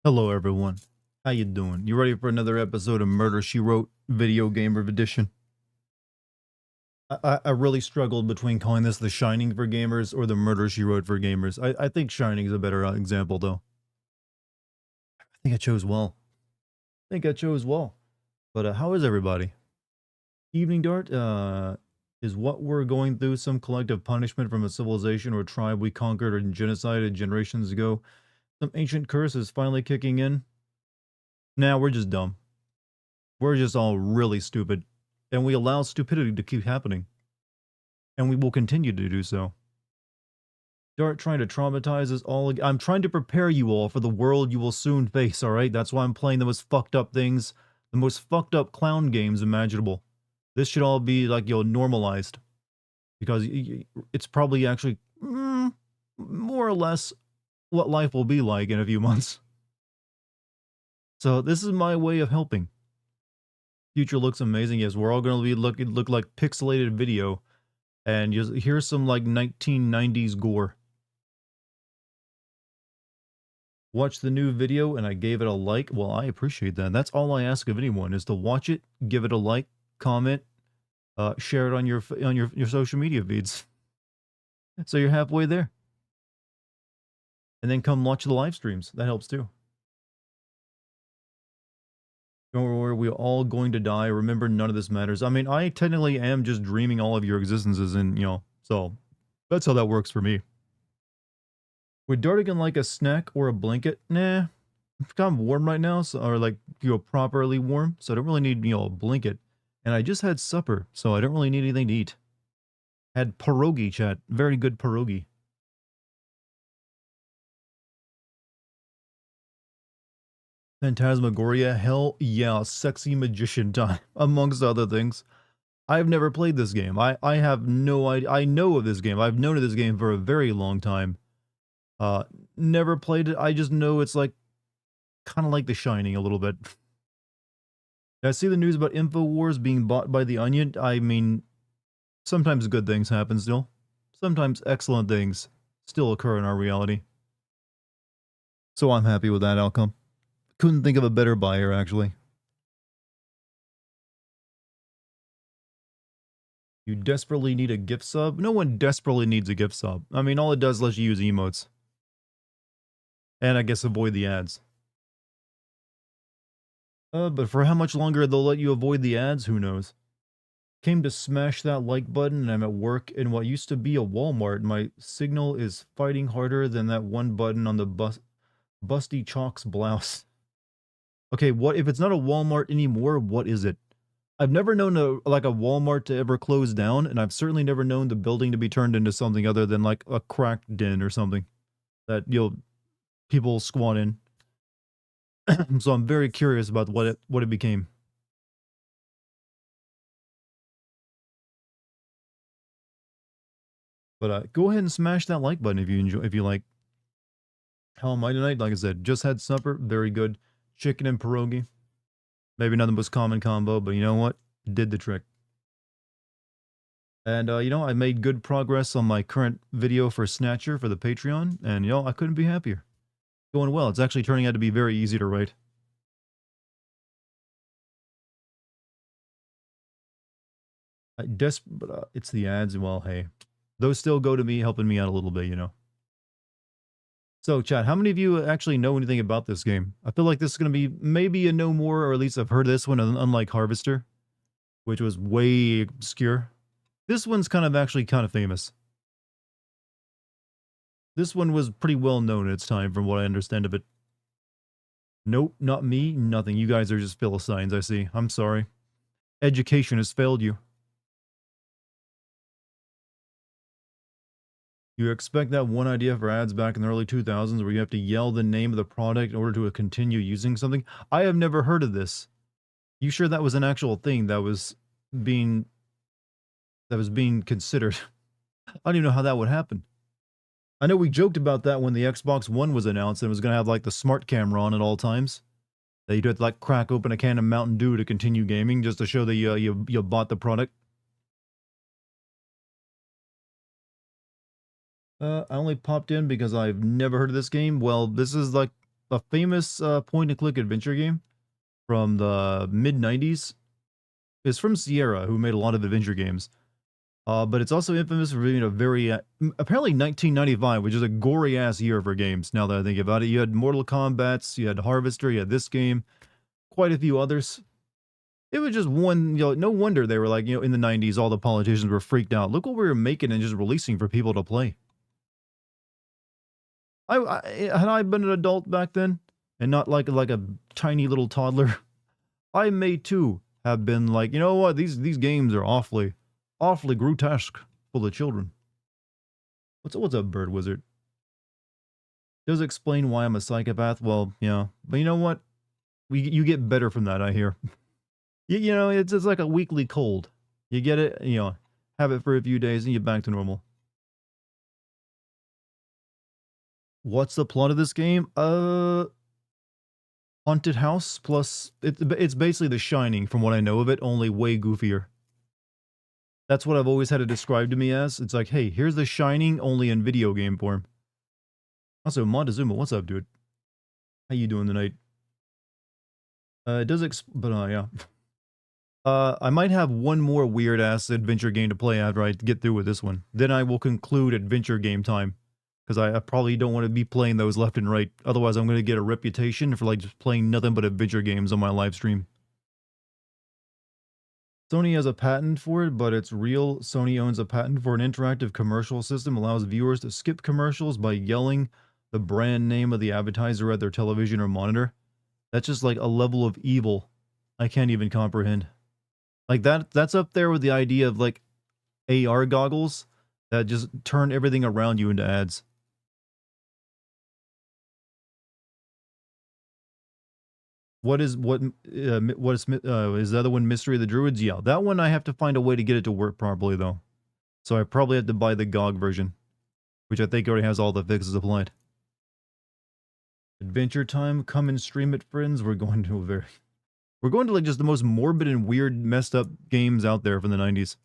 Hello everyone. How you doing? You ready for another episode of Murder She Wrote Video Gamer Edition? I really struggled between calling this The Shining for gamers or The Murder She Wrote for gamers. I think Shining is a better example though. I think I chose well. But how is everybody? Evening Dart, is what we're going through some collective punishment from a civilization or tribe we conquered or genocided generations ago? Some ancient curse is finally kicking in? Nah, we're just dumb. We're just all really stupid, and we allow stupidity to keep happening, and we will continue to do so. Start trying to traumatize us all. I'm trying to prepare you all for the world you will soon face, alright? That's why I'm playing the most fucked up things, the most fucked up clown games imaginable. This should all be, like, normalized. Because it's probably actually, more or less what life will be like in a few months. So this is my way of helping. Future looks amazing. Yes, we're all going to be look like pixelated video, and just here's some like 1990s gore. Watch the new video and I gave it a like. Well, I appreciate that. That's all I ask of anyone, is to watch it, give it a like, comment, share it on your social media feeds. So you're halfway there. And then come watch the live streams. That helps too. Don't worry, we're all going to die. Remember, none of this matters. I mean, I technically am just dreaming all of your existences, and, so that's how that works for me. Would Dartigan like a snack or a blanket? Nah. It's kind of warm right now, so, or like, properly warm, so I don't really need, a blanket. And I just had supper, so I don't really need anything to eat. Had pierogi, chat. Very good pierogi. Phantasmagoria, hell yeah, sexy magician time, amongst other things. I've never played this game. I have no idea. I know of this game. I've known of this game for a very long time. Never played it. I just know it's like, kind of like The Shining a little bit. I see the news about InfoWars being bought by The Onion. I mean, sometimes good things happen still. Sometimes excellent things still occur in our reality. So I'm happy with that outcome. Couldn't think of a better buyer, actually. You desperately need a gift sub? No one desperately needs a gift sub. I mean, all it does is let you use emotes. And I guess avoid the ads. But for how much longer they'll let you avoid the ads, who knows? Came to smash that like button, and I'm at work in what used to be a Walmart. My signal is fighting harder than that one button on the busty chalk's blouse. Okay, what if it's not a Walmart anymore? What is it? I've never known a Walmart to ever close down, and I've certainly never known the building to be turned into something other than like a crack den or something that people squat in. So I'm very curious about what it became. But go ahead and smash that like button if you like. How am I tonight? Like I said, just had supper, very good. Chicken and pierogi. Maybe not the most common combo, but you know what? Did the trick. And, I made good progress on my current video for Snatcher for the Patreon, and, I couldn't be happier. Going well. It's actually turning out to be very easy to write. But it's the ads. Well, hey, those still go to me, helping me out a little bit, So, chat, how many of you actually know anything about this game? I feel like this is going to be maybe a no more, or at least I've heard of this one, unlike Harvester, which was way obscure. This one's kind of famous. This one was pretty well known at its time, from what I understand of it. Nope, not me, nothing. You guys are just Philistines, I see. I'm sorry. Education has failed you. You expect that one idea for ads back in the early 2000s where you have to yell the name of the product in order to continue using something? I have never heard of this. You sure that was an actual thing that was being considered? I don't even know how that would happen. I know we joked about that when the Xbox One was announced and it was going to have like the smart camera on at all times. That you'd have to like crack open a can of Mountain Dew to continue gaming just to show that you bought the product. I only popped in because I've never heard of this game. Well, this is like a famous point-and-click adventure game from the mid-90s. It's from Sierra, who made a lot of adventure games. But it's also infamous for being a very, apparently 1995, which is a gory-ass year for games, now that I think about it. You had Mortal Kombat, you had Harvester, you had this game, quite a few others. It was just one, no wonder they were like, in the 90s, all the politicians were freaked out. Look what we were making and just releasing for people to play. Had I been an adult back then, and not like a tiny little toddler, I may too have been like, you know what, these games are awfully grotesque for the children. What's up, Bird Wizard? Does explain why I'm a psychopath? Well, yeah, but you know what? You get better from that, I hear. You know, it's like a weekly cold. You get it, have it for a few days and you're back to normal. What's the plot of this game? Haunted house plus it's basically The Shining from what I know of it, only way goofier. That's what I've always had it described to me as. It's like, hey, here's The Shining only in video game form. Also, Montezuma, what's up, dude? How you doing tonight? It does yeah. I might have one more weird-ass adventure game to play after I get through with this one. Then I will conclude adventure game time. Because I probably don't want to be playing those left and right. Otherwise, I'm going to get a reputation for like just playing nothing but adventure games on my live stream. Sony has a patent for it, but it's real. Sony owns a patent for an interactive commercial system, allows viewers to skip commercials by yelling the brand name of the advertiser at their television or monitor. That's just like a level of evil I can't even comprehend. Like that's up there with the idea of like AR goggles that just turn everything around you into ads. Is the other one, Mystery of the Druids? Yeah, that one I have to find a way to get it to work properly though. So I probably have to buy the GOG version, which I think already has all the fixes applied. Adventure time, come and stream it, friends. We're going to like just the most morbid and weird, messed up games out there from the 90s.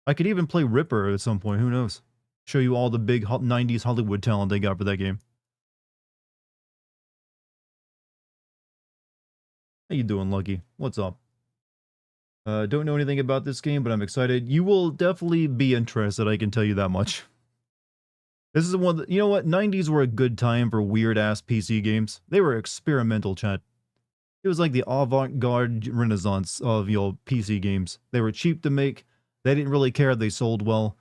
I could even play Ripper at some point, who knows? Show you all the big 90s Hollywood talent they got for that game. How you doing, Lucky? What's up? Don't know anything about this game, but I'm excited. You will definitely be interested, I can tell you that much. This is one that, you know what? 90s were a good time for weird-ass PC games. They were experimental, chat. It was like the avant-garde renaissance of, PC games. They were cheap to make, they didn't really care if they sold well,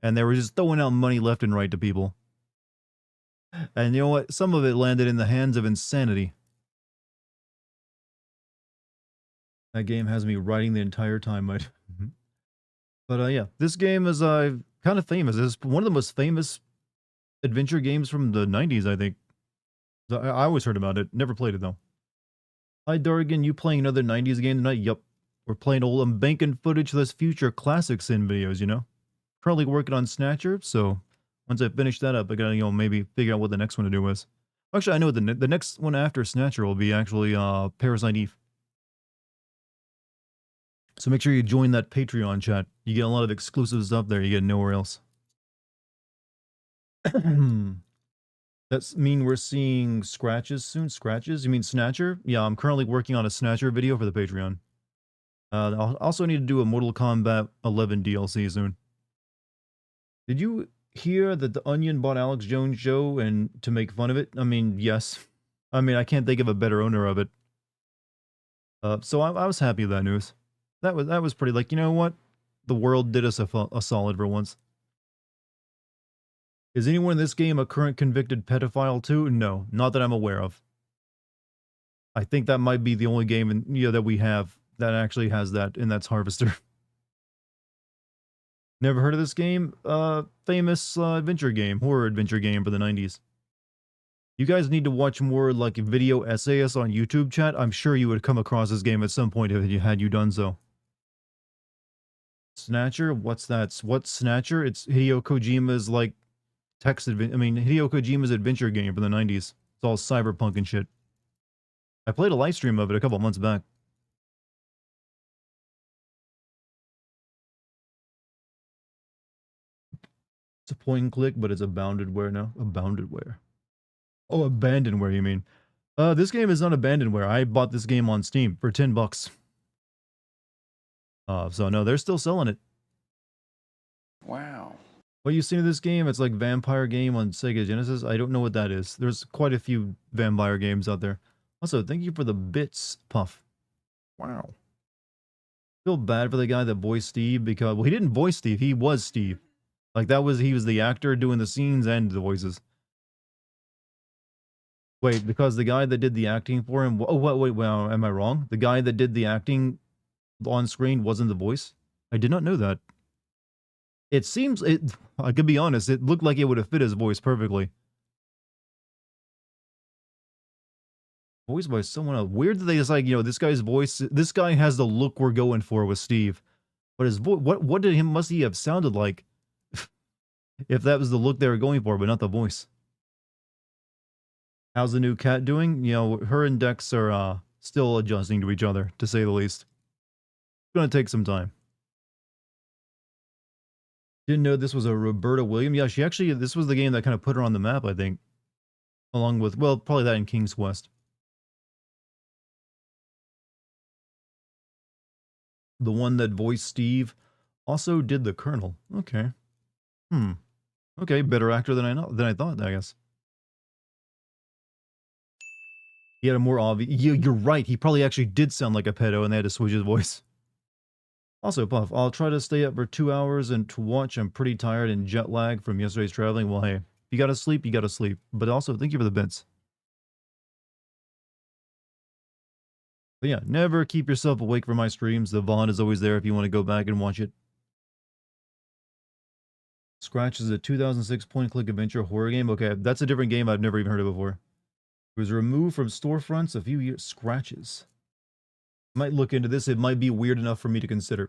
and they were just throwing out money left and right to people. And you know what? Some of it landed in the hands of insanity. That game has me writing the entire time, mate. But yeah, this game is kind of famous. It's one of the most famous adventure games from the 90s, I think. I always heard about it. Never played it, though. Hi, Dartigan. You playing another 90s game tonight? Yup. We're playing old. I'm banking footage for those future classics in videos, Currently working on Snatcher, so once I finish that up, I gotta, maybe figure out what the next one to do is. Actually, I know the next one after Snatcher will be actually Parasite Eve. So make sure you join that Patreon chat. You get a lot of exclusive stuff there you get nowhere else. That's mean we're seeing scratches soon? Scratches? You mean Snatcher? Yeah, I'm currently working on a Snatcher video for the Patreon. I'll also need to do a Mortal Kombat 11 DLC soon. Did you hear that The Onion bought Alex Jones' show and to make fun of it? I mean, yes. I mean, I can't think of a better owner of it. So I was happy with that news. That was pretty, like, you know what? The world did us a solid for once. Is anyone in this game a current convicted pedophile too? No, not that I'm aware of. I think that might be the only game that we have that actually has that, and that's Harvester. Never heard of this game? Famous adventure game, horror adventure game for the 90s. You guys need to watch more like video essayists on YouTube, chat. I'm sure you would come across this game at some point had you done so. Snatcher? What's that? What's Snatcher? It's Hideo Kojima's like Hideo Kojima's adventure game from the 90s. It's all cyberpunk and shit. I played a live stream of it a couple months back. It's a point and click, but it's a bounded ware now. A bounded ware. Oh, abandonware, you mean? This game is not abandonware. I bought this game on Steam for $10. So no, they're still selling it. Wow. What you seen of this game? It's like vampire game on Sega Genesis. I don't know what that is. There's quite a few vampire games out there. Also, thank you for the bits, Puff. Wow. Feel bad for the guy that voiced Steve because, well, he didn't voice Steve. He was Steve. Like he was the actor doing the scenes and the voices. Wait, because the guy that did the acting for him, oh, wait, well, am I wrong? The guy that did the acting on screen wasn't the voice? I did not know that. It seems, I could be honest, it looked like it would have fit his voice perfectly. Voiced by someone else. Weird that they just like, this guy's voice, this guy has the look we're going for with Steve. But his voice, what did him, must he have sounded like? If that was the look they were going for, but not the voice. How's the new cat doing? Her and Dex are still adjusting to each other, to say the least. It's gonna take some time. Didn't know this was a Roberta Williams. Yeah, this was the game that kind of put her on the map, I think. Along with, well, probably that in King's Quest. The one that voiced Steve also did the Colonel. Okay. Okay, better actor than I thought, I guess. He had a more obvious... You're right, he probably actually did sound like a pedo and they had to switch his voice. Also, Puff, I'll try to stay up for 2 hours and to watch. I'm pretty tired and jet lag from yesterday's traveling. Well, hey, if you gotta sleep, you gotta sleep. But also, thank you for the bits. But yeah, never keep yourself awake for my streams. The VOD is always there if you want to go back and watch it. Scratch is a 2006 point-and-click adventure horror game. Okay, that's a different game I've never even heard of before. It was removed from storefronts a few years. Scratches. Might look into this. It might be weird enough for me to consider.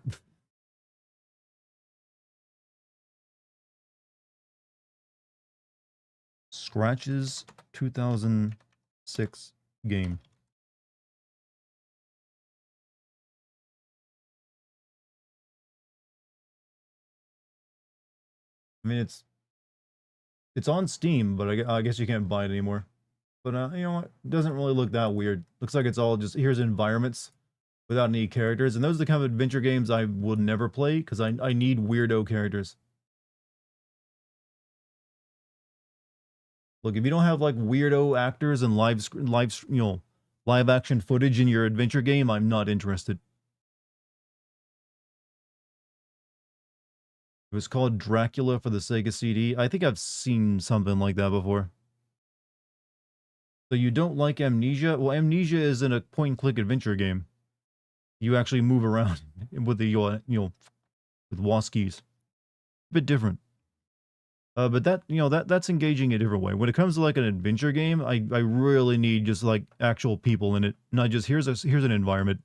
Scratches 2006 game. I mean, it's on Steam, but I guess you can't buy it anymore. But you know what? It doesn't really look that weird. Looks like it's all just, here's environments without any characters. And those are the kind of adventure games I would never play because I need weirdo characters. Look, if you don't have like weirdo actors and live action footage in your adventure game, I'm not interested. It was called Dracula for the Sega CD. I think I've seen something like that before. So you don't like Amnesia? Well, Amnesia is in a point-and-click adventure game. You actually move around with the, with Waskies. A bit different. But that's engaging a different way. When it comes to like an adventure game, I really need just like actual people in it, not just here's an environment.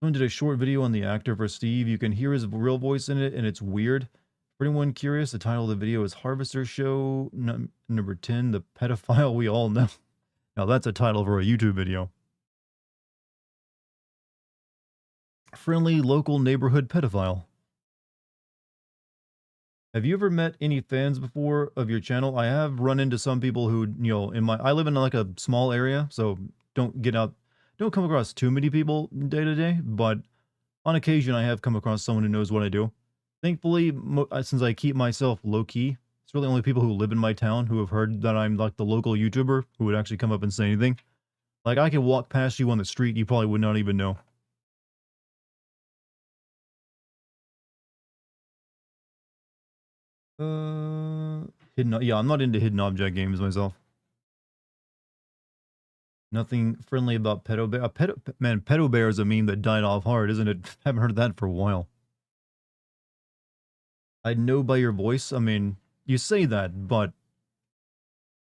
Someone did a short video on the actor for Steve. You can hear his real voice in it, and it's weird. For anyone curious, the title of the video is Harvester Show number 10, The Pedophile We All Know. Now that's a title for a YouTube video. Friendly local neighborhood pedophile. Have you ever met any fans before of your channel? I have run into some people who, I live in like a small area, so don't come across too many people day to day, but on occasion I have come across someone who knows what I do. Thankfully, since I keep myself low-key, it's really only people who live in my town who have heard that I'm like the local YouTuber who would actually come up and say anything. Like, I can walk past you on the street, you probably would not even know. Yeah, I'm not into hidden object games myself. Nothing friendly about Pedo Bear. Man, Pedo Bear is a meme that died off hard, isn't it? Haven't heard that for a while. I know by your voice. I mean, you say that, but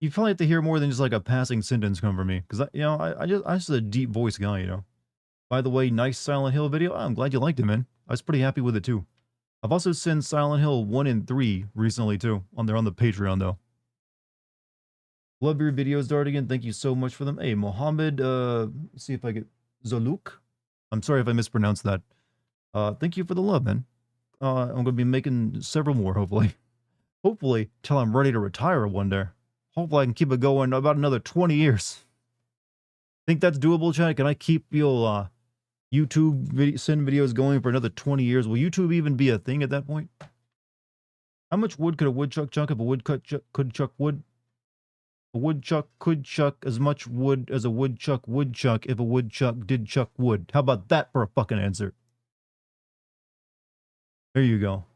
you probably have to hear more than just like a passing sentence come from me. Because, I'm just a deep voice guy, By the way, nice Silent Hill video. Oh, I'm glad you liked it, man. I was pretty happy with it, too. I've also seen Silent Hill 1 and 3 recently, too. On the Patreon, though. Love your videos, Dartigan. Thank you so much for them. Hey, Mohammed, let's see if I get Zoluk. I'm sorry if I mispronounced that. Thank you for the love, man. I'm going to be making several more, hopefully. Hopefully, till I'm ready to retire one day. Hopefully I can keep it going about another 20 years. Think that's doable, chat? Can I keep your send videos going for another 20 years? Will YouTube even be a thing at that point? How much wood could a woodchuck chuck if a woodchuck could chuck wood? A woodchuck could chuck as much wood as a woodchuck would chuck if a woodchuck did chuck wood. How about that for a fucking answer? There you go.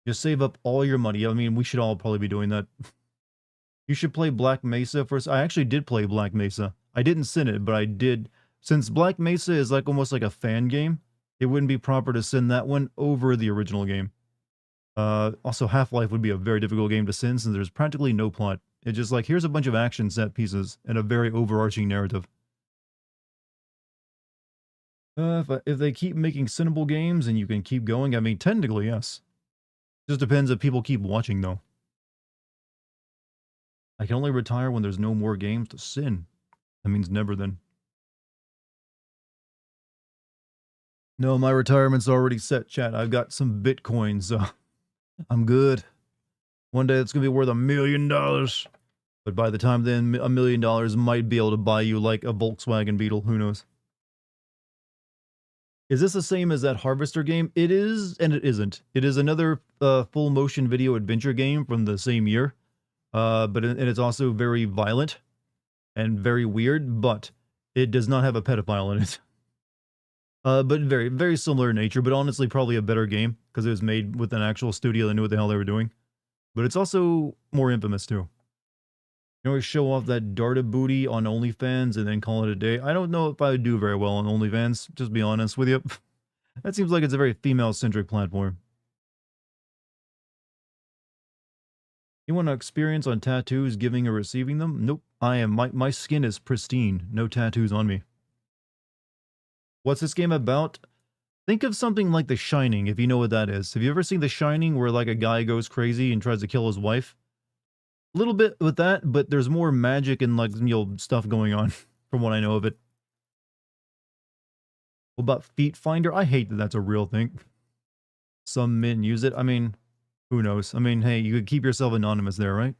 Just save up all your money. I mean, we should all probably be doing that. You should play Black Mesa first. I actually did play Black Mesa. I didn't send it, but I did. Since Black Mesa is like almost like a fan game, it wouldn't be proper to send that one over the original game. Also, Half-Life would be a very difficult game to send since there's practically no plot. It's just like, here's a bunch of action set pieces and a very overarching narrative. If they keep making sendable games and you can keep going, I mean, technically, yes. Just depends if people keep watching, though. I can only retire when there's no more games to send. That means never then. No, my retirement's already set, chat. I've got some Bitcoin, so I'm good. One day it's going to be worth $1 million. But by the time then, $1 million might be able to buy you like a Volkswagen Beetle. Who knows? Is this the same as that Harvester game? It is, and it isn't. It is another full motion video adventure game from the same year. And it's also very violent and very weird, but it does not have a pedophile in it. But very, very similar in nature, but honestly probably a better game because it was made with an actual studio that knew what the hell they were doing. But it's also more infamous too. You always show off that Darta booty on OnlyFans and then call it a day. I don't know if I would do very well on OnlyFans, just be honest with you. That seems like it's a very female-centric platform. You want to experience on tattoos, giving or receiving them? Nope. My skin is pristine. No tattoos on me. What's this game about? Think of something like The Shining, if you know what that is. Have you ever seen The Shining where like a guy goes crazy and tries to kill his wife? A little bit with that, but there's more magic and like, stuff going on from what I know of it. What about Feet Finder? I hate that that's a real thing. Some men use it. I mean, who knows? I mean, hey, you could keep yourself anonymous there, right?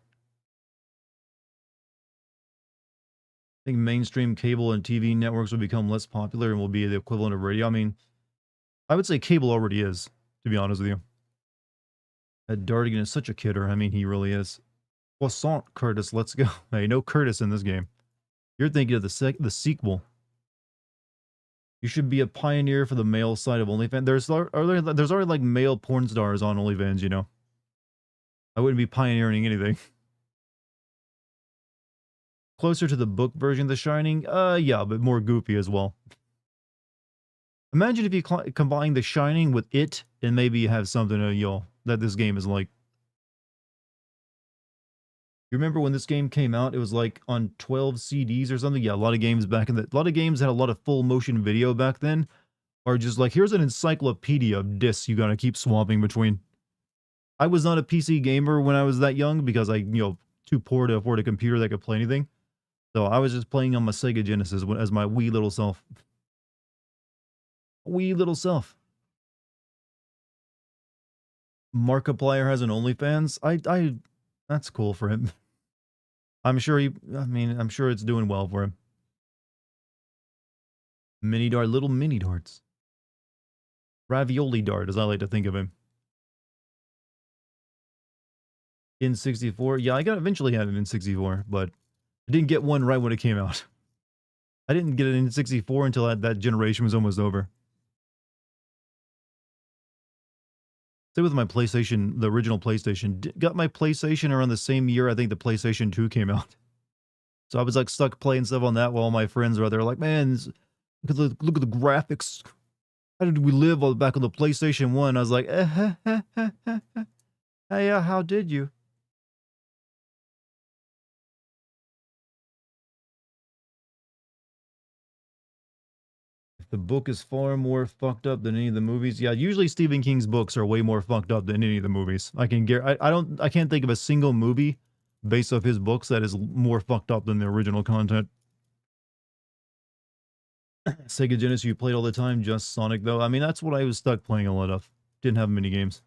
I think mainstream cable and TV networks will become less popular and will be the equivalent of radio. I mean, I would say cable already is, to be honest with you. That Dartigan is such a kidder. I mean, he really is. Croissant, Curtis, let's go. Hey, no Curtis in this game. You're thinking of the sequel. You should be a pioneer for the male side of OnlyFans. There's already like male porn stars on OnlyFans, you know. I wouldn't be pioneering anything. Closer to the book version of The Shining? Yeah, but more goofy as well. Imagine if you combine The Shining with It, and maybe you have something that this game is like. You remember when this game came out? It was like on 12 CDs or something. Yeah, a lot of games a lot of games had a lot of full motion video back then. Or just like, here's an encyclopedia of discs you gotta keep swapping between. I was not a PC gamer when I was that young because I, too poor to afford a computer that could play anything. So I was just playing on my Sega Genesis as my wee little self. Wee little self. Markiplier has an OnlyFans. That's cool for him. I'm sure I'm sure it's doing well for him. Little mini darts. Ravioli dart, as I like to think of him. In 64, yeah, I eventually had an N64, but I didn't get one right when it came out. I didn't get an N64 until that generation was almost over. Same with my PlayStation, the original PlayStation. Got my PlayStation around the same year I think the PlayStation 2 came out. So I was like stuck playing stuff on that while my friends were there like, man, look at the graphics. How did we live back on the PlayStation 1? I was like, hey, how did you? The book is far more fucked up than any of the movies. Yeah, usually Stephen King's books are way more fucked up than any of the movies. I can't think of a single movie based off his books that is more fucked up than the original content. Sega Genesis you played all the time, just Sonic though. I mean, that's what I was stuck playing a lot of. Didn't have many games.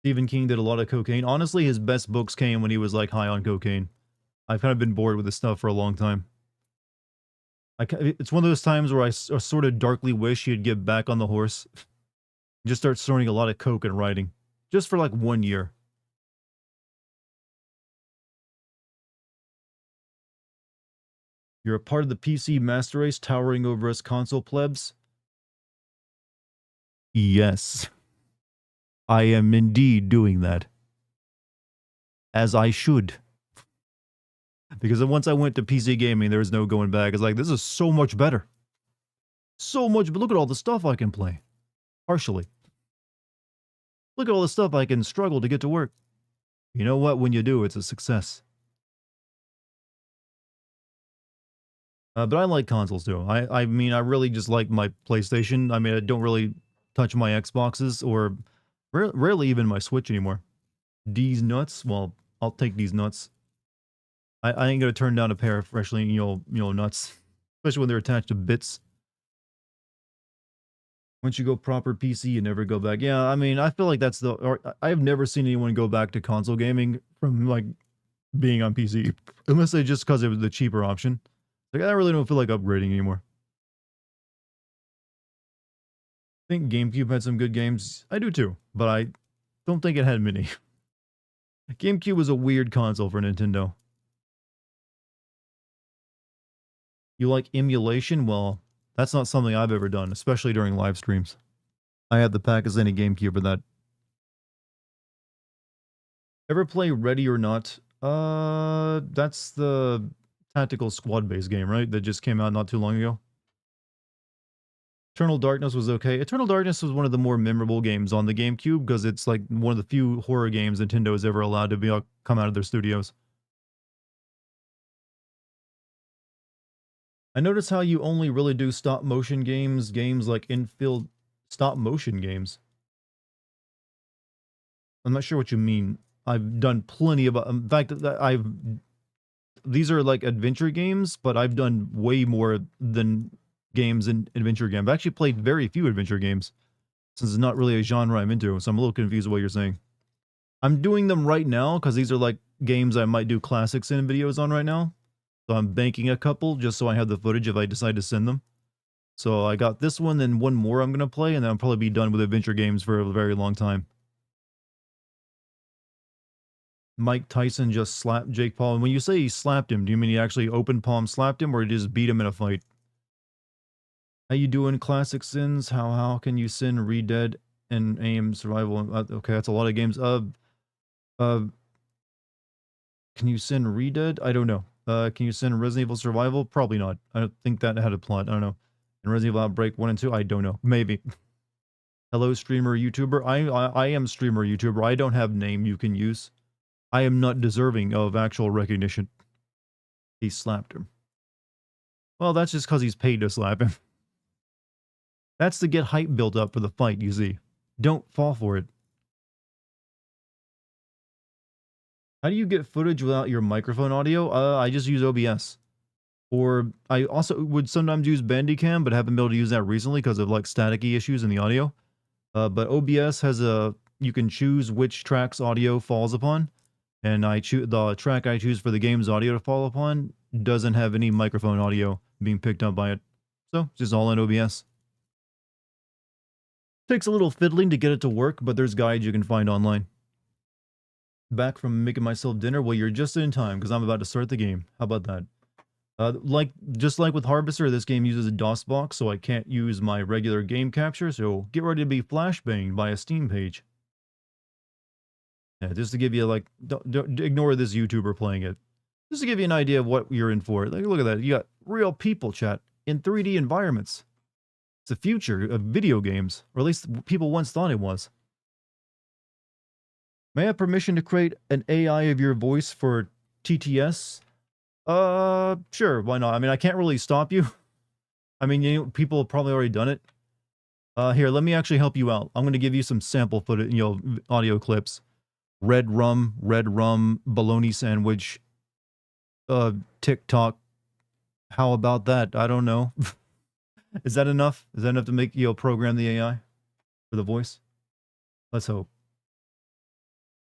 Stephen King did a lot of cocaine. Honestly, his best books came when he was like high on cocaine. I've kind of been bored with this stuff for a long time. It's one of those times where I sort of darkly wish he'd get back on the horse, just start snorting a lot of coke and writing, just for like 1 year. You're a part of the PC master race towering over us console plebs? Yes, I am indeed doing that. As I should. Because once I went to PC gaming, there was no going back. It's like, this is so much better. So much, but look at all the stuff I can play. Partially. Look at all the stuff I can struggle to get to work. You know what? When you do, it's a success. But I like consoles too. I mean, I really just like my PlayStation. I mean, I don't really touch my Xboxes or rarely even my Switch anymore. These nuts? Well, I'll take these nuts. I ain't gonna turn down a pair of freshly, nuts. Especially when they're attached to bits. Once you go proper PC, you never go back. Yeah, I mean, I feel like that's or I've never seen anyone go back to console gaming from, like, being on PC. Unless they just because it was the cheaper option. Like, I really don't feel like upgrading anymore. I think GameCube had some good games. I do too, but I don't think it had many. GameCube was a weird console for Nintendo. You like emulation? Well, that's not something I've ever done, especially during live streams. I had the Pakistani GameCube for that. Ever play Ready or Not? That's the tactical squad-based game, right? That just came out not too long ago. Eternal Darkness was okay. Eternal Darkness was one of the more memorable games on the GameCube because it's like one of the few horror games Nintendo has ever allowed to come out of their studios. I notice how you only really do stop motion games like infield stop motion games. I'm not sure what you mean. I've done plenty of, in fact, these are like adventure games, but I've done way more than games in adventure games. I've actually played very few adventure games since it's not really a genre I'm into, so I'm a little confused with what you're saying. I'm doing them right now because these are like games I might do classics in videos on right now. So I'm banking a couple just so I have the footage if I decide to send them. So I got this one, then one more I'm going to play, and then I'll probably be done with adventure games for a very long time. Mike Tyson just slapped Jake Paul. And when you say he slapped him, do you mean he actually open palm slapped him or he just beat him in a fight? How you doing, Classic Sins? How can you sin Redead and aim survival? Okay, that's a lot of games. Can you sin Redead? I don't know. Can you sin Resident Evil Survival? Probably not. I don't think that had a plot. I don't know. And Resident Evil Outbreak 1 and 2? I don't know. Maybe. Hello, streamer, YouTuber. I am streamer, YouTuber. I don't have name you can use. I am not deserving of actual recognition. He slapped him. Well, that's just because he's paid to slap him. That's to get hype built up for the fight, you see. Don't fall for it. How do you get footage without your microphone audio? I just use OBS. Or I also would sometimes use Bandicam, but haven't been able to use that recently because of like staticky issues in the audio. But OBS has you can choose which track's audio falls upon. And the track I choose for the game's audio to fall upon doesn't have any microphone audio being picked up by it. So it's just all in OBS. Takes a little fiddling to get it to work, but there's guides you can find online. Back from making myself dinner? Well, you're just in time because I'm about to start the game. How about that? Just like with Harvester, this game uses a DOSBox, so I can't use my regular game capture, so get ready to be flashbanged by a Steam page. Yeah, just to give you, like, don't ignore this YouTuber playing it. Just to give you an idea of what you're in for. Like, look at that. You got real people chat in 3D environments. It's the future of video games, or at least people once thought it was. May I have permission to create an AI of your voice for TTS? Sure, why not? I mean, I can't really stop you. I mean, people have probably already done it. Here, let me actually help you out. I'm going to give you some sample footage, audio clips. Red rum, bologna sandwich, TikTok. How about that? I don't know. Is that enough? Is that enough to make, program the AI for the voice? Let's hope.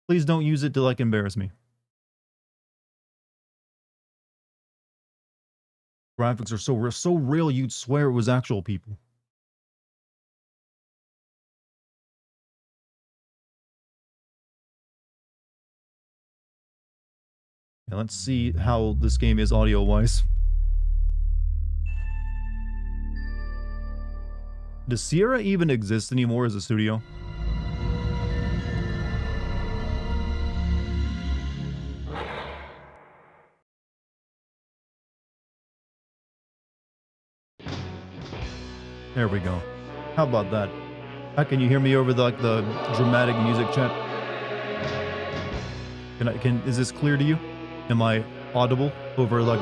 Please don't use it to, like, embarrass me. Graphics are so real you'd swear it was actual people. Yeah, let's see how this game is audio-wise. Does Sierra even exist anymore as a studio? There we go. How about that? How can you hear me over the, like, the dramatic music chat? Is this clear to you? Am I audible over like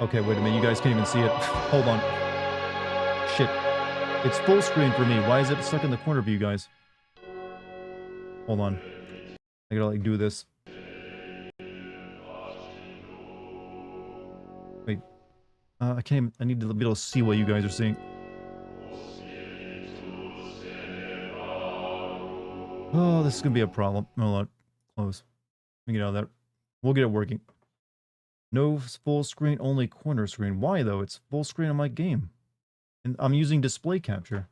Okay, wait a minute, you guys can't even see it. Hold on. Shit. It's full screen for me. Why is it stuck in the corner for you guys? Hold on. I gotta like do this. Wait. I can't even, I need to be able to see what you guys are seeing. Oh, this is gonna be a problem. Hold on. Close. Let me get out of that. We'll get it working. No full screen, only corner screen. Why though? It's full screen on my game. And I'm using display capture.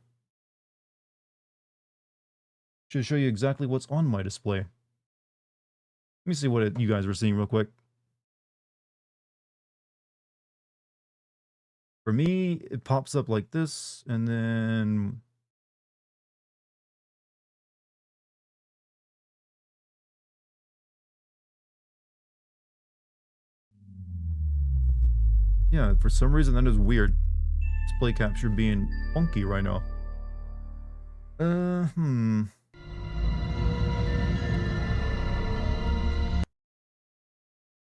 Should show you exactly what's on my display. Let me see what you guys were seeing real quick. For me, it pops up like this, and then... Yeah, for some reason that is weird. Display capture being funky right now. I don't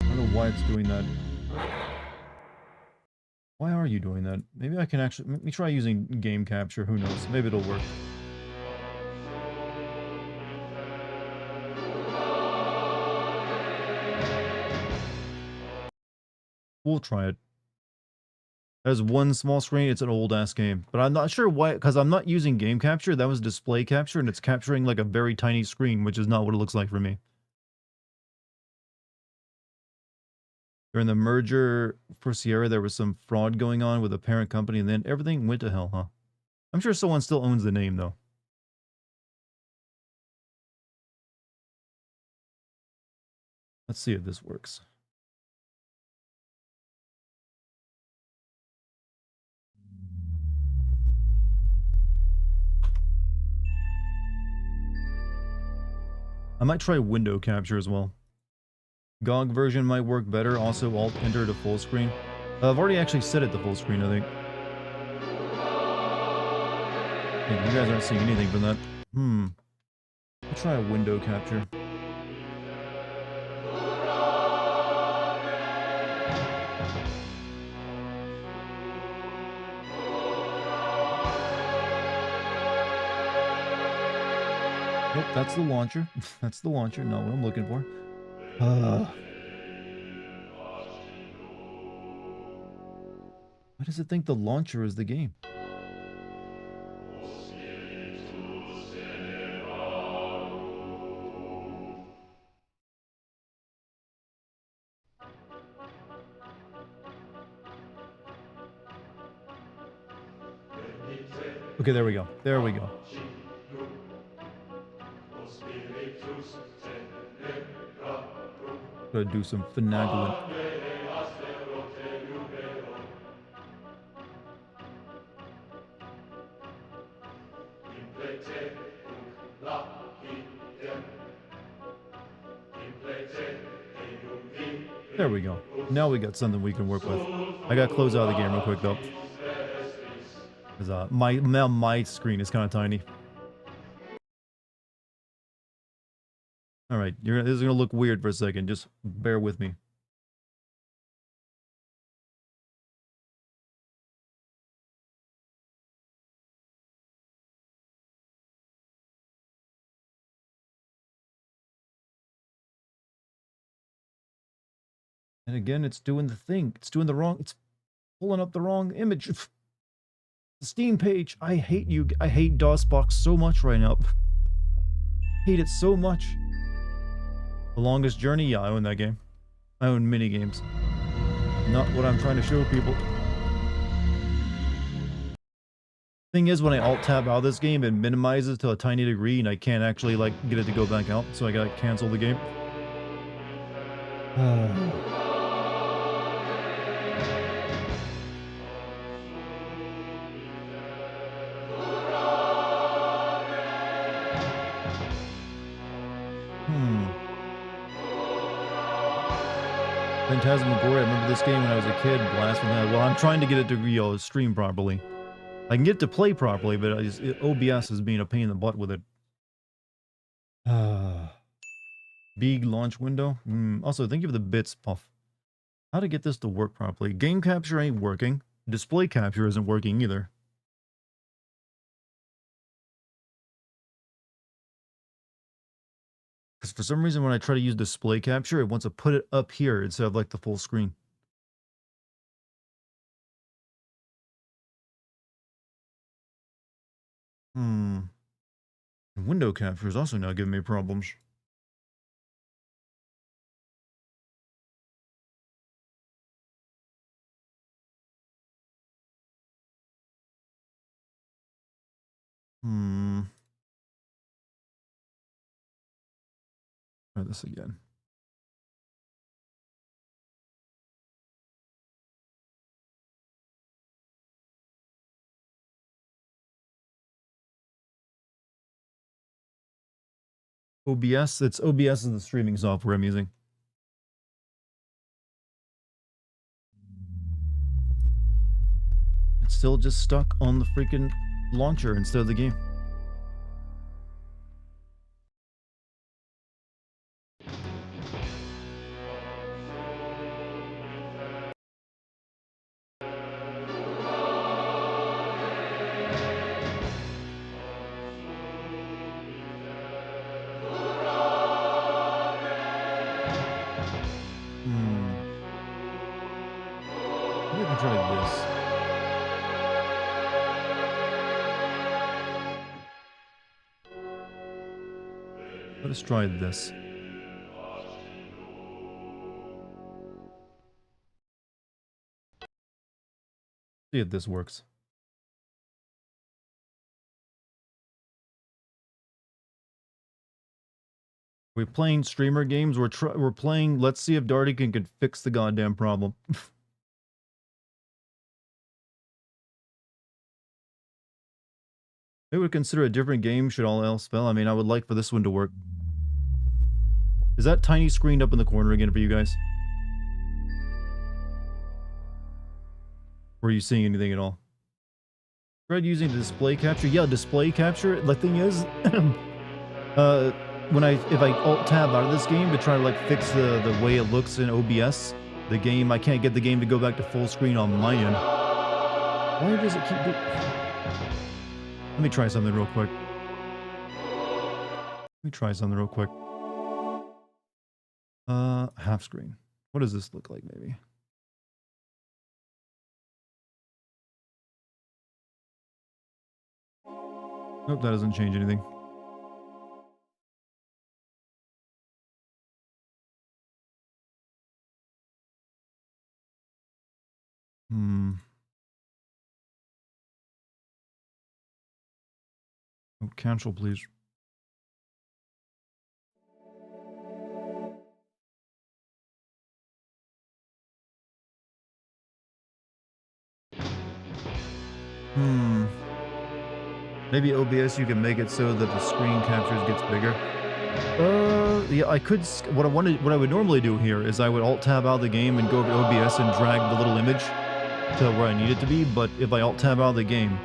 know why it's doing that. Why are you doing that? Maybe I can actually... Let me try using game capture. Who knows? Maybe it'll work. We'll try it. There's one small screen. It's an old-ass game. But I'm not sure why... Because I'm not using game capture. That was display capture, and it's capturing like a very tiny screen, which is not what it looks like for me. During the merger for Sierra, there was some fraud going on with the parent company, and then everything went to hell, huh? I'm sure someone still owns the name, though. Let's see if this works. I might try window capture as well. GOG version might work better. Also, Alt-Enter to full screen. I've already actually set it to full screen, I think. Hey, you guys aren't seeing anything from that. I'll try a window capture. Nope, that's the launcher. That's the launcher, not what I'm looking for. Why does it think the launcher is the game? Okay, there we go. There we go. Gotta do some finagling. There we go. Now we got something we can work with. I gotta close out of the game real quick though. Because my screen is kind of tiny. Alright, this is gonna look weird for a second. Just bear with me. And again, it's doing the thing. It's doing the wrong... It's pulling up the wrong image. The Steam page. I hate you. I hate DOSBox so much right now. Hate it so much. The Longest Journey? Yeah, I own that game. I own mini games. Not what I'm trying to show people. Thing is, when I alt-tab out of this game, it minimizes to a tiny degree, and I can't actually, like, get it to go back out, so I gotta cancel the game. Phantasmagoria, I remember this game when I was a kid, blasting that. Well, I'm trying to get it to, stream properly. I can get it to play properly, but OBS is being a pain in the butt with it. Big launch window. Also, thank you for the bits, Puff. How to get this to work properly? Game capture ain't working. Display capture isn't working either. Because for some reason, when I try to use display capture, it wants to put it up here instead of like the full screen. Window capture is also now giving me problems. Try this again. OBS? It's OBS is the streaming software I'm using. It's still just stuck on the freaking launcher instead of the game. Maybe I can try this. Let us try this. See if this works. We're playing streamer games. We're playing. Let's see if Dartigan can fix the goddamn problem. I would consider a different game should all else fail. I mean, I would like for this one to work. Is that tiny screen up in the corner again for you guys? Or are you seeing anything at all? Tried using display capture. Yeah, display capture. The thing is, if I alt tab out of this game to try to like fix the way it looks in OBS, the game, I can't get the game to go back to full screen on my end. Why does it keep doing? Let me try something real quick. Half screen. What does this look like, maybe? Nope, that doesn't change anything. Oh, cancel, please. Maybe OBS you can make it so that the screen captures gets bigger. Yeah, I could. What I would normally do here is I would alt tab out of the game and go over to OBS and drag the little image to where I need it to be. But if I alt tab out of the game,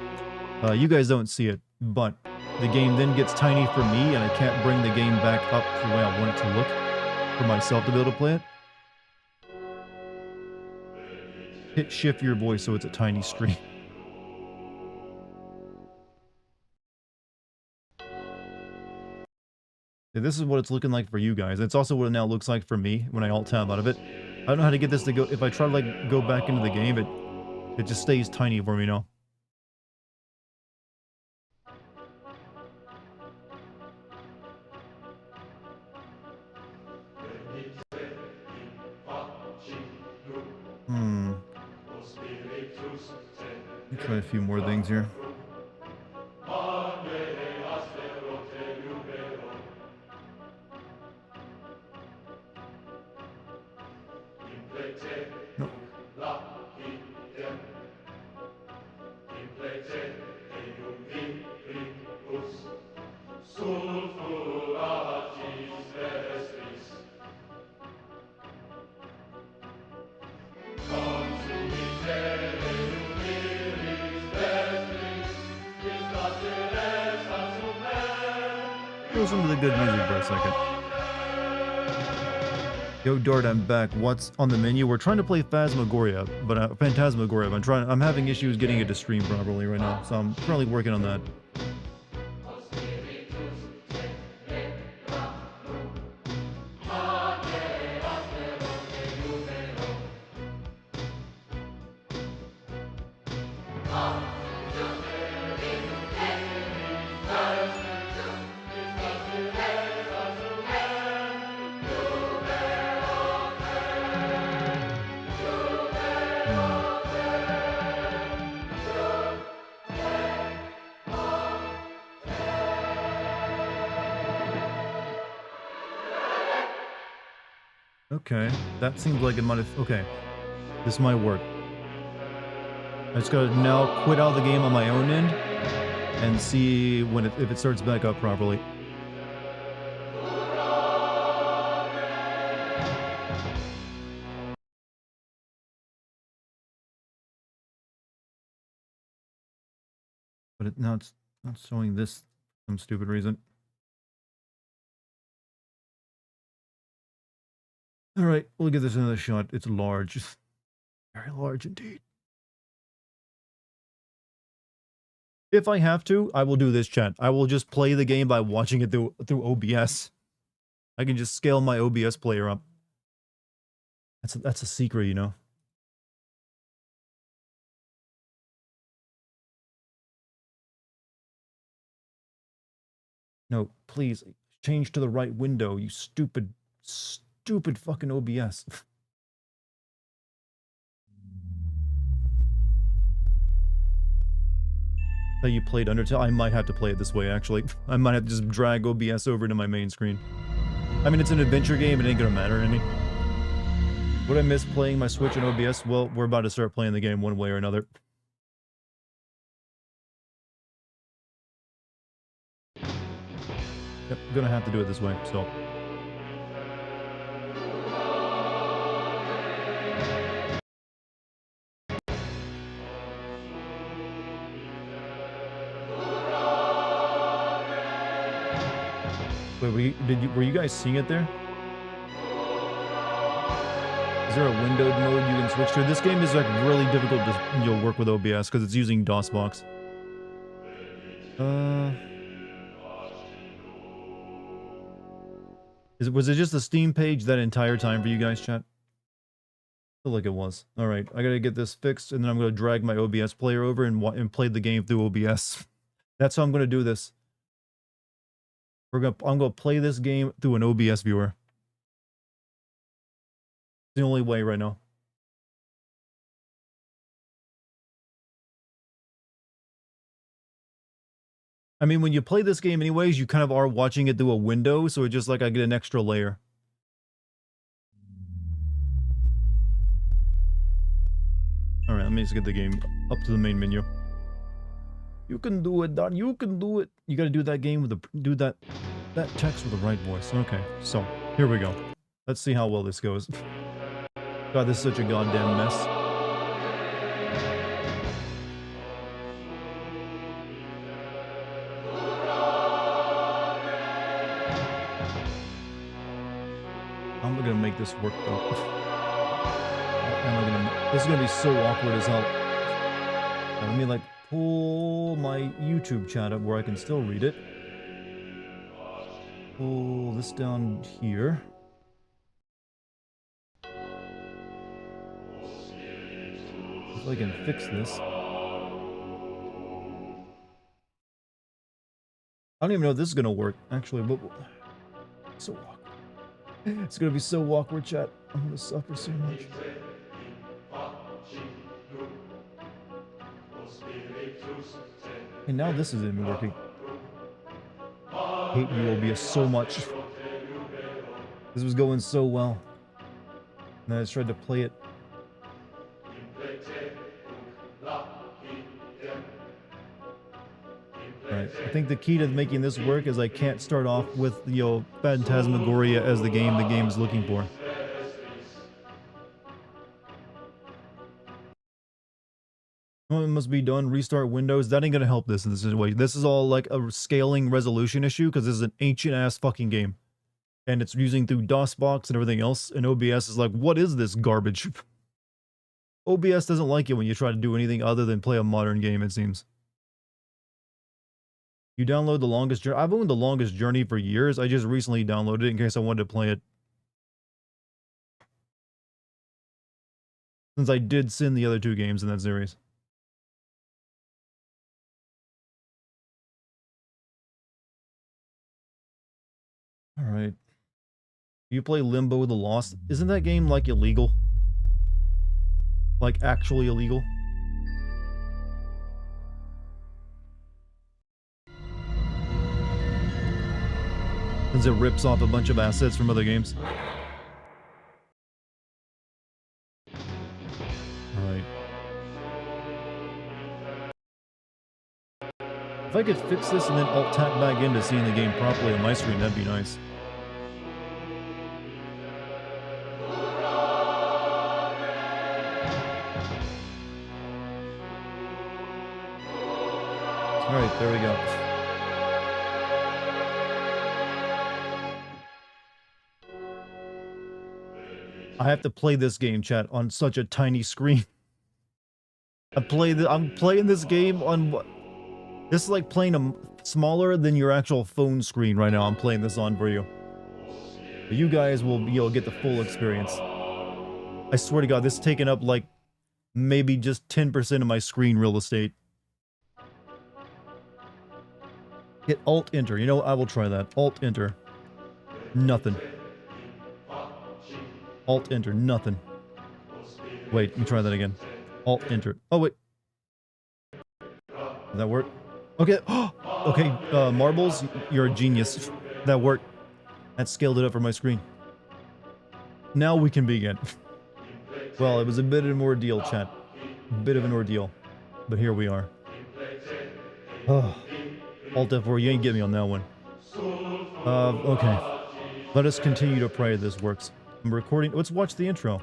you guys don't see it, but the game then gets tiny for me, and I can't bring the game back up the way I want it to look for myself to be able to play it. Hit shift your voice so it's a tiny screen. Yeah, this is what it's looking like for you guys. It's also what it now looks like for me when I alt tab out of it. I don't know how to get this to go. If I try to like go back into the game, it just stays tiny for me now. Let me try a few more things here. Nope. Listen to the good music for a second. Yo, Dart, I'm back. What's on the menu? We're trying to play Phantasmagoria, but Phantasmagoria. I'm having issues getting it to stream properly right now, so I'm currently working on that. Okay, that seems like it might have... Okay, this might work. I just gotta now quit out of the game on my own end and see when if it starts back up properly. But now it's not showing this for some stupid reason. All right, we'll give this another shot. It's large. Very large indeed. If I have to, I will do this, chat. I will just play the game by watching it through OBS. I can just scale my OBS player up. That's a secret, you know. No, please change to the right window, you stupid fucking OBS. That you played Undertale? I might have to play it this way, actually. I might have to just drag OBS over to my main screen. I mean, it's an adventure game, it ain't gonna matter any. Would I miss playing my Switch and OBS? Well, we're about to start playing the game one way or another. Yep, gonna have to do it this way, so... Wait, were you guys seeing it there? Is there a windowed mode you can switch to? This game is like really difficult to work with OBS because it's using DOSBox. Was it just the Steam page that entire time for you guys, chat? I feel like it was. All right, I gotta get this fixed, and then I'm gonna drag my OBS player over and play the game through OBS. That's how I'm gonna do this. I'm gonna play this game through an OBS viewer. It's the only way right now. I mean, when you play this game anyways, you kind of are watching it through a window, so it's just like I get an extra layer. Alright, let me just get the game up to the main menu. You can do it, Don. You can do it. You gotta do that game with that text with the right voice. Okay, so, here we go. Let's see how well this goes. God, this is such a goddamn mess. How am I gonna make this work though? This is gonna be so awkward as hell. Let me like pull my YouTube chat up where I can still read it. Pull this down here. If I can fix this. I don't even know if this is gonna work, actually, but so awkward. It's gonna be so awkward, chat. I'm gonna suffer so much. And now this isn't even working. Hate you, OBS, so much. This was going so well. And then I just tried to play it. Right. I think the key to making this work is I can't start off with, you know, Phantasmagoria as the game is looking for. Oh, it must be done. Restart Windows. That ain't gonna help this in this situation. This is all like a scaling resolution issue because this is an ancient ass fucking game. And it's using through DOSBox and everything else. And OBS is like, what is this garbage? OBS doesn't like it when you try to do anything other than play a modern game, it seems. You download The Longest Journey. I've owned The Longest Journey for years. I just recently downloaded it in case I wanted to play it. Since I did sin the other two games in that series. Alright. You play Limbo the Lost. Isn't that game, like, illegal? Like, actually illegal? Since it rips off a bunch of assets from other games. Alright. If I could fix this and then alt-tap back into seeing the game properly on my screen, that'd be nice. Alright, there we go. I have to play this game, chat, on such a tiny screen. I'm playing this game on what? This is like playing a smaller than your actual phone screen right now. I'm playing this on for you. But you guys will be able to get the full experience. I swear to God, this is taking up like maybe just 10% of my screen real estate. Hit Alt-Enter. You know what? I will try that. Alt-Enter. Nothing. Alt-Enter. Nothing. Wait, let me try that again. Alt-Enter. Oh, wait. Did that work? Okay. Okay, Marbles, you're a genius. That worked. That scaled it up for my screen. Now we can begin. Well, it was a bit of an ordeal, chat. A bit of an ordeal. But here we are. Oh. Alt F4, you ain't get me on that one. Okay. Let us continue to pray this works. I'm recording. Let's watch the intro.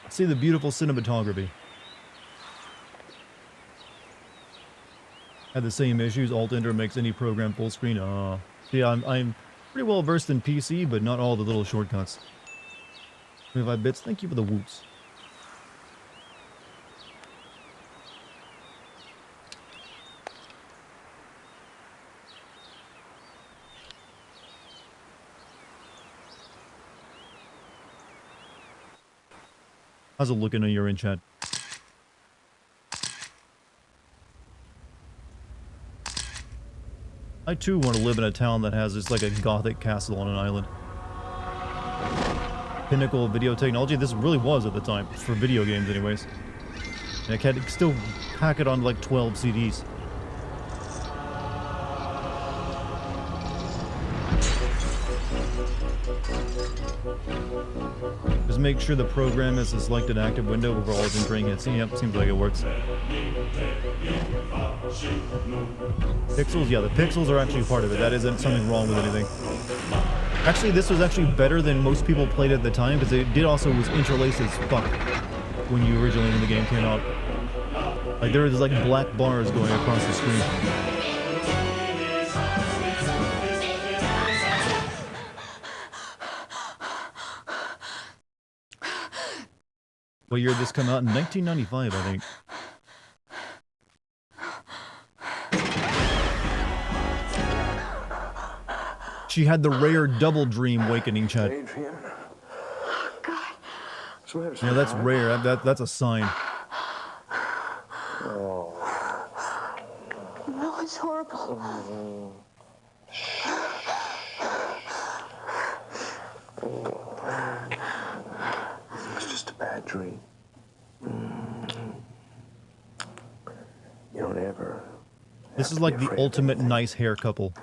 Let's see the beautiful cinematography. Had the same issues. Alt-Enter makes any program full screen. See, I'm pretty well versed in PC, but not all the little shortcuts. 25 bits. Thank you for the whoops. How's it looking on your in chat? I too want to live in a town that has just like a gothic castle on an island. Pinnacle of video technology. This really was at the time, for video games anyways. And I can still pack it on like 12 CDs. Just make sure the program is a selected active window before all entering it. Yep, seems like it works. Pixels, yeah, the pixels are actually part of it. That isn't something wrong with anything. Actually, this was actually better than most people played at the time, because it did also was interlaced as fuck when the game came out. Like, there was like black bars going across the screen. What year did this come out? In 1995, I think. She had the rare double dream awakening, chat. Adrian. God. Yeah, that's rare. That's a sign. Oh. No, it's horrible. It's just a bad dream. ever This have is to like be the afraid of ultimate anything, nice hair couple.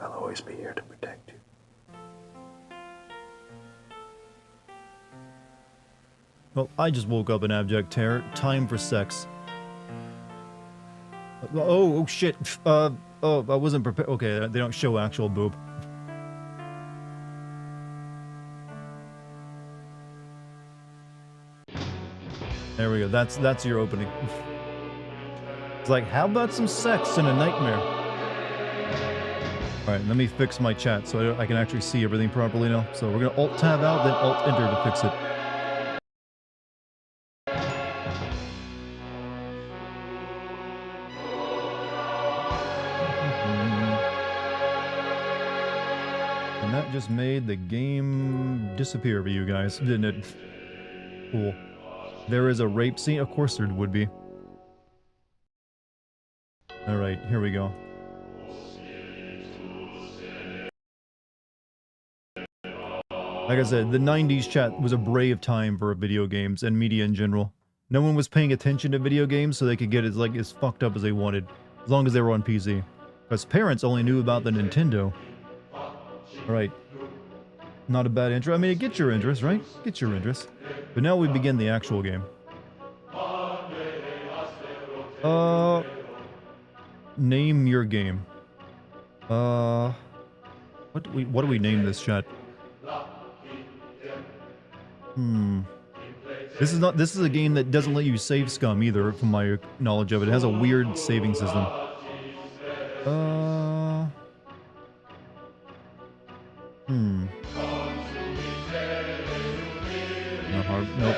I'll always be here to protect you. Well, I just woke up in abject terror. Time for sex. Oh shit. Oh, I wasn't prepared. Okay, they don't show actual boob. There we go. That's your opening. It's like, how about some sex in a nightmare? All right, let me fix my chat so I can actually see everything properly now. So we're gonna Alt Tab out, then Alt Enter to fix it. And that just made the game disappear for you guys, didn't it? Cool. There is a rape scene. Of course there would be. All right, here we go. Like I said, the 90s chat was a brave time for video games and media in general. No one was paying attention to video games, so they could get as fucked up as they wanted, as long as they were on PC. Because parents only knew about the Nintendo. Alright. Not a bad intro. I mean, it gets your interest, right? Gets your interest. But now we begin the actual game. Name your game. What do we name this, chat? This is a game that doesn't let you save scum either, from my knowledge of it. It has a weird saving system. Not hard. Nope.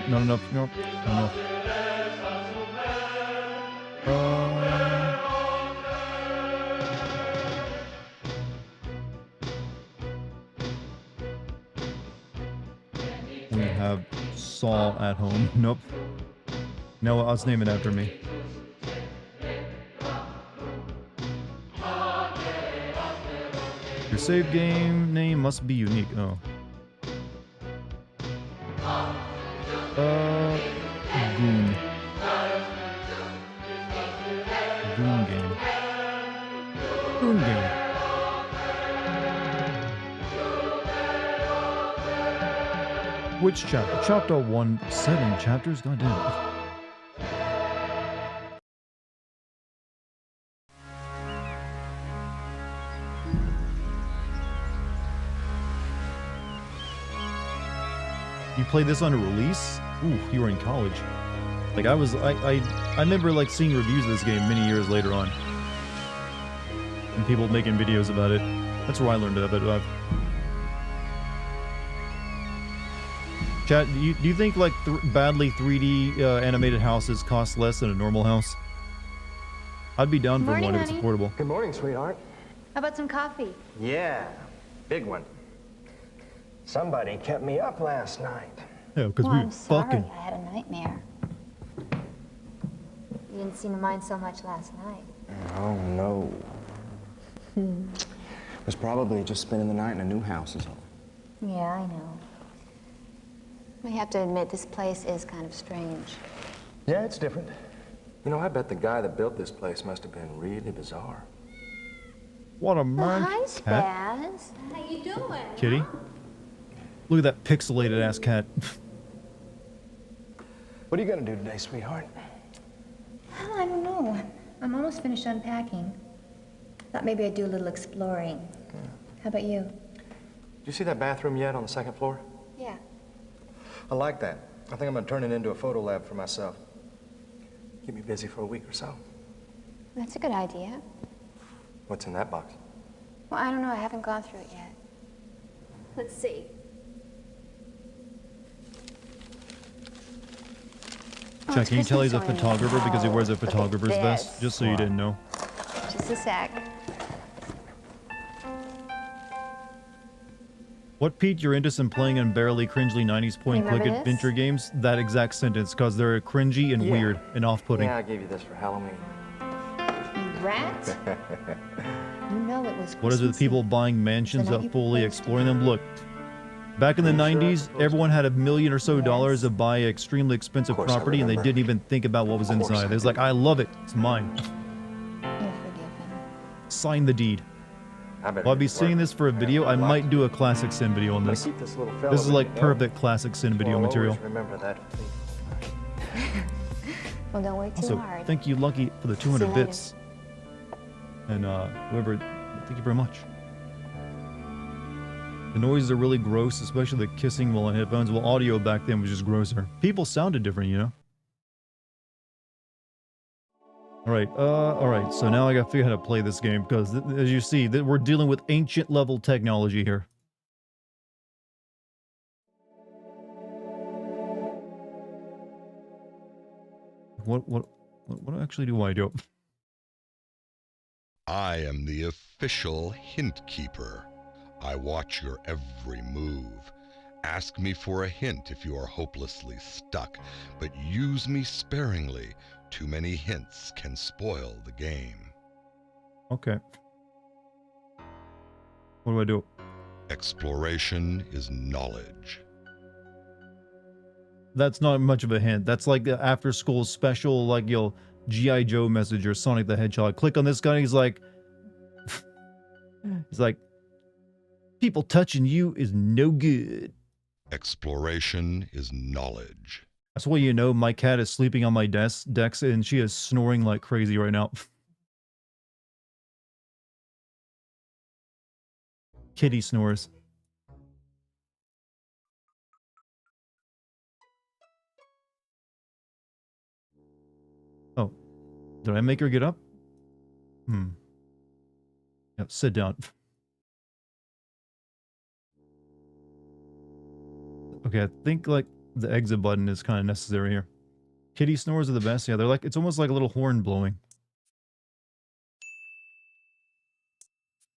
Not enough. Nope. Not enough. We have Saul at home. Nope. No, let's name it after me. Your save game name must be unique. Oh. Goon. Goon game. Goon game. Which chapter? Chapter 1, 7 chapters? God damn it. You played this on a release? Ooh, you were in college. Like I remember like seeing reviews of this game many years later on. And people making videos about it. That's where I learned of it. Chat, do you think like badly 3D animated houses cost less than a normal house? I'd be down for one if it's affordable. Good morning, sweetheart. How about some coffee? Yeah, big one. Somebody kept me up last night. Yeah, because Well, we I'm were sorry. fucking. I had a nightmare. You didn't seem to mind so much last night. Oh, no. Was probably just spending the night in a new house is all. Yeah, I know. I have to admit, this place is kind of strange. Yeah, it's different. You know, I bet the guy that built this place must have been really bizarre. What a Well, man. hi, Cat. Spaz. How you doing? Kitty. Look at that pixelated ass cat. What are you gonna do today, sweetheart? Well, I don't know. I'm almost finished unpacking. Thought maybe I'd do a little exploring. Yeah. How about you? Did you see that bathroom yet on the second floor? Yeah. I like that. I think I'm gonna turn it into a photo lab for myself. Keep me busy for a week or so. That's a good idea. What's in that box? Well, I don't know. I haven't gone through it yet. Let's see. Oh, Jack, it's can you tell he's a Christmas photographer because he wears a ornament. photographer's Look at vest? this. Just so you didn't know. Just a sec. What piqued your interest in playing in barely cringy 90s point click Remember adventure this? games? That exact sentence, because they're cringy and Yeah. weird and off-putting. Yeah, I gave you this for Halloween. You rat. You know it was What is it with Christmas people Eve. buying mansions The night without you fully proposed to exploring them? Look, Back in the Are you sure I 90s, proposed? everyone had $1 million or so Yes. to buy an extremely expensive Of course I property, and they remember. didn't even think about what was Of course inside. I They was like, did. I love it. It's mine. You're forgiven. Sign the deed. I better While I'll get be to seeing work. this for a I got video, I a lot might to do a classic sin video on I'm gonna this. keep this little fella This is with like me, know? perfect classic sin So video I'll material. always remember that. Well, don't work too Also, hard. thank you, Lucky, for the See you 200 later. bits. And whoever, thank you very much. The noises are really gross, especially the kissing while on headphones. Well, audio back then was just grosser. People sounded different, you know? Alright, so now I gotta figure out how to play this game, because as you see, we're dealing with ancient level technology here. What actually do I do? I am the official hint keeper. I watch your every move. Ask me for a hint if you are hopelessly stuck, but use me sparingly. Too many hints can spoil the game. Okay. What do I do? Exploration is knowledge. That's not much of a hint. That's like the after school special, like you'll G.I. Joe message or Sonic the Hedgehog. Click on this guy, he's like, people touching you is no good. Exploration is knowledge. That's why you know my cat is sleeping on my desk and she is snoring like crazy right now. Kitty snores. Oh, did I make her get up? Yep, sit down. Okay, I think like the exit button is kind of necessary here. Kitty snores are the best. Yeah, they're like, it's almost like a little horn blowing.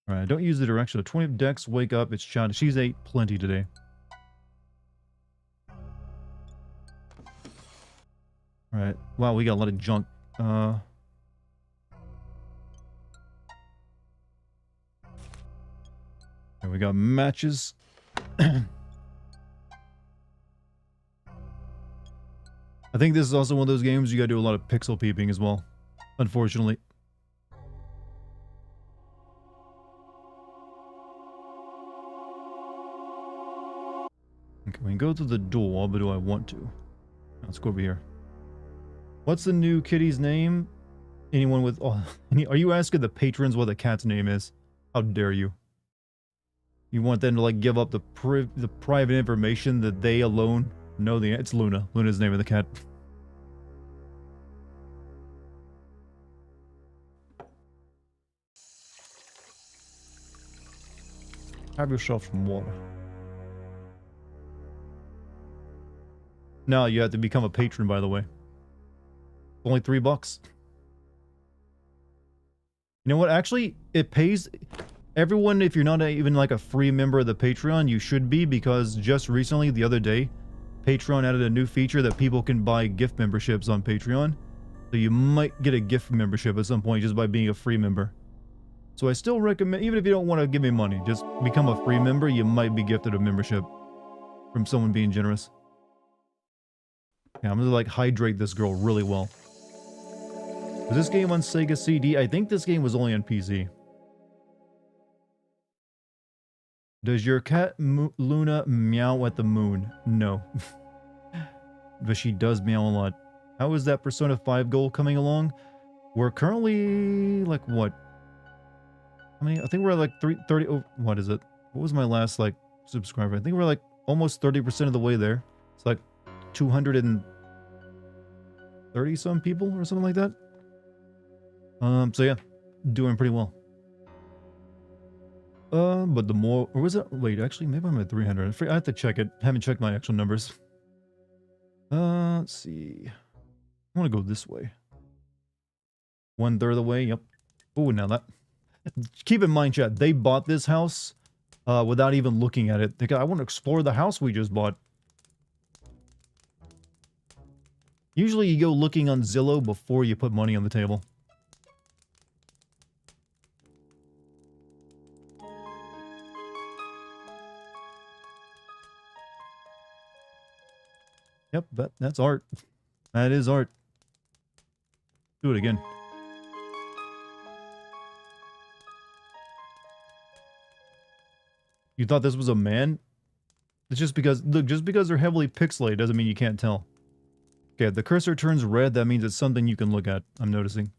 Alright, don't use the direction. 20 decks, wake up, it's China. She's ate plenty today. Alright, wow, we got a lot of junk. Here we got matches. I think this is also one of those games you gotta do a lot of pixel peeping as well, unfortunately. Okay, we can go to the door, but do I want to? Let's go over here. What's the new kitty's name? Anyone with... Oh, are you asking the patrons what the cat's name is? How dare you? You want them to like give up the private information that they alone know the... It's Luna. Luna's the name of the cat. Have yourself some water. No, you have to become a patron, by the way. Only $3. You know what? Actually, it pays everyone. If you're not even like a free member of the Patreon, you should be, because just recently, the other day, Patreon added a new feature that people can buy gift memberships on Patreon. So you might get a gift membership at some point just by being a free member. So I still recommend, even if you don't want to give me money, just become a free member. You might be gifted a membership from someone being generous. Yeah, I'm gonna like hydrate this girl really well. Was this game on Sega CD? I think this game was only on PC. Does your cat Luna meow at the moon? No. But she does meow a lot. How is that Persona 5 goal coming along? We're currently like what? I mean, I think we're like 30. Oh, what is it? What was my last like subscriber? I think we're like almost 30% of the way there. It's like 230 some people or something like that. So yeah, doing pretty well. But the more, or was it? Wait, actually, maybe I'm at 300. I have to check it. Haven't checked my actual numbers. Let's see. I want to go this way. 1/3 of the way. Yep. Oh, now that. Keep in mind, chat. They bought this house, without even looking at it. They go, I want to explore the house we just bought. Usually, you go looking on Zillow before you put money on the table. Yep, that's art. That is art. Do it again. You thought this was a man? It's just because, look, just because they're heavily pixelated doesn't mean you can't tell. Okay, if the cursor turns red, that means it's something you can look at, I'm noticing.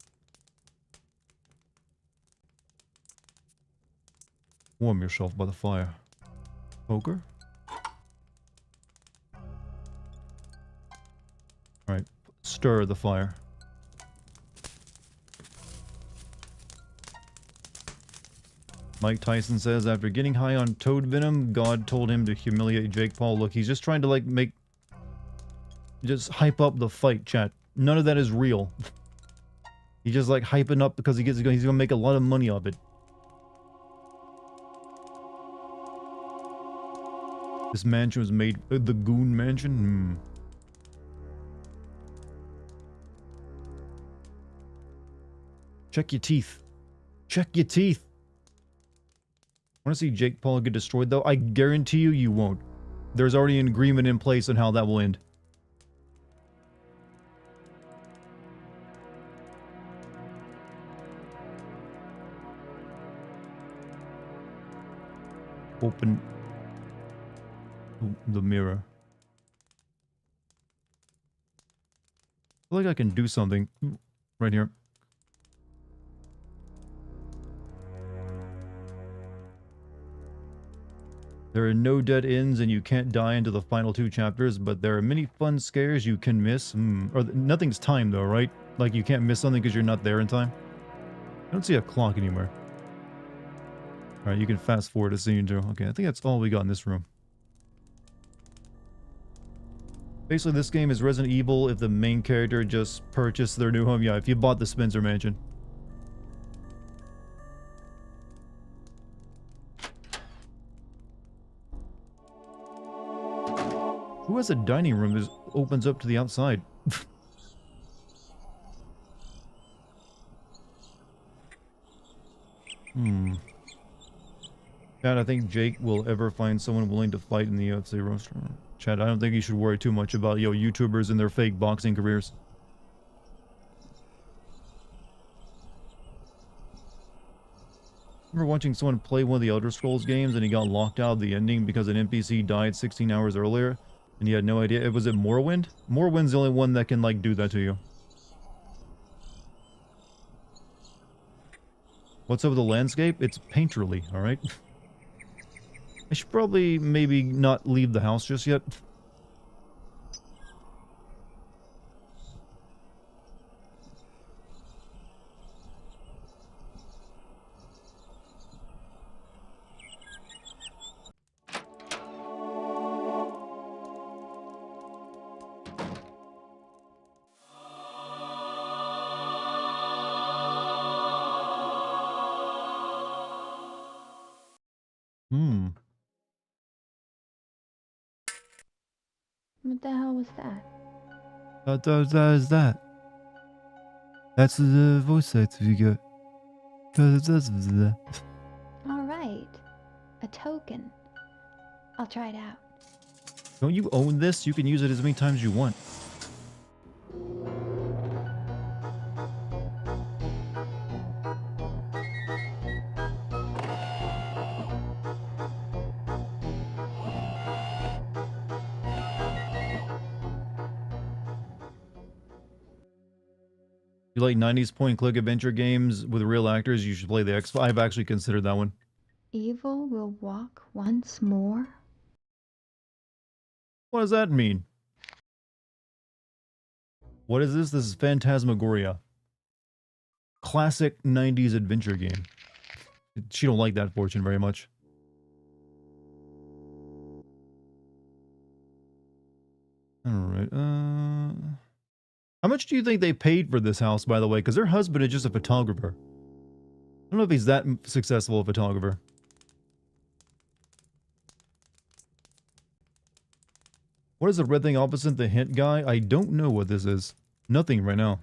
Warm yourself by the fire. Poker? Alright, stir the fire. Mike Tyson says, after getting high on toad venom, God told him to humiliate Jake Paul. Look, he's just trying to, like, just hype up the fight, chat. None of that is real. He's just, like, hyping up because he's gonna make a lot of money off it. This mansion was made... the Goon Mansion? Check your teeth. Check your teeth. Want to see Jake Paul get destroyed, though? I guarantee you, you won't. There's already an agreement in place on how that will end. Open the mirror. I feel like I can do something right here. There are no dead ends and you can't die into the final 2 chapters, but there are many fun scares you can miss. Or nothing's timed though, right? Like you can't miss something because you're not there in time. I don't see a clock anywhere. Alright, you can fast forward a scene too. Okay, I think that's all we got in this room. Basically, this game is Resident Evil if the main character just purchased their new home. Yeah, if you bought the Spencer Mansion. Who has a dining room that opens up to the outside? Chad, I think Jake will ever find someone willing to fight in the UFC roster. Chad, I don't think you should worry too much about, YouTubers and their fake boxing careers. Remember watching someone play one of the Elder Scrolls games and he got locked out of the ending because an NPC died 16 hours earlier? And he had no idea. Was it Morrowind? Morrowind's the only one that can, like, do that to you. What's up with the landscape? It's painterly, alright? I should probably maybe not leave the house just yet. What the hell was that? What is that? That's the voice actor you got. All right. A token. I'll try it out. Don't you own this? You can use it as many times as you want. You like 90s point-and-click adventure games with real actors? You should play the X. I've actually considered that one. Evil will walk once more? What does that mean? What is this? This is Phantasmagoria. Classic 90s adventure game. She don't like that fortune very much. Alright, how much do you think they paid for this house, by the way? Because their husband is just a photographer. I don't know if he's that successful a photographer. What is the red thing opposite the hint guy? I don't know what this is. Nothing right now.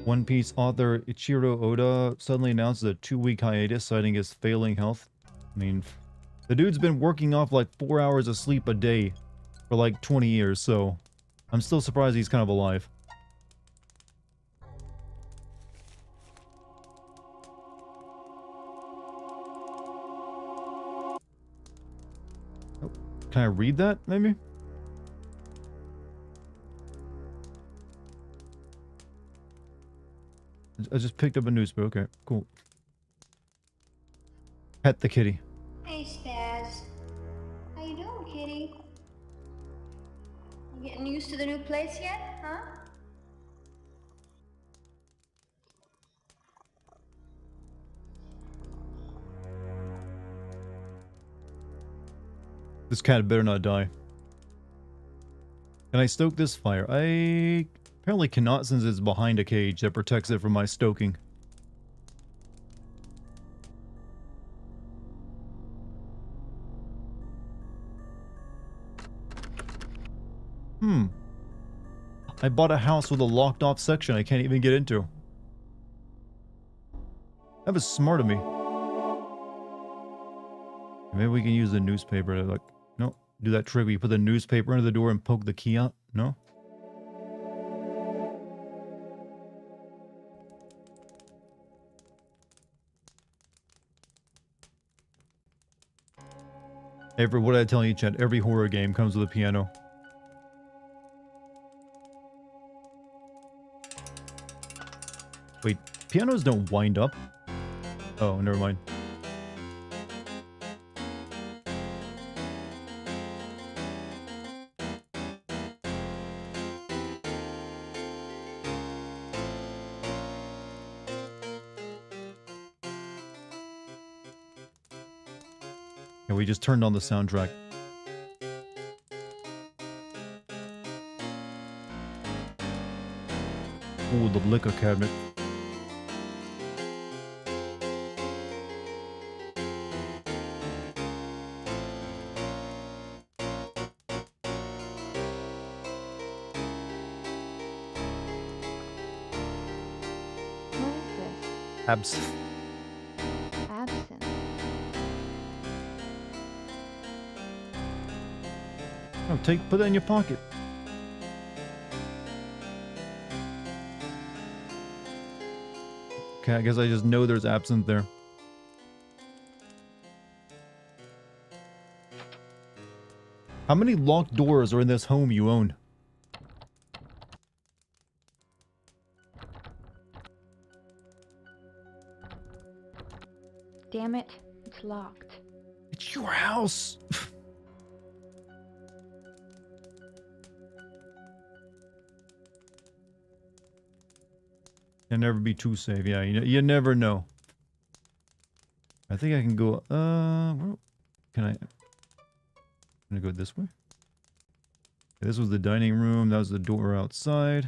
One Piece author Ichiro Oda suddenly announces a 2-week hiatus, citing his failing health. I mean, the dude's been working off like 4 hours of sleep a day for like 20 years, so I'm still surprised he's kind of alive. Oh, can I read that, maybe? I just picked up a newspaper. Okay, cool. Pet the kitty. Hey, Spaz. How you doing, kitty? You getting used to the new place yet, huh? This cat better not die. Can I stoke this fire? I apparently cannot, since it's behind a cage that protects it from my stoking. I bought a house with a locked off section I can't even get into. That was smart of me. Maybe we can use the newspaper to, like, no, do that trick where you put the newspaper under the door and poke the key out. No? What did I tell you, Chad? Every horror game comes with a piano. Wait, pianos don't wind up. Oh, never mind. Yeah, we just turned on the soundtrack. Ooh, the liquor cabinet. What is this? Absinthe. Absinthe. Oh, put that in your pocket. Okay, I guess I just know there's absinthe there. How many locked doors are in this home you own? Damn it, it's locked. It's your house. You'll never be too safe. Yeah, you never know. I think I can go. Where can I? I'm gonna go this way. Okay, this was the dining room. That was the door outside.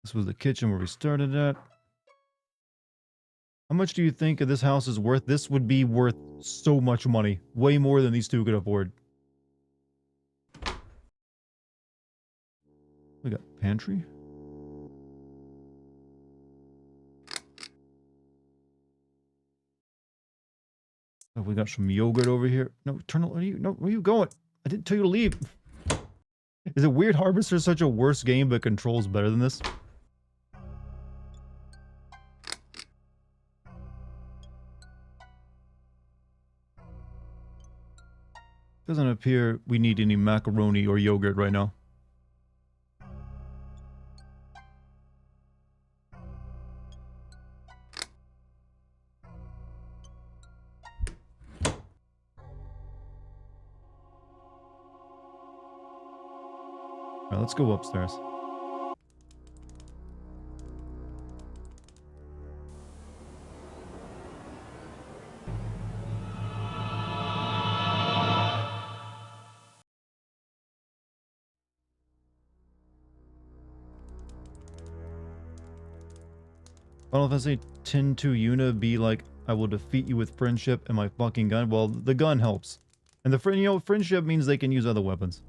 This was the kitchen where we started at. How much do you think this house is worth? This would be worth so much money. Way more than these two could afford. We got pantry. Oh, we got some yogurt over here. No, where are you going? I didn't tell you to leave. Is it weird Harvester is such a worse game but controls better than this? Doesn't appear we need any macaroni or yogurt right now. Alright, let's go upstairs. Final Fantasy 10-2 Yuna be like, I will defeat you with friendship and my fucking gun. Well, the gun helps. And friendship means they can use other weapons.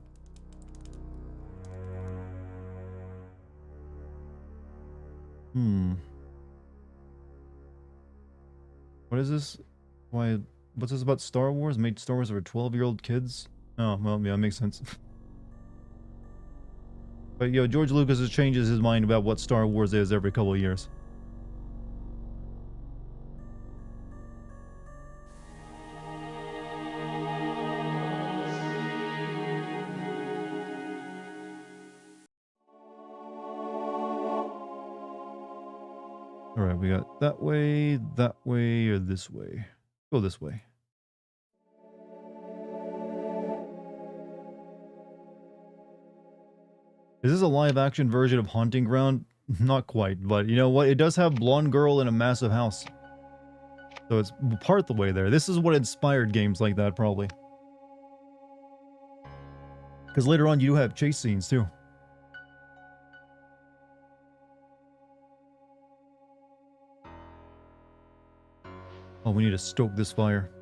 Hmm. What is this? Why? What's this about Star Wars? Made Star Wars for 12-year-old kids? Oh, well, yeah, makes sense. But, yo, George Lucas just changes his mind about what Star Wars is every couple of years. Alright, we got that way, or this way. Go this way. Is this a live-action version of Haunting Ground? Not quite, but you know what? It does have Blonde Girl in a massive house. So it's part the way there. This is what inspired games like that, probably. Because later on, you do have chase scenes, too. Oh, we need to stoke this fire.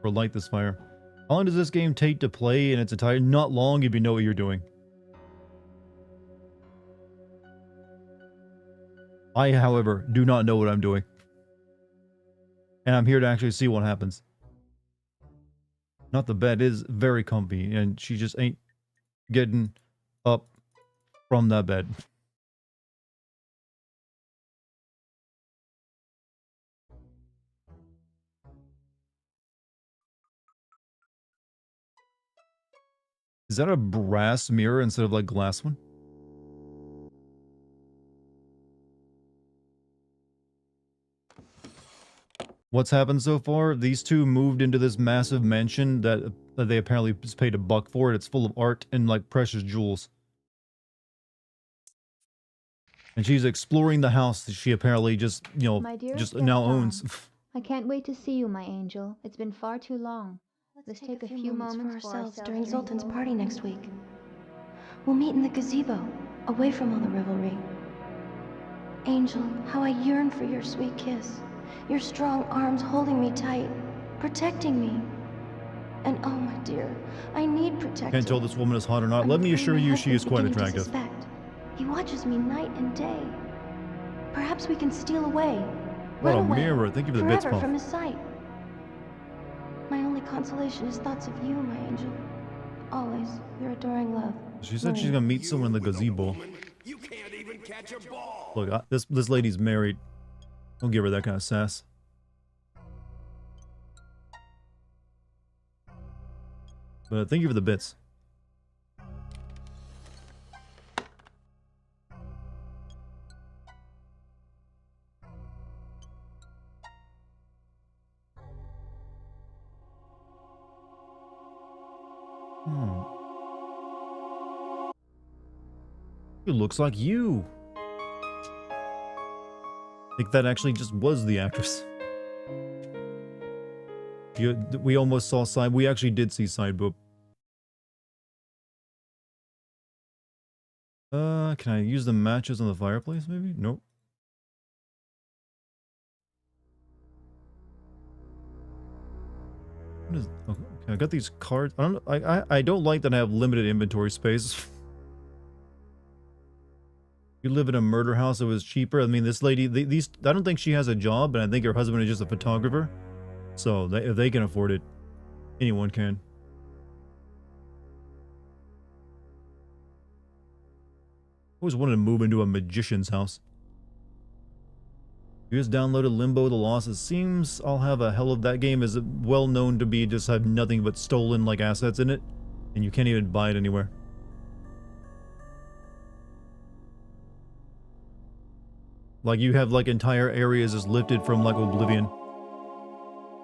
Or light this fire. How long does this game take to play in its entirety? Not long if you know what you're doing. I, however, do not know what I'm doing. And I'm here to actually see what happens. Not the bed is very comfy, and she just ain't getting up from that bed. Is that a brass mirror instead of like glass one? What's happened so far? These two moved into this massive mansion that they apparently just paid $1 for. It's full of art and like precious jewels. And she's exploring the house that she apparently just, you know, My dearest just now Gaston, owns. I can't wait to see you, my angel. It's been far too long. Let's take a few moments for ourselves during Zoltan's party next week. We'll meet in the gazebo, away from all the revelry. Angel, how I yearn for your sweet kiss. Your strong arms holding me tight, protecting me. And oh, my dear, I need protecting. Can't tell this woman is hot or not. Let me assure you she is quite attractive. He watches me night and day. Perhaps we can steal away. What Run a away, mirror. Thank you for the bits, forever Puff. from his sight. My only consolation is thoughts of you, my angel. Always, your adoring love. She said she's gonna meet someone in the gazebo. You can't even catch a ball. Look, this lady's married. Don't give her that kind of sass. But thank you for the bits. It looks like you. I think that actually just was the actress. We almost saw side. We actually did see side boob. Can I use the matches on the fireplace? Maybe. Nope. What is? Okay, I got these cards. I don't. I don't like that I have limited inventory space. You live in a murder house, it was cheaper. I mean, this lady, these, I don't think she has a job, and I think her husband is just a photographer. So, if they can afford it, anyone can. Always wanted to move into a magician's house. You just downloaded Limbo: The Lost. It seems I'll have a hell of that game is well known to be just have nothing but stolen like assets in it, and you can't even buy it anywhere. Like you have like entire areas just lifted from like Oblivion.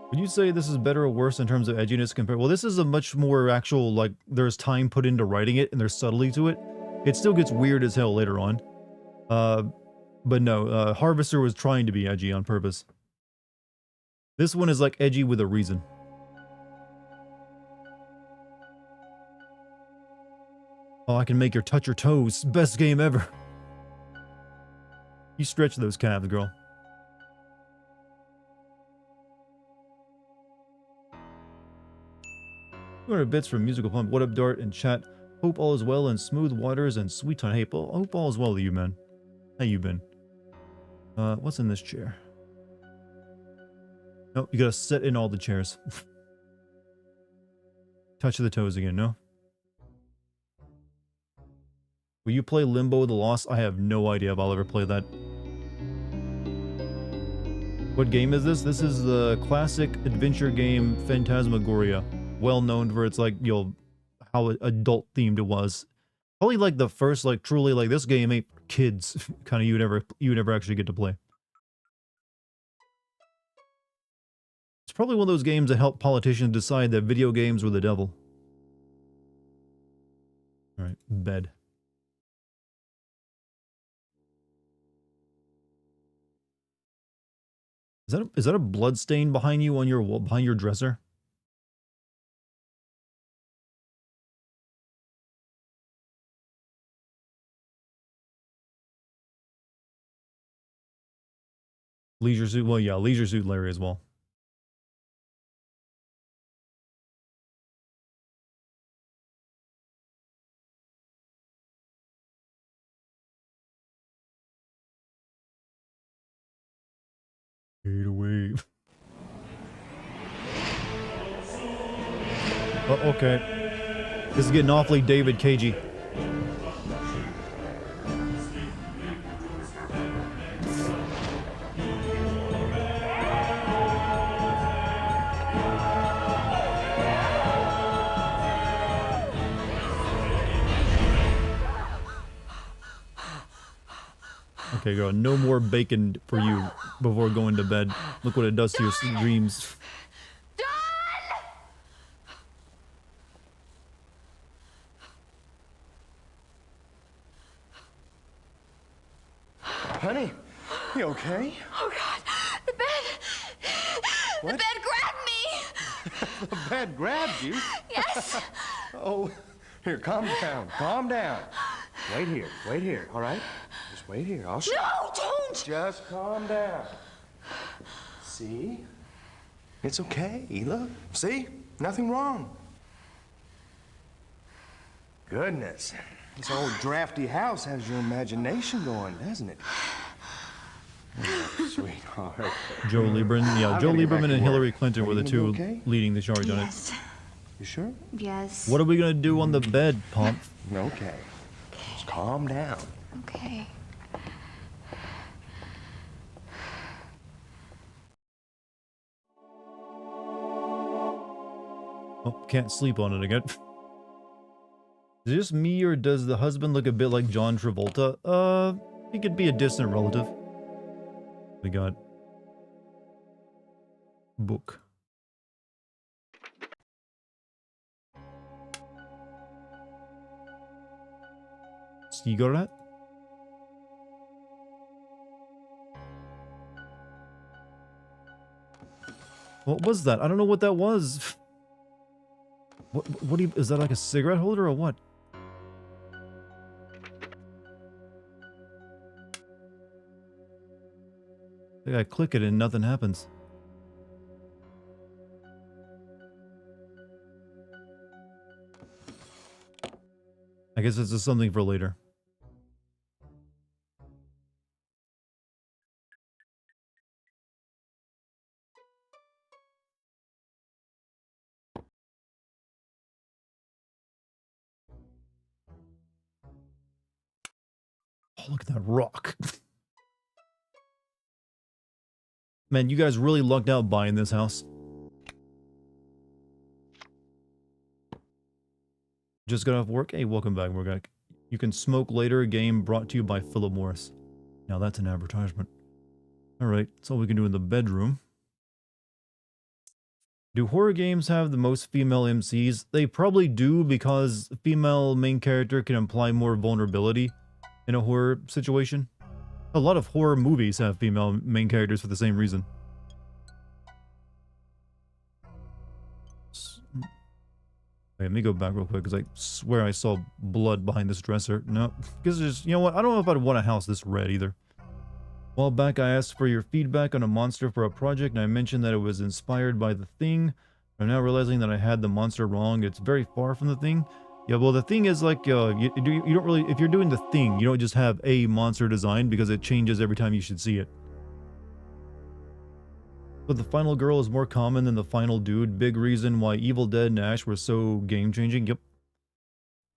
Would you say this is better or worse in terms of edginess compared? Well, this is a much more actual, like, there's time put into writing it and there's subtlety to it. It still gets weird as hell later on. But no, Harvester was trying to be edgy on purpose. This one is like edgy with a reason. Oh, I can make her touch her toes. Best game ever. You stretch those calves, girl. $200 bits from Musical Pump. What up, Dart and chat? Hope all is well in smooth waters and sweet time. Hey, hope all is well with you, man. How you been? What's in this chair? Nope, you gotta sit in all the chairs. Touch of the toes again, no? Will you play Limbo the Lost? I have no idea if I'll ever play that. What game is this? This is the classic adventure game Phantasmagoria. Well known for its, like, you know, how adult themed it was. Probably like the first, like, truly, like, this game ain't for kids kind of you never actually get to play. It's probably one of those games that help politicians decide that video games were the devil. Alright, bed. Is that a blood stain behind you on your wall, behind your dresser? Leisure Suit, well, yeah, Leisure Suit Larry as well. Fade away. Oh, okay. This is getting awfully David Cagey. Okay, girl, no more bacon for you before going to bed. Look what it does to your dreams. Honey, you okay? Oh, God. The bed. What? The bed grabbed me. The bed grabbed you? Yes. Oh, here, calm down. Calm down. Wait here, all right? Just wait here. I'll show No, don't. Just calm down. See? It's okay. Look, see? Nothing wrong. Goodness. This old drafty house has your imagination going, doesn't it? Oh, sweetheart. Joe Lieberman, yeah, Joe Lieberman and Hillary Clinton were the two okay? leading the charge on it. Yes. You sure? Yes. What are we gonna do on the bed, Pomp? Okay. Just calm down. Okay. Oh, can't sleep on it again. Is it just me, or does the husband look a bit like John Travolta? He could be a distant relative. We got book. Cigarette? What was that? I don't know what that was. What do you, is that like a cigarette holder or what? I think I click it and nothing happens. I guess this is something for later. Oh, look at that rock. Man, you guys really lucked out buying this house. Just got off work? Hey, welcome back. We're back. You can smoke later. A game brought to you by Philip Morris. Now that's an advertisement. Alright, that's all we can do in the bedroom. Do horror games have the most female MCs? They probably do, because female main character can imply more vulnerability in a horror situation. A lot of horror movies have female main characters for the same reason. Wait, let me go back real quick, because I swear I saw blood behind this dresser. No, because there's, you know what, I don't know if I'd want a house this red either. A while back, I asked for your feedback on a monster for a project, and I mentioned that it was inspired by The Thing. I'm now realizing that I had the monster wrong. It's very far from The Thing. Yeah, well, The Thing is like, you don't really, if you're doing The Thing, you don't just have a monster design, because it changes every time you should see it. But the final girl is more common than the final dude. Big reason why Evil Dead and Ash were so game-changing. Yep.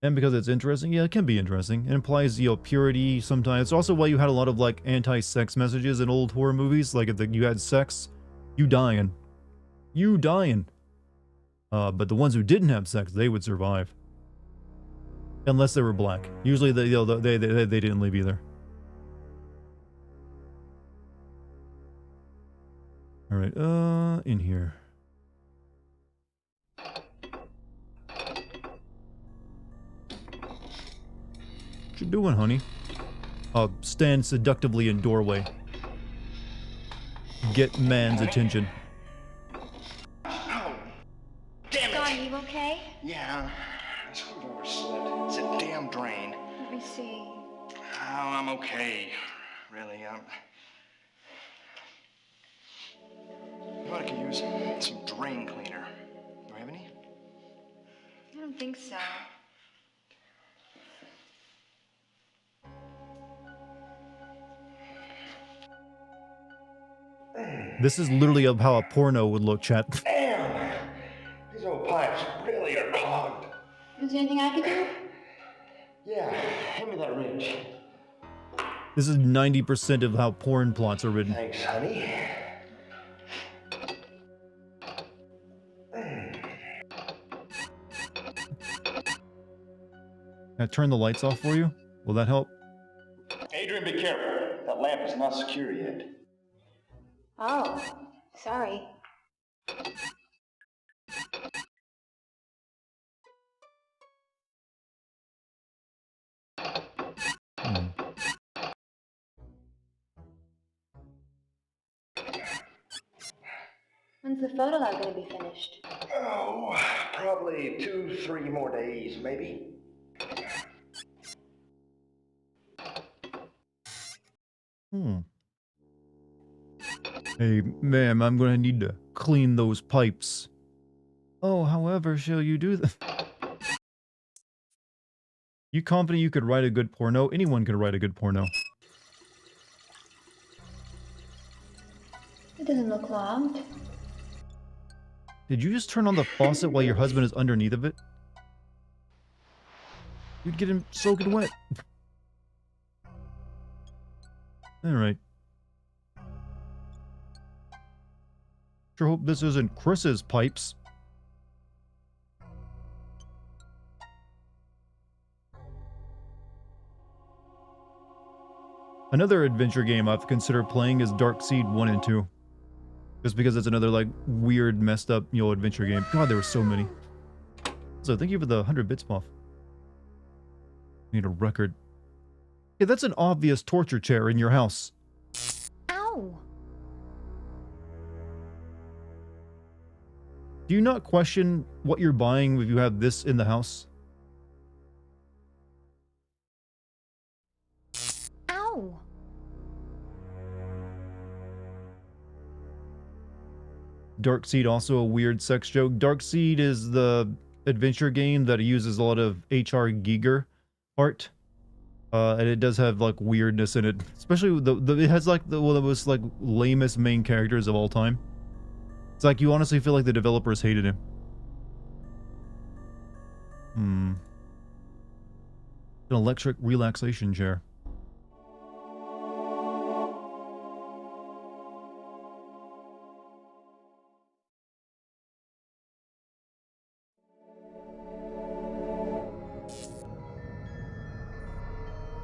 And because it's interesting, yeah, it can be interesting. It implies, you know, purity sometimes. It's also why you had a lot of, like, anti-sex messages in old horror movies. Like, if you had sex, you dying. You dying. But the ones who didn't have sex, they would survive. Unless they were black. Usually, they didn't live either. Alright, in here. What you doing, honey? Stand seductively in doorway. Get man's attention. Oh, damn it! Are you okay? Yeah, I sort of overslept. It's a damn drain. Let me see. Oh, I'm okay. Really, You know what I could use? Some drain cleaner. Do I have any? I don't think so. This is literally of how a porno would look, chat. Damn! These old pipes really are clogged. Is there anything I can do? Yeah, hand me that wrench. This is 90% of how porn plots are written. Thanks, honey. Can I turn the lights off for you? Will that help? Adrian, be careful. That lamp is not secure yet. Oh, sorry. When's the photo lab going to be finished? Oh, probably 2-3 more days, maybe. Hey, ma'am, I'm gonna need to clean those pipes. Oh, however shall you do that? You confident you could write a good porno? Anyone could write a good porno. It doesn't look clogged. Did you just turn on the faucet while your husband is underneath of it? You'd get him soaking wet. Alright. Sure hope this isn't Chris's pipes. Another adventure game I've considered playing is Darkseid 1 and 2. Just because it's another, like, weird, messed up, you know, adventure game. God, there were so many. So, thank you for the 100 bits, Puff. Need a record. Yeah, that's an obvious torture chair in your house. Ow! Do you not question what you're buying if you have this in the house? Ow! Darkseid, also a weird sex joke. Darkseid is the adventure game that uses a lot of H.R. Giger art. And it does have, like, weirdness in it. Especially, it has, like, one of the most, like, lamest main characters of all time. It's like, you honestly feel like the developers hated him. An electric relaxation chair.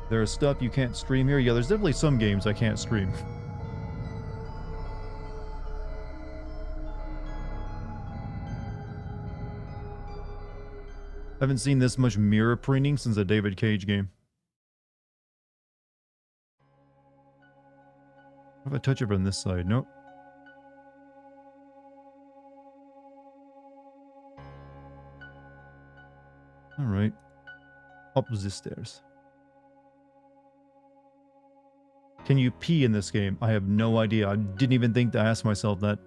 There's stuff you can't stream here. Yeah, there's definitely some games I can't stream. Haven't seen this much mirror printing since a David Cage game. What if I touch it from this side? Nope. Alright. Up the stairs. Can you pee in this game? I have no idea. I didn't even think to ask myself that.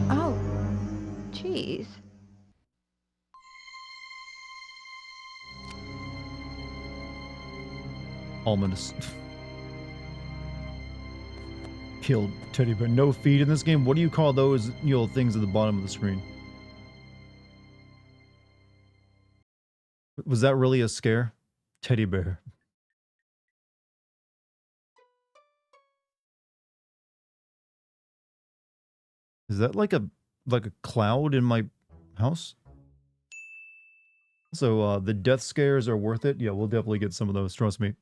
Oh, jeez. Ominous. Killed teddy bear. No feet in this game. What do you call those, you know, things at the bottom of the screen? Was that really a scare? Teddy bear. Is that like a cloud in my house? So the death scares are worth it. Yeah, we'll definitely get some of those. Trust me.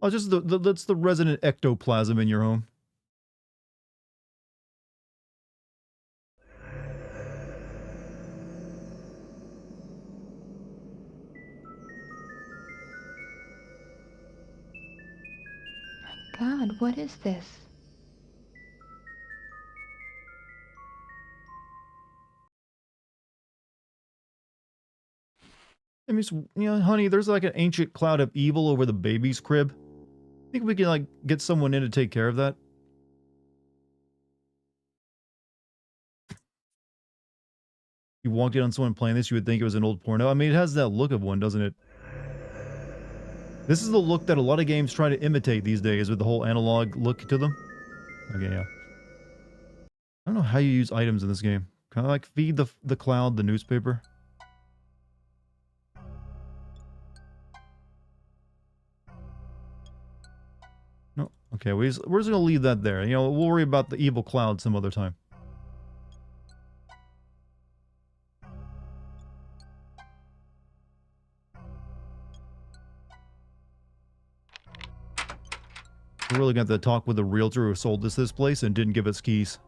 Oh, just that's the resident ectoplasm in your home. God, what is this? I mean, you know, honey, there's like an ancient cloud of evil over the baby's crib. Think we can like get someone in to take care of that? You walked in on someone playing this, you would think it was an old porno. I mean, it has that look of one, doesn't it? This is the look that a lot of games try to imitate these days with the whole analog look to them. Okay, yeah. I don't know how you use items in this game. Can I like feed the cloud the newspaper? No. Okay, we're just gonna leave that there. You know, we'll worry about the evil cloud some other time. We're really going to have to talk with the realtor who sold us this place and didn't give us keys.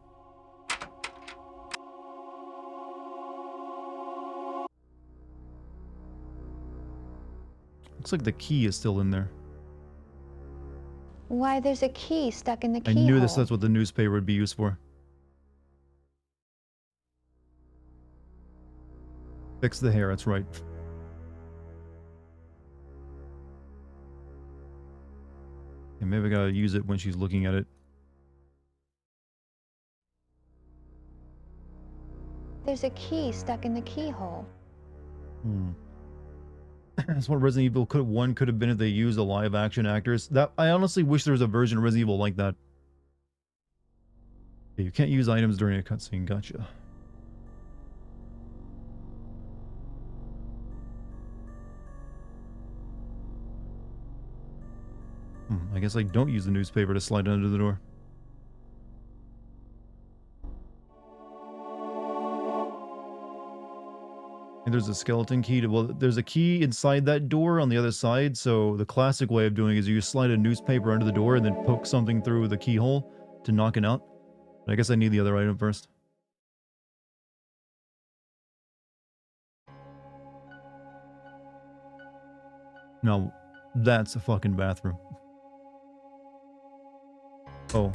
Looks like the key is still in there. Why, there's a key stuck in the I keyhole. knew that's what the newspaper would be used for. Fix the hair, that's right. Okay, maybe I gotta use it when she's looking at it. There's a key stuck in the keyhole. That's what Resident Evil 1 could have been if they used a live action actress. That I honestly wish there was a version of Resident Evil like that. Okay, you can't use items during a cutscene, gotcha. I guess I don't use the newspaper to slide under the door. And there's a skeleton key to, well, there's a key inside that door on the other side, so the classic way of doing it is you slide a newspaper under the door and then poke something through the keyhole to knock it out. But I guess I need the other item first. Now, that's a fucking bathroom. Oh,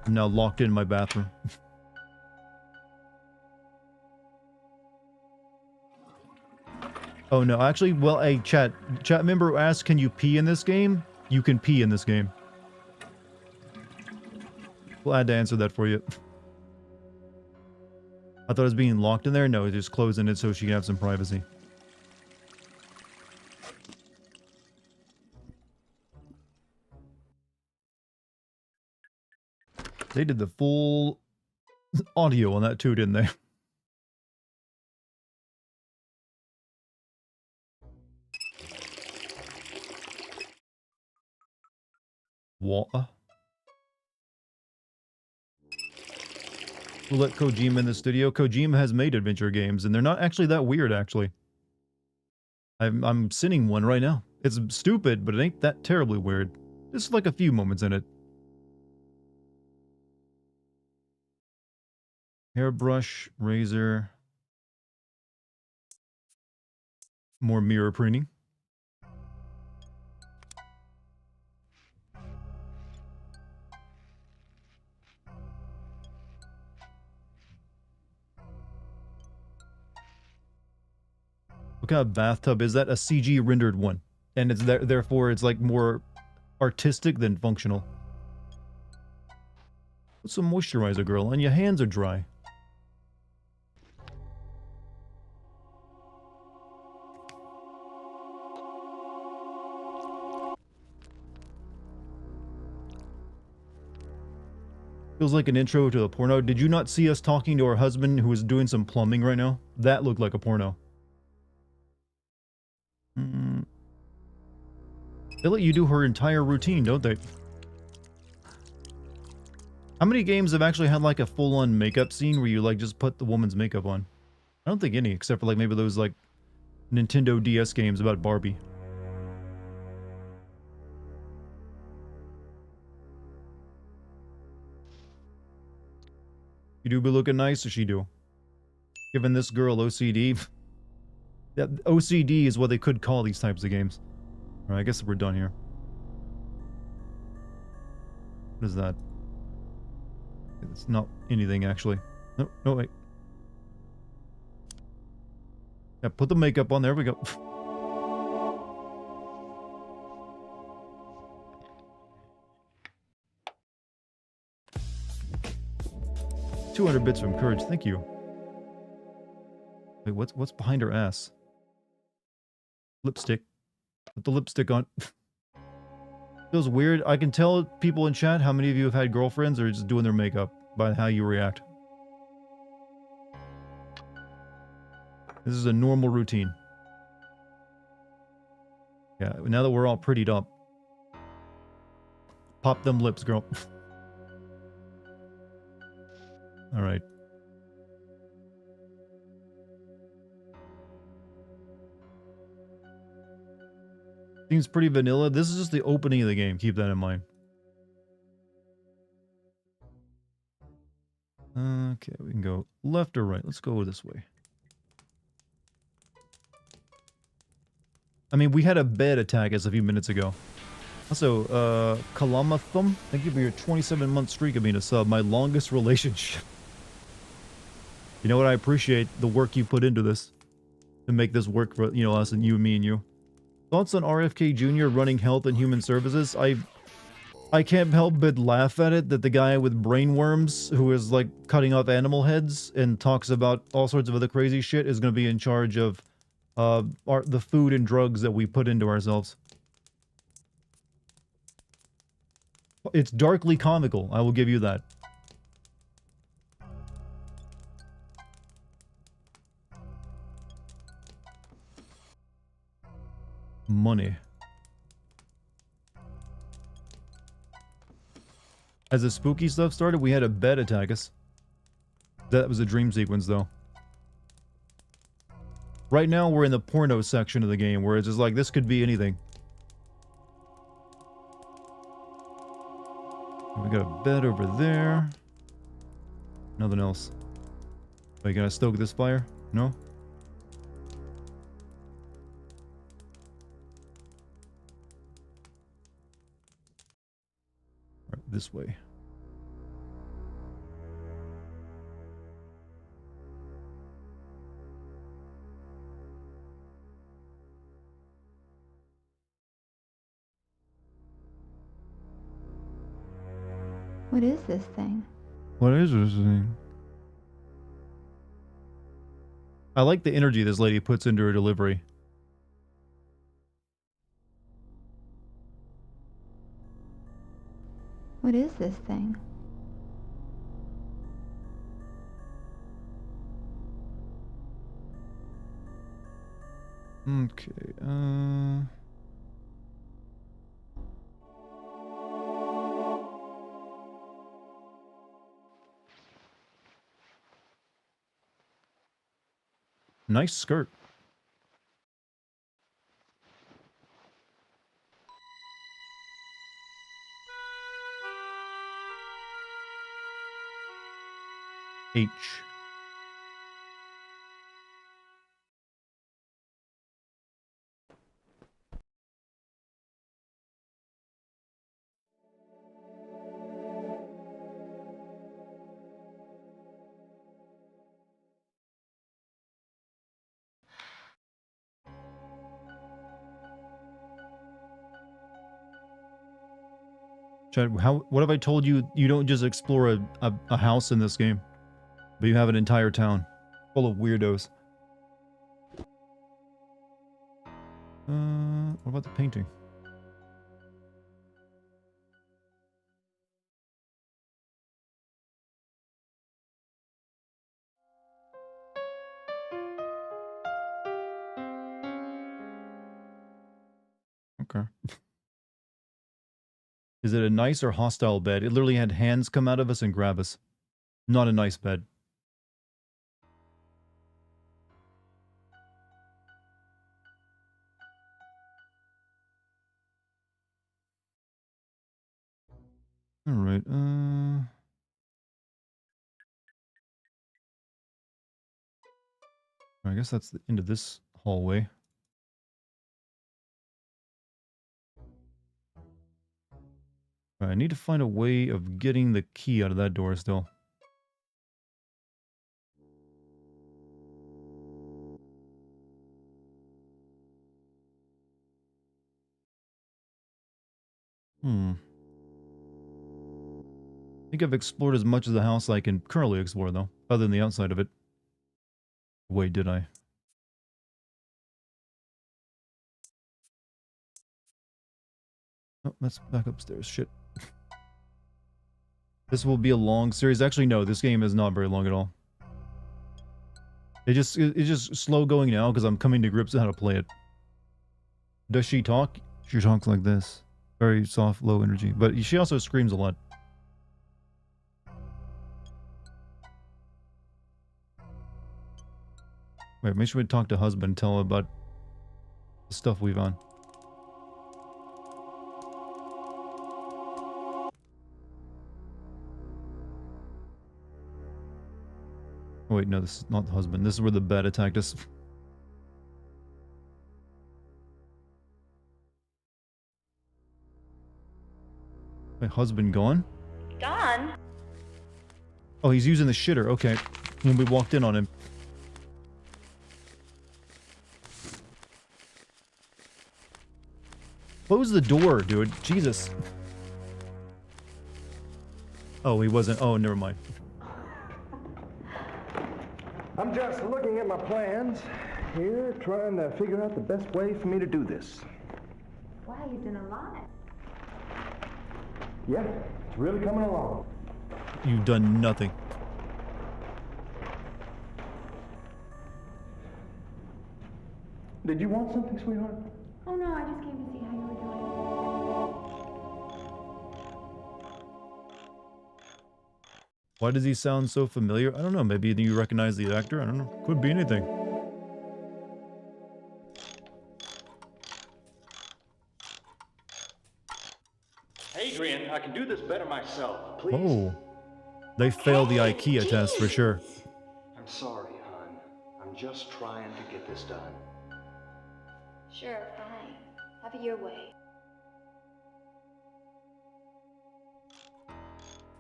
I'm now locked in my bathroom. Oh no, actually, well, hey, chat member who asked, can you pee in this game? You can pee in this game. Glad to answer that for you. I thought it was being locked in there. No, it's just closing it so she can have some privacy. They did the full audio on that too, didn't they? Water. We'll let Kojima in the studio. Kojima has made adventure games, and they're not actually that weird, actually. I'm sending one right now. It's stupid, but it ain't that terribly weird. Just like a few moments in it. Hairbrush, razor. More mirror printing. What kind of bathtub is that? A CG rendered one. And it's therefore it's like more artistic than functional. Put some moisturizer, girl, and your hands are dry. Feels like an intro to a porno. Did you not see us talking to our husband who was doing some plumbing right now? That looked like a porno. They let you do her entire routine, don't they? How many games have actually had like a full-on makeup scene where you like just put the woman's makeup on? I don't think any, except for like maybe those like Nintendo DS games about Barbie. You do be looking nice, or she do? Giving this girl OCD. That OCD is what they could call these types of games. Alright, I guess we're done here. What is that? It's not anything, actually. No, no, wait. Yeah, put the makeup on. There we go. 200 bits from Courage. Thank you. Wait, what's behind her ass? Lipstick. Put the lipstick on. Feels weird. I can tell people in chat how many of you have had girlfriends or just doing their makeup by how you react. This is a normal routine. Yeah, now that we're all prettied up. Pop them lips, girl. Alright. Seems pretty vanilla. This is just the opening of the game. Keep that in mind. Okay, we can go left or right. Let's go this way. I mean, we had a bed attack us a few minutes ago. Also, Kalamathum, thank you for your 27-month streak of being a sub. My longest relationship. You know what? I appreciate the work you put into this. To make this work for, you know, us and you, me and you. Thoughts on RFK Jr. running Health and Human Services? I can't help but laugh at it that the guy with brain worms, who is like cutting off animal heads and talks about all sorts of other crazy shit, is going to be in charge of the food and drugs that we put into ourselves. It's darkly comical, I will give you that. Money. As the spooky stuff started, we had a bed attack us. That was a dream sequence, though. Right now, we're in the porno section of the game, where it's just like, this could be anything. We got a bed over there. Nothing else. Wait, can I stoke this fire? No? Alright, this way. What is this thing? What is this thing? I like the energy this lady puts into her delivery. What is this thing? Okay, nice skirt. H. Chad, what have I told you? You don't just explore a house in this game, but you have an entire town full of weirdos. What about the painting? Okay. Is it a nice or hostile bed? It literally had hands come out of us and grab us. Not a nice bed. Alright, I guess that's the end of this hallway. Right, I need to find a way of getting the key out of that door still. I think I've explored as much of the house I can currently explore, though, other than the outside of it. Wait, did I? Oh, that's back upstairs. Shit. This will be a long series. Actually, no, this game is not very long at all. It's just slow going now because I'm coming to grips with how to play it. Does she talk? She talks like this. Very soft, low energy. But she also screams a lot. Wait, make sure we talk to husband, tell him about the stuff we've on. Oh wait, no, this is not the husband. This is where the bed attacked us. My husband gone? Gone? Oh, he's using the shitter. Okay. When we walked in on him. Close the door, dude. Jesus. Oh, he wasn't. Oh, never mind. I'm just looking at my plans here, trying to figure out the best way for me to do this. Wow, you've done a lot. Yeah, it's really coming along. You've done nothing. Did you want something, sweetheart? Oh no, I just came to see how you were doing. Why does he sound so familiar? I don't know. Maybe you recognize the actor? I don't know. Could be anything. Adrian, I can do this better myself. Please. Oh. They failed the IKEA test for sure. I'm sorry, hon. I'm just trying to get this done. Sure, fine. Have it your way.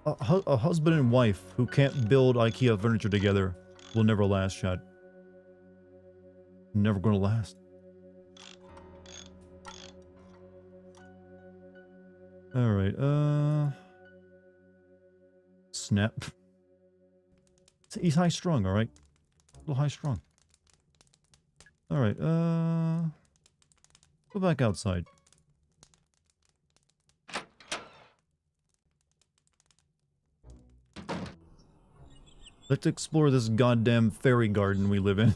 A husband and wife who can't build IKEA furniture together will never last, Chad. Never gonna last. Alright, snap. He's high strung, alright? A little high strung. Alright, go back outside. Let's explore this goddamn fairy garden we live in.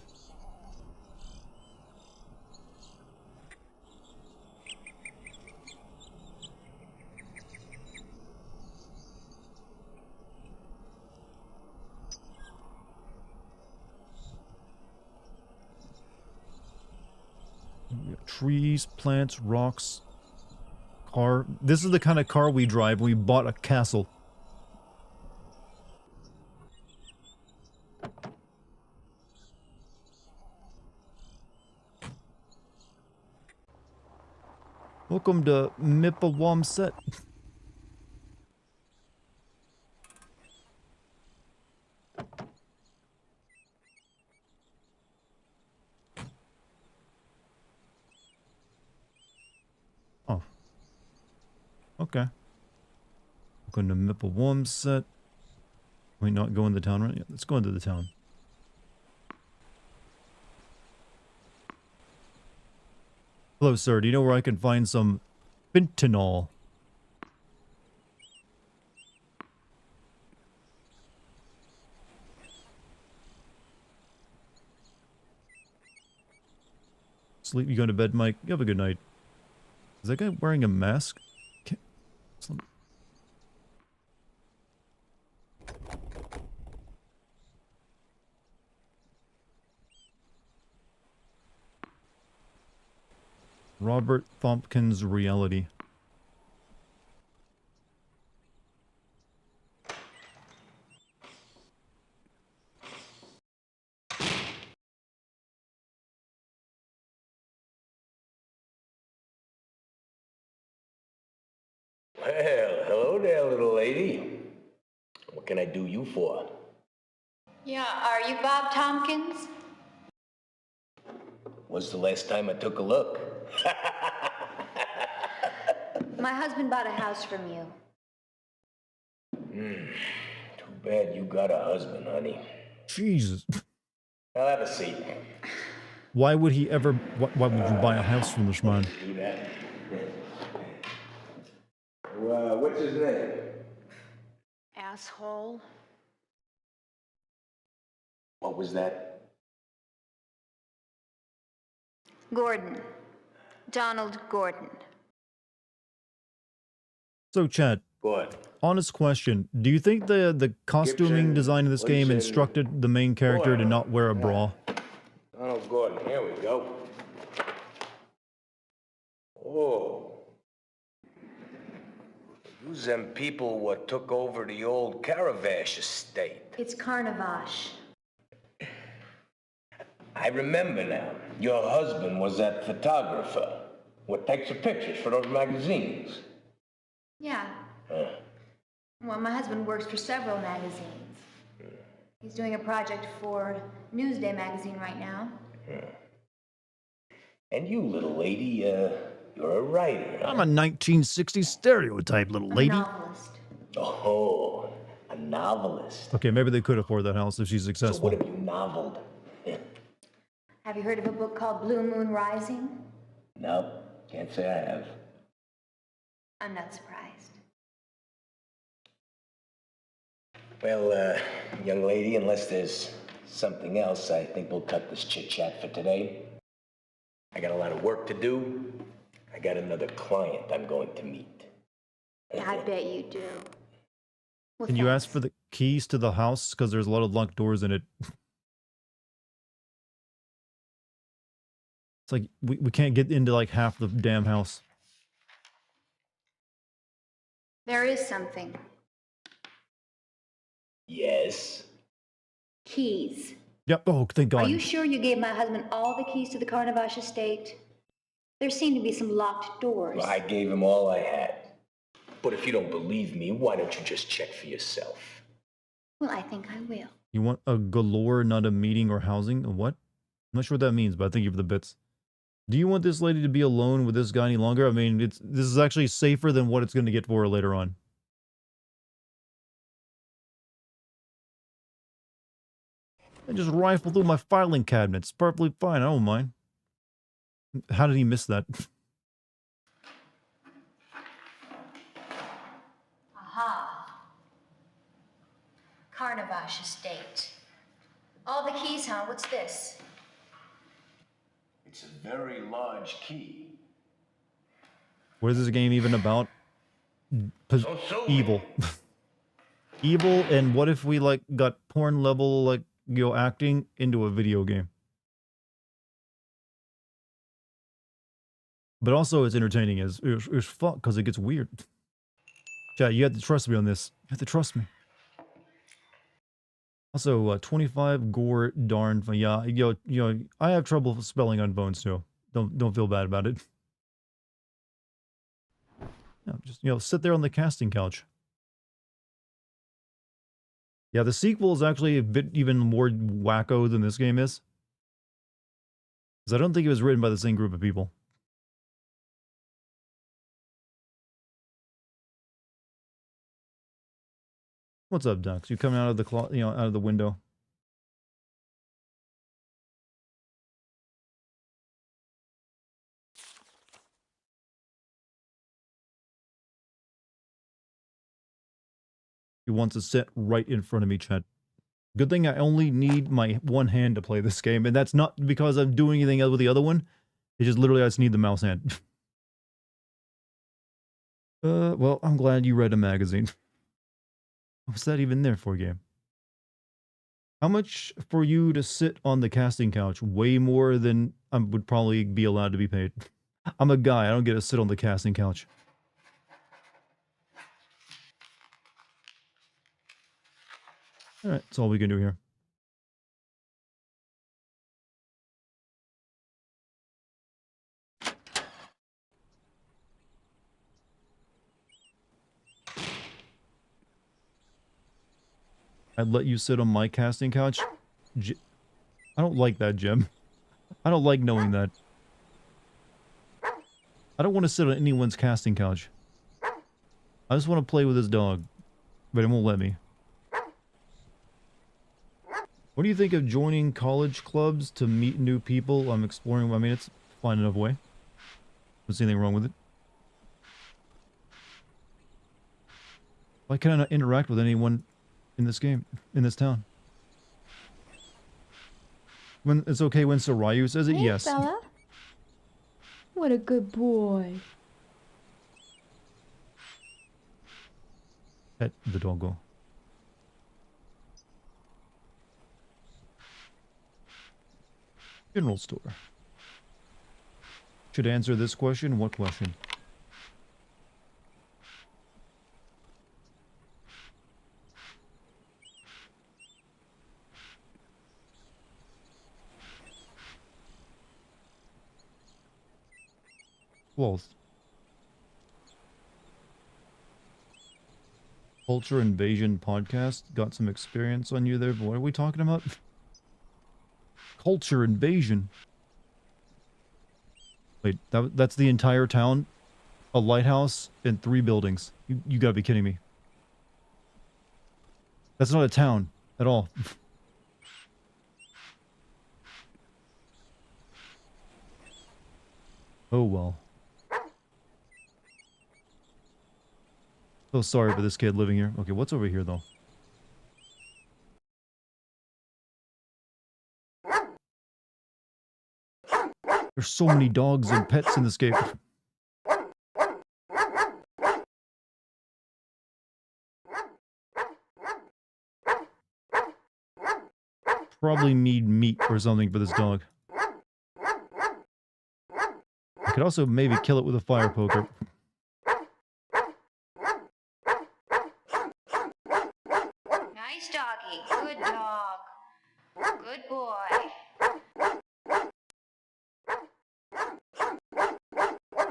We got trees, plants, rocks, car. This is the kind of car we drive when we bought a castle. Welcome to Mipawamset. Oh. Okay. Welcome to Mipawamset. We not go in the town right? Yeah, let's go into the town. Hello, sir. Do you know where I can find some fentanyl? Sleep. You going to bed, Mike? You have a good night. Is that guy wearing a mask? Okay. Robert Thompkins reality. Well, hello there, little lady. What can I do you for? Yeah, are you Bob Tompkins? When's the last time I took a look? My husband bought a house from you. Too bad you got a husband, honey. Jesus. I'll have a seat. Why would he ever... Why would you buy a house from this man? Do that. What's his name? Asshole. What was that? Gordon. Donald Gordon. So, Chad, Good. honest question. Do you think the costuming Gibson, design in this game Gibson. instructed the main character to not wear a bra? Donald Gordon, here we go. Oh. You them people what took over the old Caravash estate. It's Carnavash. I remember now. Your husband was that photographer. What takes the pictures for those magazines. Yeah. Well, my husband works for several magazines. He's doing a project for Newsday magazine right now. And you, little lady, you're a writer. I'm a 1960s stereotype, little I'm a lady. novelist. Oh, a novelist. Okay, maybe they could afford that house if she's So successful. what have you noveled? Have you heard of a book called Blue Moon Rising? No, can't say I have. I'm not surprised. Well, young lady, unless there's something else, I think we'll cut this chit-chat for today. I got a lot of work to do. I got another client I'm going to meet. Yeah, I bet you do. Well, Can you ask thanks. for the keys to the house? Because there's a lot of locked doors in it. It's like, we can't get into like half the damn house. There is something. Yes? Keys. Yep, oh, thank God. Are you sure you gave my husband all the keys to the Carnavash estate? There seem to be some locked doors. Well, I gave him all I had. But if you don't believe me, why don't you just check for yourself? Well, I think I will. You want a galore, not a meeting or housing? A what? I'm not sure what that means, but thank you for the bits. Do you want this lady to be alone with this guy any longer? I mean, this is actually safer than what it's going to get for her later on. I just rifle through my filing cabinets. Perfectly fine. I don't mind. How did he miss that? Aha. Carnavash estate. All the keys, huh? What's this? It's a very large key. What is this game even about? Evil. Evil, and what if we, like, got porn level, like, you know, acting into a video game? But also, it's entertaining as it's fun because it gets weird. Chat, you have to trust me on this. You have to trust me. Also, 25 gore darn fun. Yeah, you know, I have trouble spelling on phones too. Don't feel bad about it. Yeah, just, you know, sit there on the casting couch. Yeah, the sequel is actually a bit even more wacko than this game is. Because I don't think it was written by the same group of people. What's up, Dux? You coming out of the out of the window? He wants to sit right in front of me, Chet. Good thing I only need my one hand to play this game, and that's not because I'm doing anything else with the other one. It's just literally I just need the mouse hand. Well, I'm glad you read a magazine. What's that even there for, game? How much for you to sit on the casting couch? Way more than I would probably be allowed to be paid. I'm a guy, I don't get to sit on the casting couch. Alright, that's all we can do here. I'd let you sit on my casting couch? I don't like that, Jim. I don't like knowing that. I don't want to sit on anyone's casting couch. I just want to play with this dog, but it won't let me. What do you think of joining college clubs to meet new people? I'm exploring. I mean, it's a fine enough way. Don't see anything wrong with it. Why can't I not interact with anyone in this game, in this town? When it's okay when Sarayu says it, Hey, yes. fella. What a good boy. Pet the doggo. General store. Should answer this question. What question? Wealth. Culture Invasion podcast. Got some experience on you there, but what are we talking about? Culture Invasion. Wait, that's the entire town? A lighthouse and 3 buildings. You gotta be kidding me. That's not a town at all. Oh well. So sorry for this kid living here. Okay, what's over here though? There's so many dogs and pets in this game. Probably need meat or something for this dog. I could also maybe kill it with a fire poker. Nice doggy. Good dog. Good boy.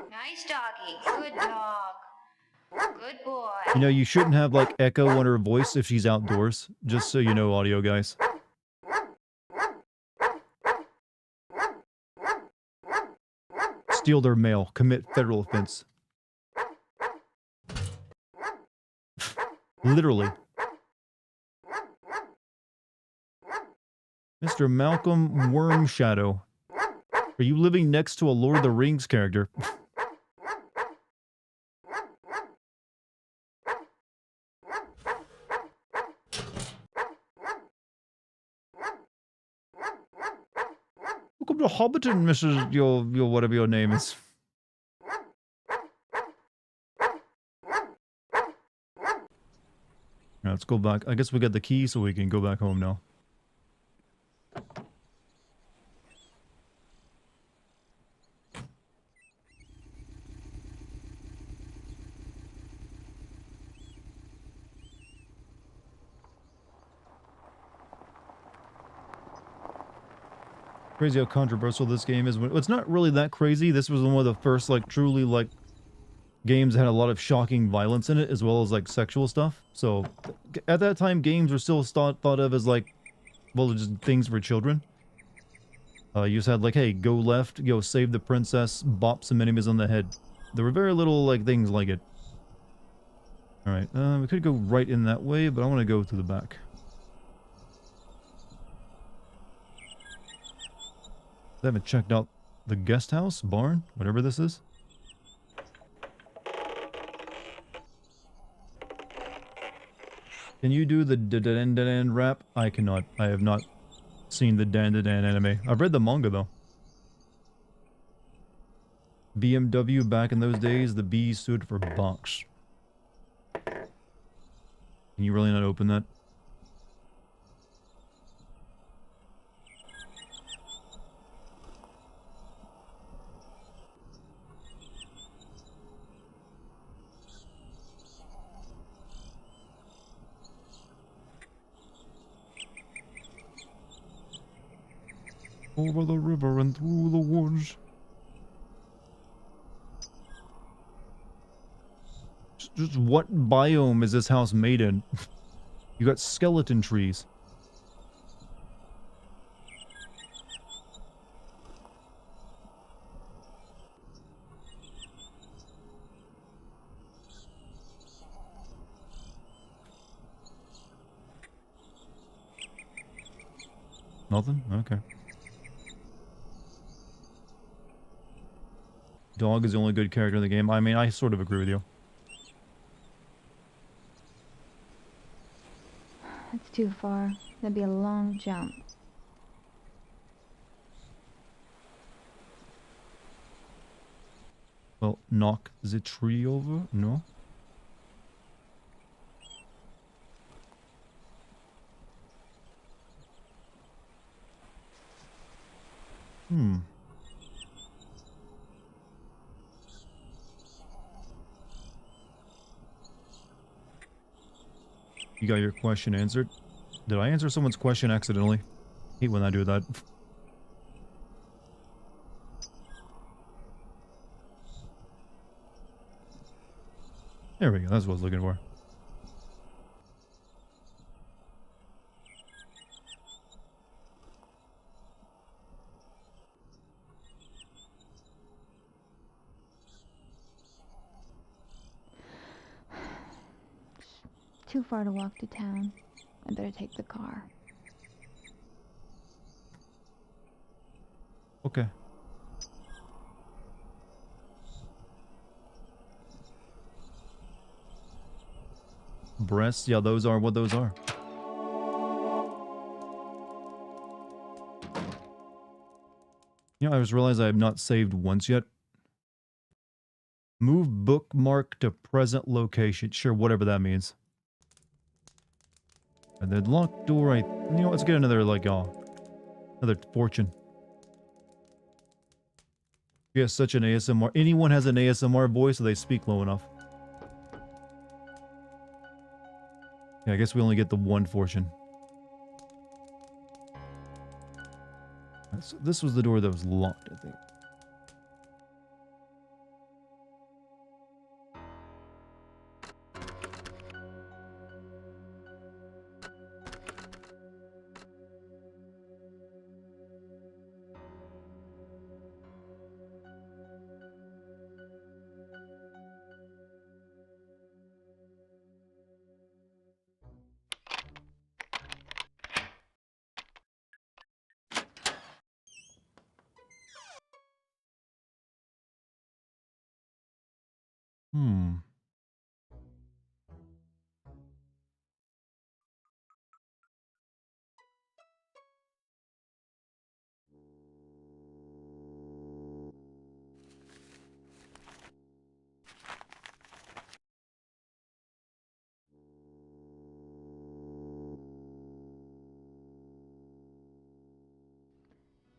Nice doggy. Good dog. Good boy. You know, you shouldn't have, like, echo on her voice if she's outdoors. Just so you know, audio guys. Steal their mail. Commit federal offense. Literally. Mr. Malcolm Wormshadow. Are you living next to a Lord of the Rings character? Welcome to Hobbiton, Mrs. Your whatever your name is. Now, let's go back. I guess we got the key so we can go back home now. Crazy how controversial this game is. It's not really that crazy. This was one of the first, like, truly, like, games that had a lot of shocking violence in it, as well as, like, sexual stuff. So, at that time, games were still thought of as, like, well, just things for children. You just had, like, hey, go left, go save the princess, bop some enemies on the head. There were very little, like, things like it. Alright, we could go right in that way, but I want to go through the back. I haven't checked out the guest house, barn, whatever this is. Can you do the Dan rap? I cannot. I have not seen the Dan anime. I've read the manga though. BMW back in those days, the B stood for box. Can you really not open that? Over the river and through the woods. Just what biome is this house made in? You got skeleton trees. Nothing? Okay. Dog is the only good character in the game. I mean, I sort of agree with you. That's too far. That'd be a long jump. Well, knock the tree over? No? Hmm. You got your question answered? Did I answer someone's question accidentally? Hate when I do that. There we go, that's what I was looking for. Too far to walk to town. I better take the car. Okay. Breasts, yeah, those are what those are. You know, I just realized I have not saved once yet. Move bookmark to present location. Sure, whatever that means. And then locked door, you know, let's get another, like, another fortune. You have such an ASMR. Anyone has an ASMR voice, so they speak low enough. Yeah, I guess we only get the one fortune. So this was the door that was locked, I think. Hmm.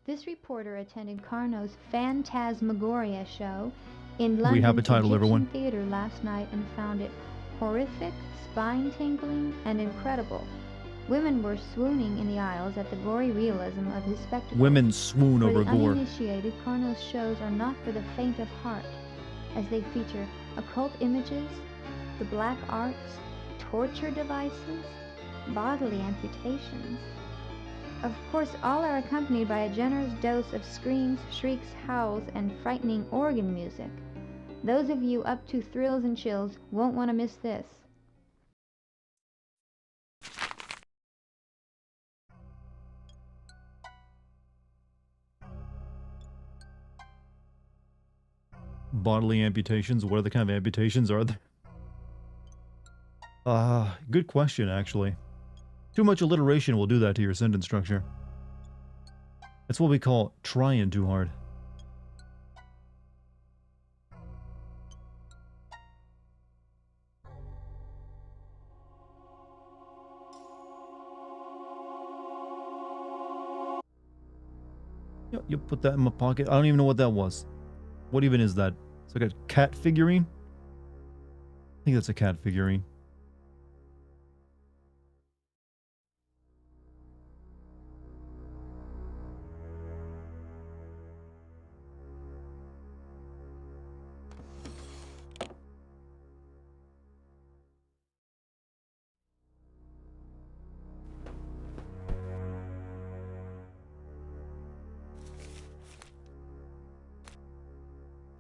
This reporter attended Carno's Phantasmagoria show in We have a London's title, Egyptian everyone. theater last night and found it horrific, spine-tingling, and incredible. Women were swooning in the aisles at the gory realism of his spectacle. Women swoon For over the gore. uninitiated, Carno's shows are not for the faint of heart, as they feature occult images, the black arts, torture devices, bodily amputations. Of course, all are accompanied by a generous dose of screams, shrieks, howls, and frightening organ music. Those of you up to thrills and chills won't want to miss this. Bodily amputations. What other kind of amputations are there? Good question, actually. Too much alliteration will do that to your sentence structure. That's what we call trying too hard. You put that in my pocket. I don't even know what that was. What even is that? It's like a cat figurine? I think that's a cat figurine.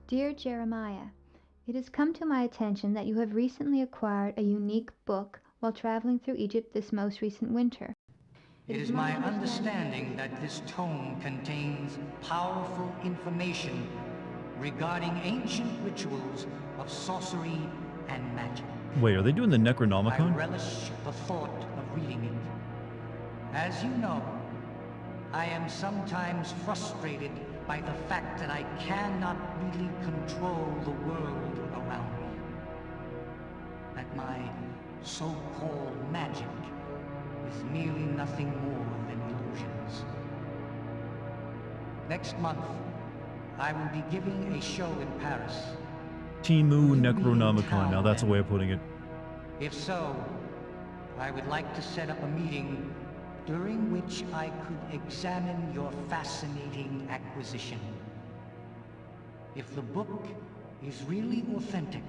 Dear Jeremiah, it has come to my attention that you have recently acquired a unique book while traveling through Egypt this most recent winter. It is my understanding that this tome contains powerful information regarding ancient rituals of sorcery and magic. Wait, are they doing the I Necronomicon? relish the thought of reading it. As you know, I am sometimes frustrated by the fact that I cannot really control the world around me. That my so-called magic is merely nothing more than illusions. Next month, I will be giving a show in Paris. Timu Necronomicon. Now that's a way of putting it. If so, I would like to set up a meeting during which I could examine your fascinating acquisition. If the book is really authentic,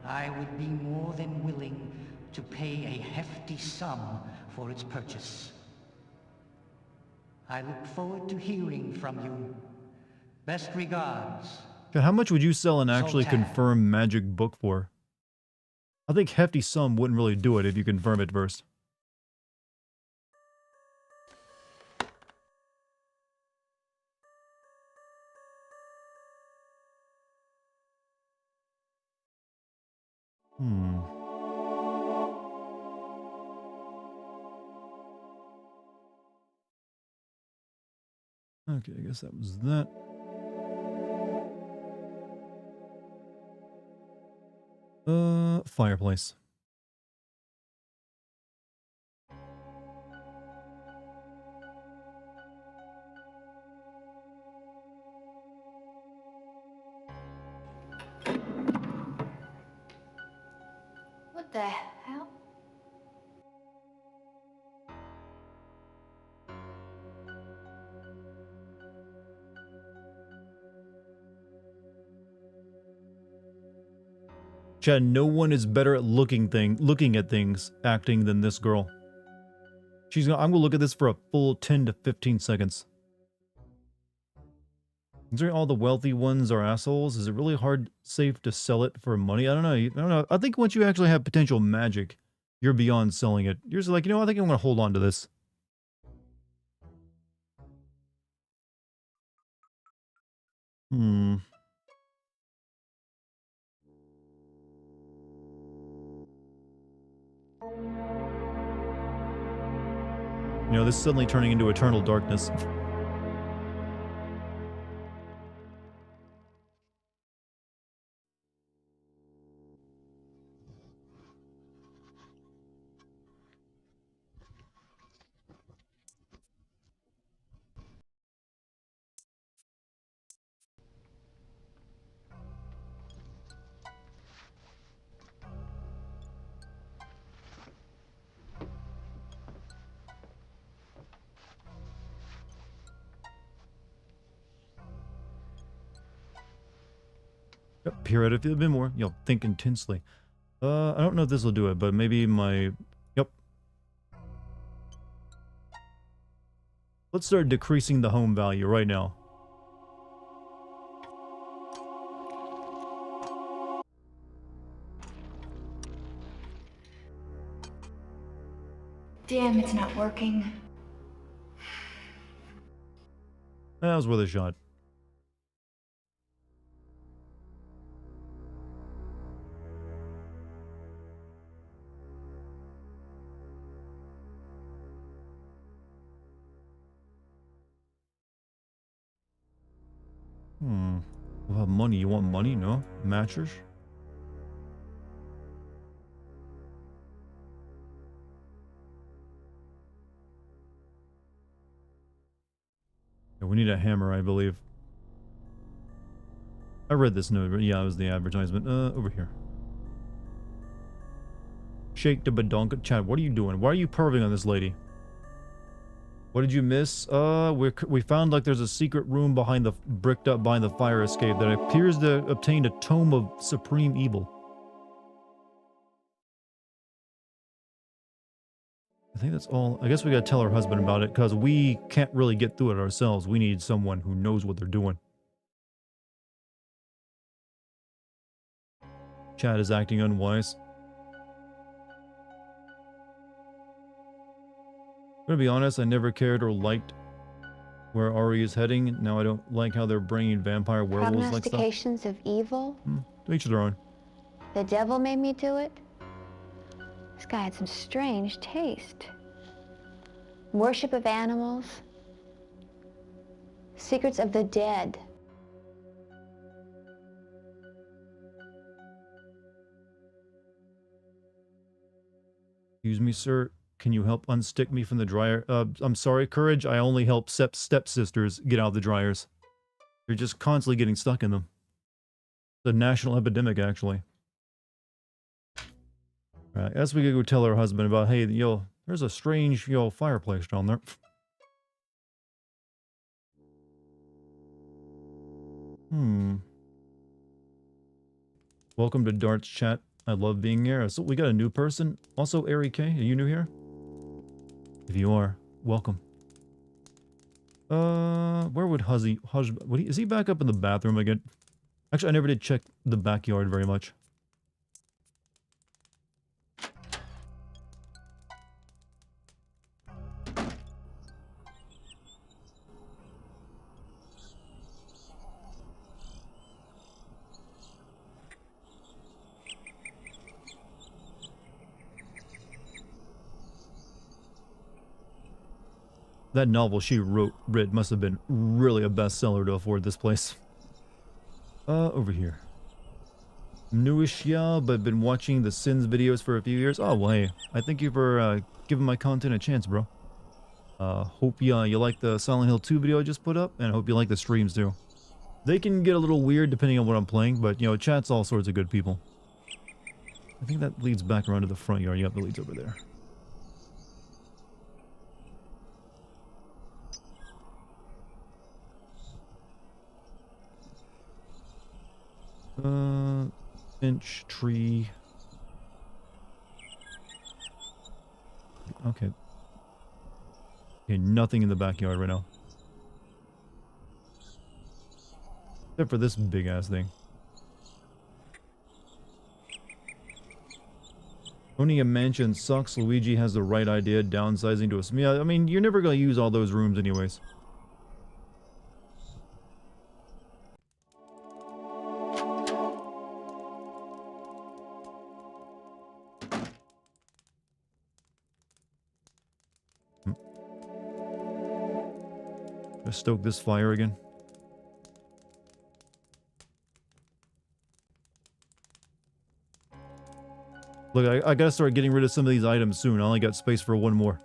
I would be more than willing to pay a hefty sum for its purchase. I look forward to hearing from you. Best regards. How much would you sell an actually Sultan. confirmed magic book for? I think hefty sum wouldn't really do it if you confirm it first. Okay, I guess that was that. Fireplace. What the hell? Chad, no one is better at looking at things, acting than this girl. I'm gonna look at this for a full 10 to 15 seconds. Considering all the wealthy ones are assholes, is it really safe to sell it for money? I don't know. I don't know. I think once you actually have potential magic, you're beyond selling it. You're just like, I think I'm gonna hold on to this. This is suddenly turning into eternal darkness. Peer at it a bit more. Think intensely. I don't know if this will do it, but maybe my... Yep. Let's start decreasing the home value right now. Damn, it's not working. That was worth a shot. What about money? You want money? No? Mattress? We need a hammer, I believe. I read this note, but yeah, it was the advertisement. Over here. Shake the badonka. Chad, what are you doing? Why are you perving on this lady? What did you miss? We found like there's a secret room behind the bricked up behind the fire escape that appears to obtain a tome of supreme evil. I think that's all. I guess we gotta tell her husband about it because we can't really get through it ourselves. We need someone who knows what they're doing. Chad is acting unwise. I'm gonna be honest, I never cared or liked where Ari is heading. Now I don't like how they're bringing vampire werewolves like stuff. Prognostications of evil? To each their own. The devil made me do it? This guy had some strange taste. Worship of animals. Secrets of the dead. Excuse me, sir. Can you help unstick me from the dryer? I'm sorry, Courage. I only help stepsisters get out of the dryers. They're just constantly getting stuck in them. It's a national epidemic, actually. Alright, I guess we could go tell our husband about, hey, yo, there's a strange, yo, fireplace down there. Welcome to Dart's chat. I love being here. So we got a new person. Also, Ari K, are you new here? If you are, welcome. Where would is he back up in the bathroom again? Actually, I never did check the backyard very much. That novel she read must have been really a bestseller to afford this place. Over here. Newish, yeah, but been watching the Sins videos for a few years. Oh, well, hey, I thank you for giving my content a chance, bro. Hope you like the Silent Hill 2 video I just put up, and I hope you like the streams, too. They can get a little weird depending on what I'm playing, but, you know, chat's all sorts of good people. I think that leads back around to the front yard. Yep, it leads over there. Inch tree. Okay. Okay, nothing in the backyard right now. Except for this big ass thing. Owning a mansion sucks. Luigi has the right idea, downsizing to a... Yeah, I mean, you're never gonna use all those rooms anyways. Just stoke this fire again. Look, I gotta start getting rid of some of these items soon. I only got space for one more.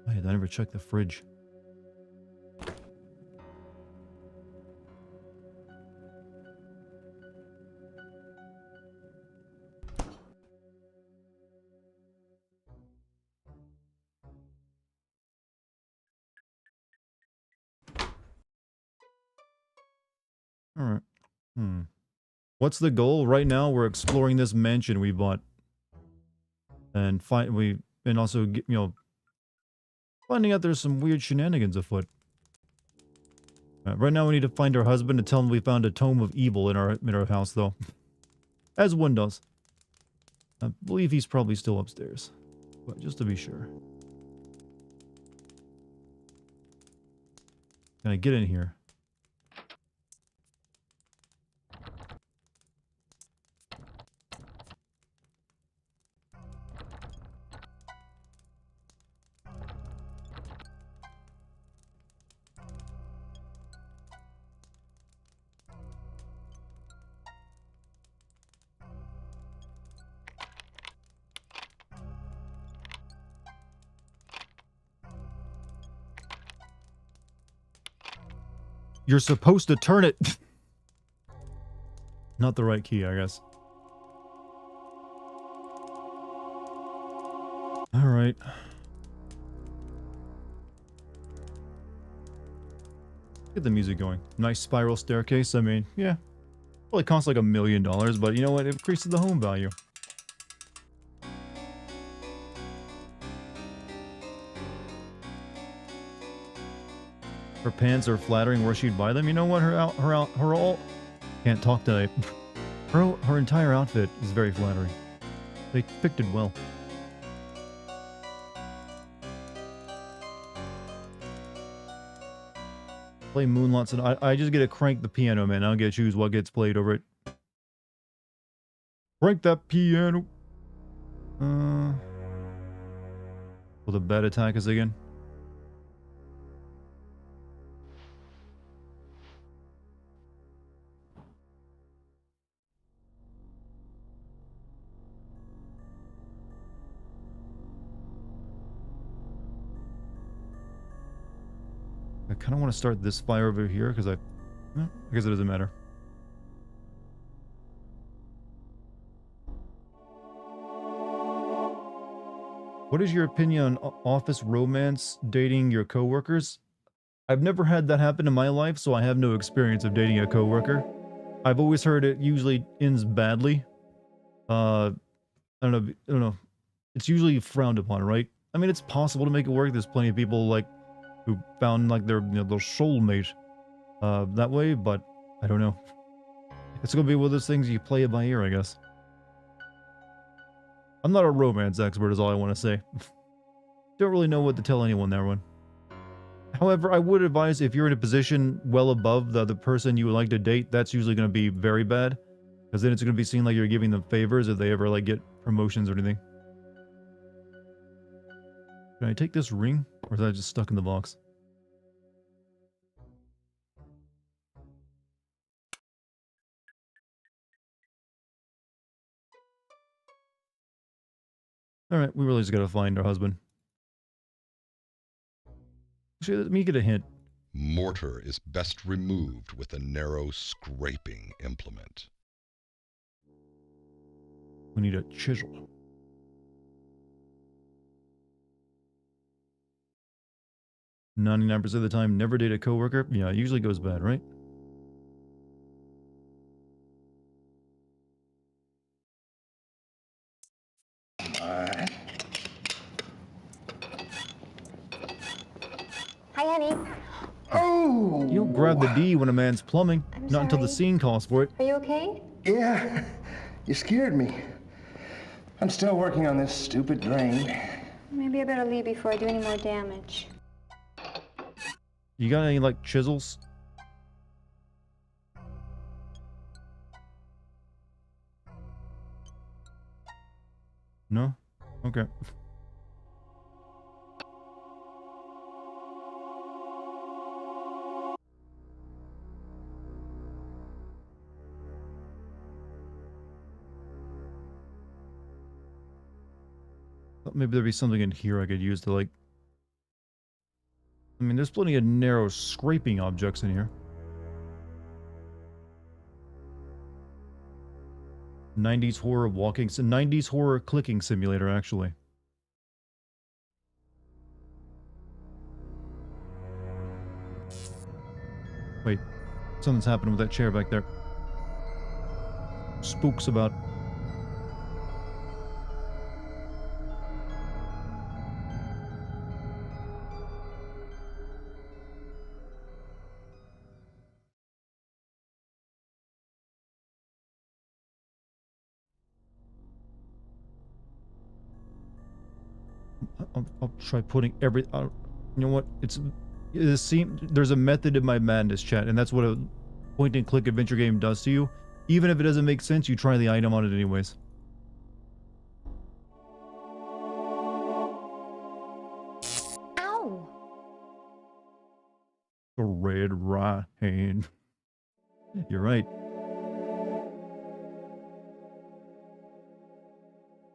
I never checked the fridge. Alright. What's the goal? Right now, we're exploring this mansion we bought. And also, you know, finding out there's some weird shenanigans afoot. Right now, we need to find our husband and tell him we found a tome of evil in our house, though. As one does. I believe he's probably still upstairs. But just to be sure. Can I get in here? You're supposed to turn it. Not the right key, I guess. Alright. Get the music going. Nice spiral staircase. I mean, yeah. Probably costs like $1 million, but you know what? It increases the home value. Her pants are flattering where she'd buy them. You know what? Her all... Can't talk today. Her entire outfit is very flattering. They picked it well. Play Moonlots, and I just get to crank the piano, man. I don't get to choose what gets played over it. Crank that piano. Well, the bad attack is again. I kind of want to start this fire over here because I guess it doesn't matter. What is your opinion on office romance dating your coworkers? I've never had that happen in my life, so I have no experience of dating a coworker. I've always heard it usually ends badly. I don't know. It's usually frowned upon, right? I mean, it's possible to make it work. There's plenty of people like who found like their their soulmate that way, but I don't know. It's gonna be one of those things you play it by ear, I guess. I'm not a romance expert, is all I want to say. Don't really know what to tell anyone there one. However, I would advise if you're in a position well above the other person you would like to date, that's usually going to be very bad. Because then it's going to be seen like you're giving them favors if they ever like get promotions or anything. Can I take this ring? Or is that just stuck in the box? Alright, we really just gotta find our husband. Actually, let me get a hint. Mortar is best removed with a narrow scraping implement. We need a chisel. "99% of the time, never date a coworker." Yeah, it usually goes bad, right? Alright. Hi, honey. Oh! You don't grab the D when a man's plumbing. I'm Not until the sorry. scene calls for it. Are you okay? Yeah, you scared me. I'm still working on this stupid drain. Maybe I better leave before I do any more damage. You got any, like, chisels? No? Okay. Thought maybe there'd be something in here I could use to, like... I mean, there's plenty of narrow scraping objects in here. 90s horror walking... 90s horror clicking simulator, actually. Wait. Something's happening with that chair back there. Spooks about. I'll try putting every... you know what? There's a method in my madness, chat, and that's what a point-and-click adventure game does to you. Even if it doesn't make sense, you try the item on it anyways. Ow! The red right hand. You're right.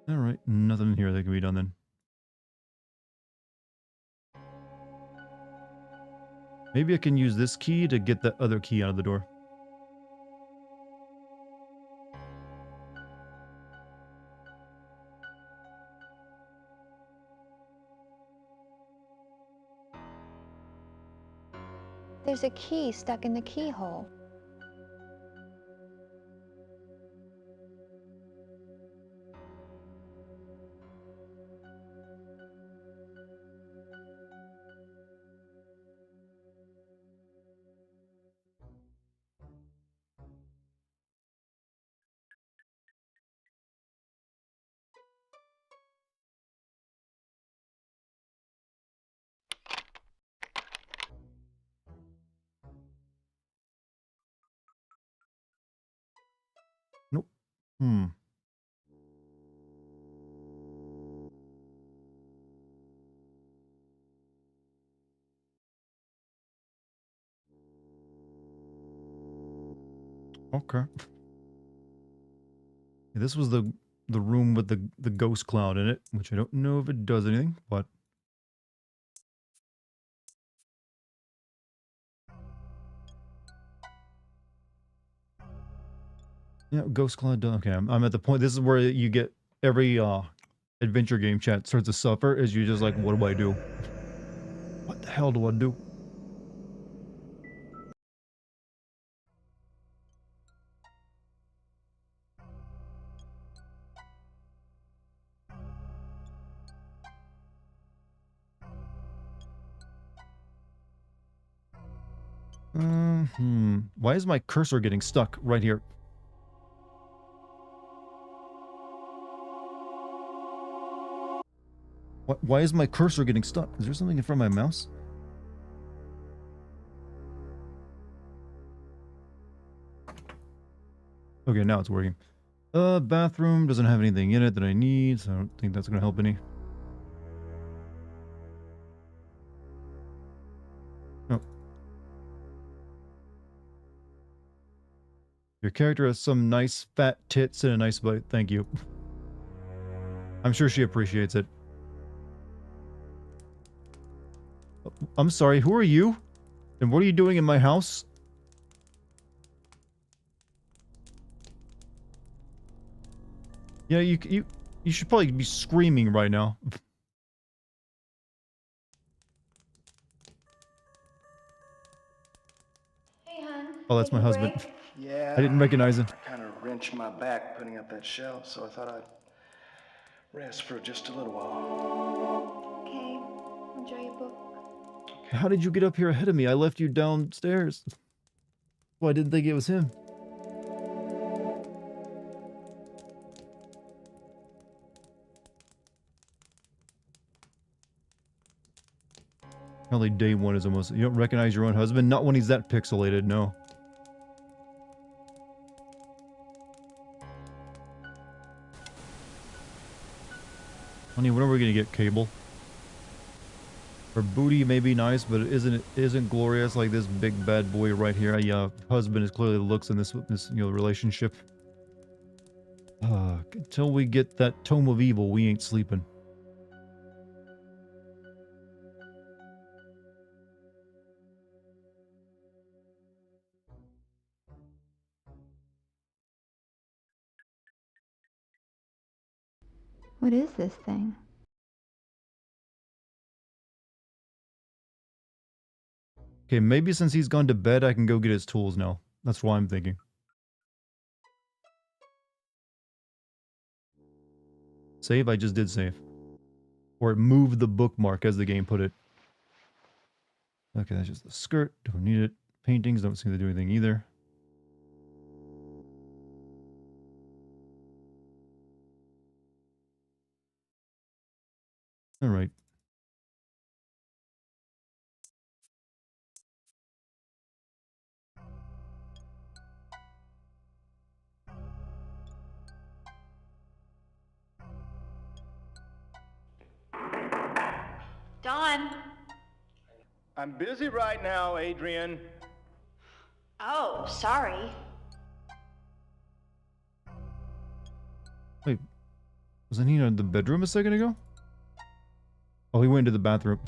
Alright, nothing in here that can be done then. Maybe I can use this key to get that other key out of the door. There's a key stuck in the keyhole. Nope. Hmm. Okay. This was the room with the ghost cloud in it, which I don't know if it does anything, but yeah, ghost cloud. Okay, I'm at the point. This is where you get every adventure game chat starts to suffer. Is you just like, what do I do? What the hell do I do? Why is my cursor getting stuck right here? Why is my cursor getting stuck? Is there something in front of my mouse? Okay, now it's working. Bathroom doesn't have anything in it that I need, so I don't think that's gonna help any. No. Your character has some nice fat tits and a nice butt. Thank you. I'm sure she appreciates it. I'm sorry, who are you? And what are you doing in my house? Yeah, you should probably be screaming right now. Hey, hon. Oh, that's my Taking a husband. break? Yeah. I didn't recognize him. I kind of wrenched my back putting up that shelf, so I thought I'd rest for just a little while. Okay. Enjoy your book. How did you get up here ahead of me? I left you downstairs. Well, I didn't think it was him. Apparently day one is almost... You don't recognize your own husband? Not when he's that pixelated, no. Honey, when are we gonna get cable? Her booty may be nice, but it isn't glorious like this big bad boy right here. Husband is clearly the looks in this relationship. Until we get that tome of evil, we ain't sleeping. What is this thing? Okay, maybe since he's gone to bed, I can go get his tools now. That's what I'm thinking. Save? I just did save. Or it moved the bookmark, as the game put it. Okay, that's just the skirt. Don't need it. Paintings don't seem to do anything either. Alright. Dawn. I'm busy right now, Adrian. Oh, sorry. Wait. Wasn't he in the bedroom a second ago? Oh, he went into the bathroom.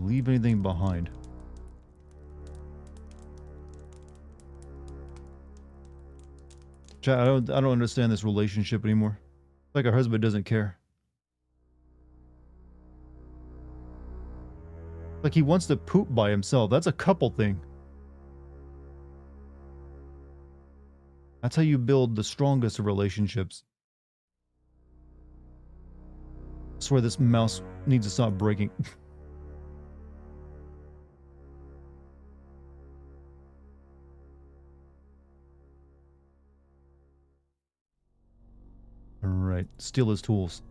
leave anything behind? Chat, I don't understand this relationship anymore. It's like her husband doesn't care. Like he wants to poop by himself. That's a couple thing. That's how you build the strongest of relationships. I swear this mouse needs to stop breaking. Alright, steal his tools.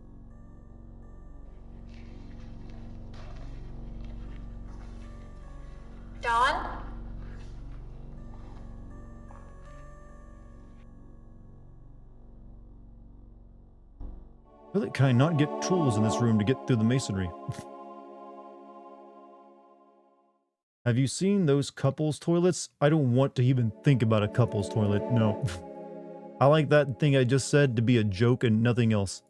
Dawn? Really, can I not get tools in this room to get through the masonry? Have you seen those couples toilets? I don't want to even think about a couples toilet, no. I like that thing I just said to be a joke and nothing else.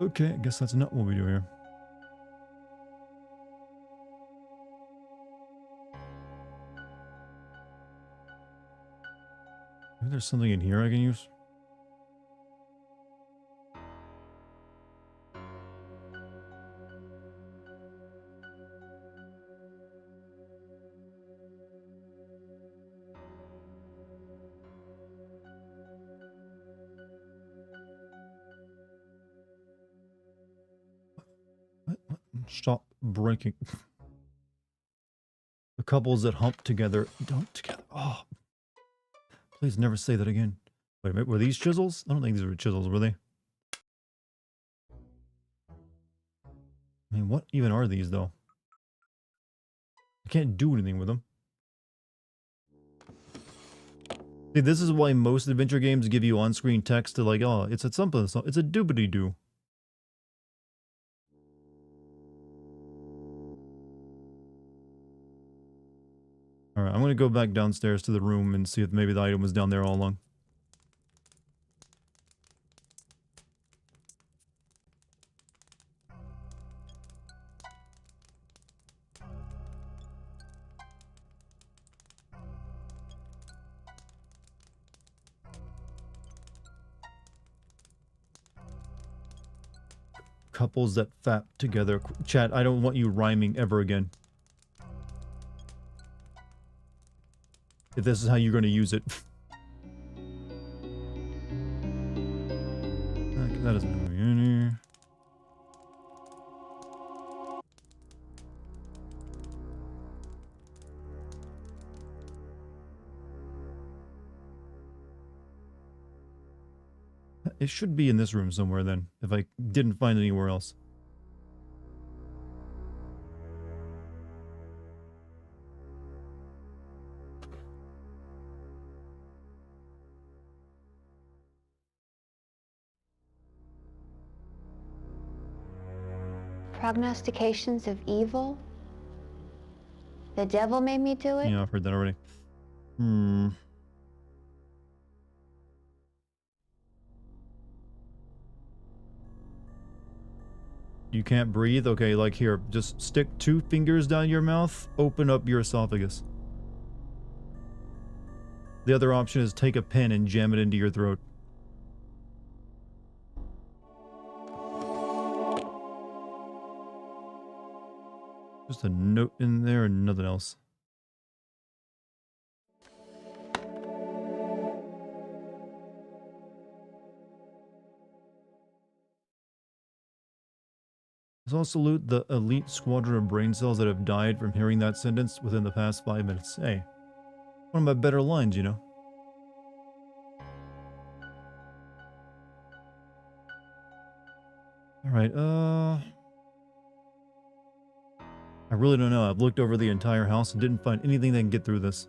Okay, I guess that's not what we do here. Maybe there's something in here I can use. What? Stop breaking. The couples that hump together don't together. Oh, please never say that again. Wait a minute, were these chisels? I don't think these were chisels, were they? I mean, what even are these, though? I can't do anything with them. See, this is why most adventure games give you on-screen text to like, oh, it's a something, it's a doobity-doo. Alright, I'm gonna go back downstairs to the room and see if maybe the item was down there all along. Couples that fap together. Chat, I don't want you rhyming ever again. If this is how you're going to use it. Okay, that isn't moving in here. It should be in this room somewhere then, if I didn't find it anywhere else. Prognostications of evil? The devil made me do it? Yeah, I've heard that already. You can't breathe? Okay, like here, just stick 2 fingers down your mouth, open up your esophagus. The other option is take a pen and jam it into your throat. Just a note in there and nothing else. Let's all salute the elite squadron of brain cells that have died from hearing that sentence within the past 5 minutes. Hey, one of my better lines, you know. Alright, I really don't know. I've looked over the entire house and didn't find anything that can get through this.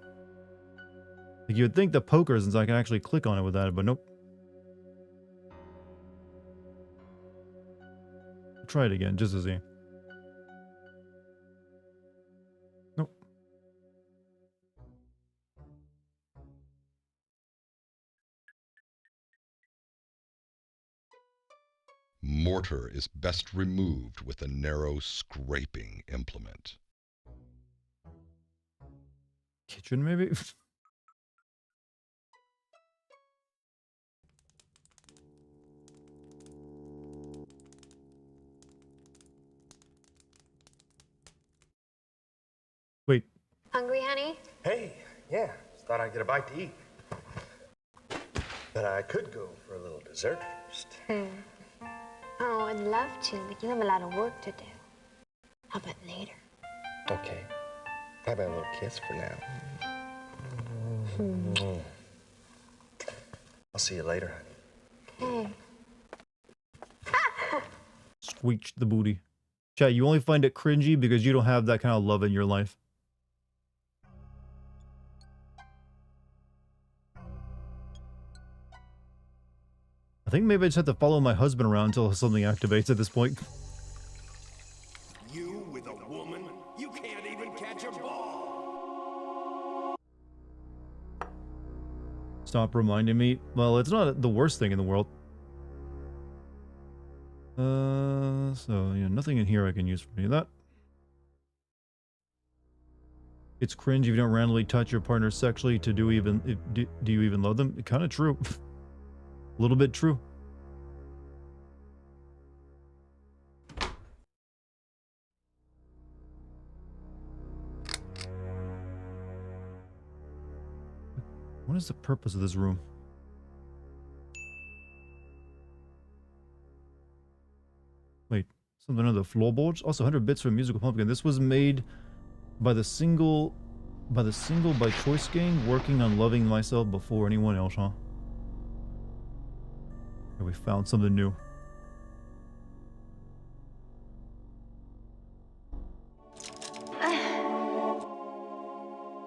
Like, you would think the poker, since I can actually click on it with that, but nope. Try it again, just to see. Nope. mortar is best removed with a narrow scraping implement. Kitchen, maybe? Wait. Hungry, honey? Hey, yeah, just thought I'd get a bite to eat. But I could go for a little dessert first. Oh, I'd love to, but you have a lot of work to do. How about later? Okay. How about a little kiss for now? I'll see you later, honey. Okay. Squeaked the booty. Chat, you only find it cringy because you don't have that kind of love in your life. I think maybe I just have to follow my husband around until something activates at this point. You with a woman? You can't even catch a ball! Stop reminding me. Well, it's not the worst thing in the world. So, yeah, nothing in here I can use for any of that. It's cringe if you don't randomly touch your partner sexually to do even... do you even love them? Kind of true. A little bit true. What is the purpose of this room? Wait, something on the floorboards? Also 100 bits for Musical Pumpkin. This was made by the single by choice gang working on loving myself before anyone else, huh? Okay, we found something new.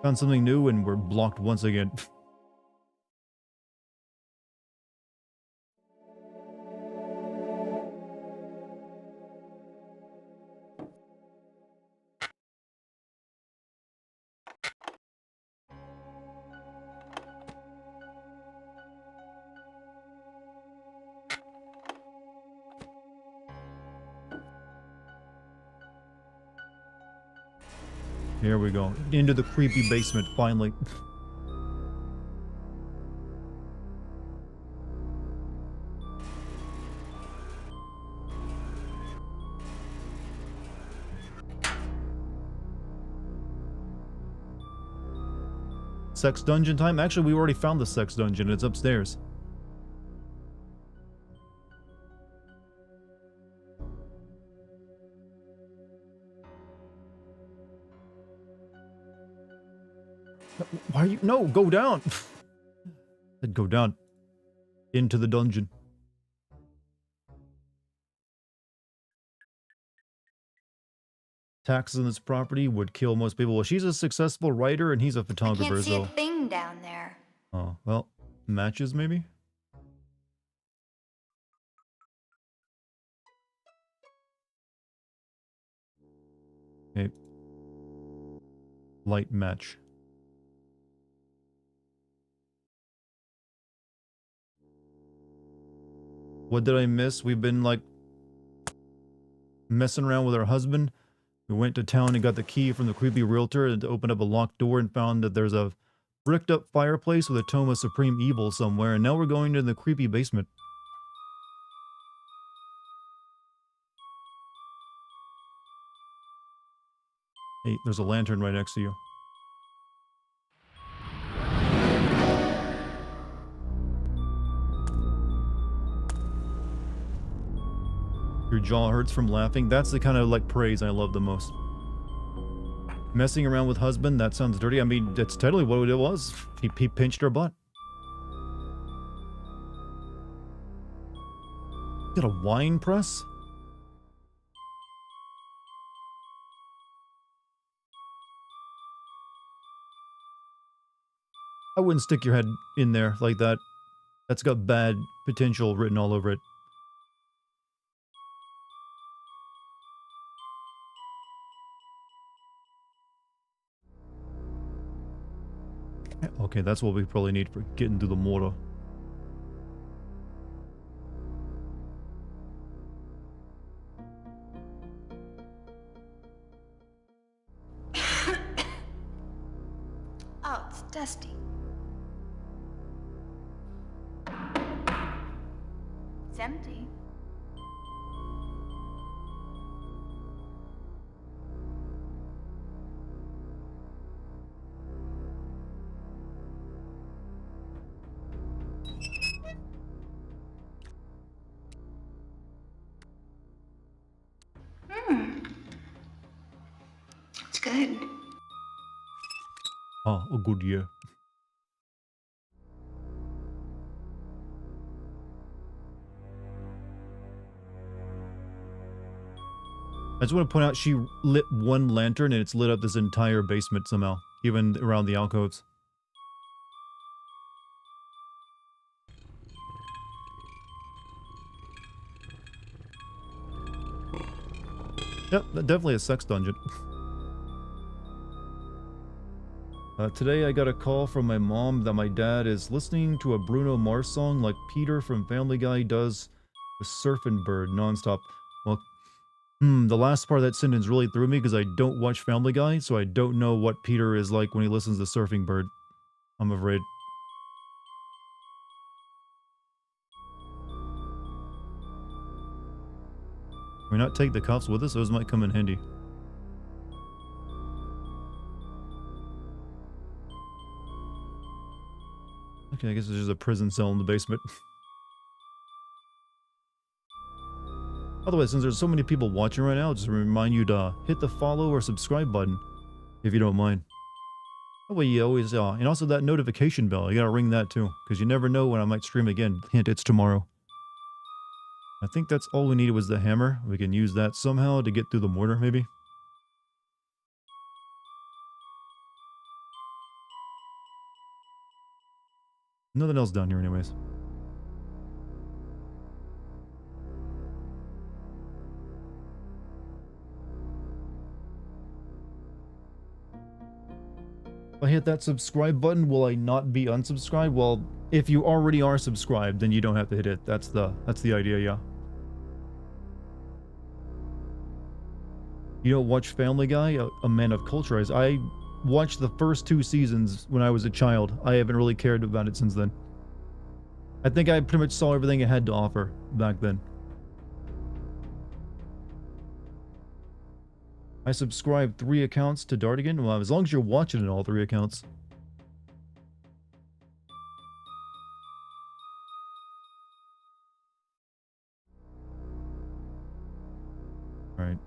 Found something new and we're blocked once again. Here we go. Into the creepy basement, finally. Sex dungeon time? Actually, we already found the sex dungeon. It's upstairs. Why are you... No, go down! Said go down. Into the dungeon. Taxes on this property would kill most people. Well, she's a successful writer and he's a photographer, I can't see so... a thing down there. Oh, well, matches maybe? Okay. Light match. What did I miss? We've been, like, messing around with our husband. We went to town and got the key from the creepy realtor and opened up a locked door and found that there's a bricked up fireplace with a tome of supreme evil somewhere, and now we're going to the creepy basement. Hey, there's a lantern right next to you. Your jaw hurts from laughing. That's the kind of, like, praise I love the most. Messing around with husband, that sounds dirty. I mean, that's totally what it was. He pinched her butt. Got a wine press? I wouldn't stick your head in there like that. That's got bad potential written all over it. Okay, that's what we probably need for getting through the mortar. Dusty. It's empty. It's good. Ah, a good year. I just want to point out she lit one lantern and it's lit up this entire basement somehow, even around the alcoves. Yep, definitely a sex dungeon. Today I got a call from my mom that my dad is listening to a Bruno Mars song like Peter from Family Guy does with Surfing Bird nonstop. Well, the last part of that sentence really threw me because I don't watch Family Guy, so I don't know what Peter is like when he listens to Surfing Bird. I'm afraid. Can we not take the cuffs with us? Those might come in handy. Okay, I guess there's just a prison cell in the basement. By the way, since there's so many people watching right now, just remind you to hit the follow or subscribe button, if you don't mind. That way you always, and also that notification bell, you gotta ring that too, because you never know when I might stream again. Hint, it's tomorrow. I think that's all we needed was the hammer. We can use that somehow to get through the mortar, maybe. Nothing else down here anyways. If I hit that subscribe button, will I not be unsubscribed? Well, if you already are subscribed, then you don't have to hit it. That's the idea, yeah. You don't watch Family Guy? A man of culture. I watched the first 2 seasons when I was a child. I haven't really cared about it since then. I think I pretty much saw everything it had to offer back then. I subscribed 3 accounts to Dartigan. Well, as long as you're watching in all 3 accounts. Alright.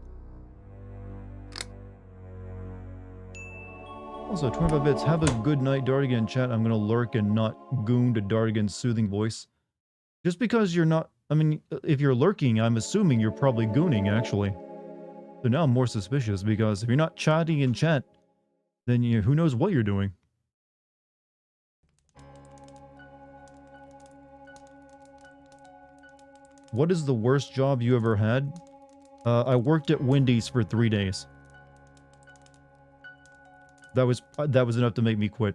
Also, 25 bits. Have a good night, Dartigan chat. I'm gonna lurk and not goon to Dartigan's soothing voice. Just because you're not... I mean, if you're lurking, I'm assuming you're probably gooning, actually. So now I'm more suspicious, because if you're not chatting in chat, then who knows what you're doing. What is the worst job you ever had? I worked at Wendy's for 3 days. That was enough to make me quit.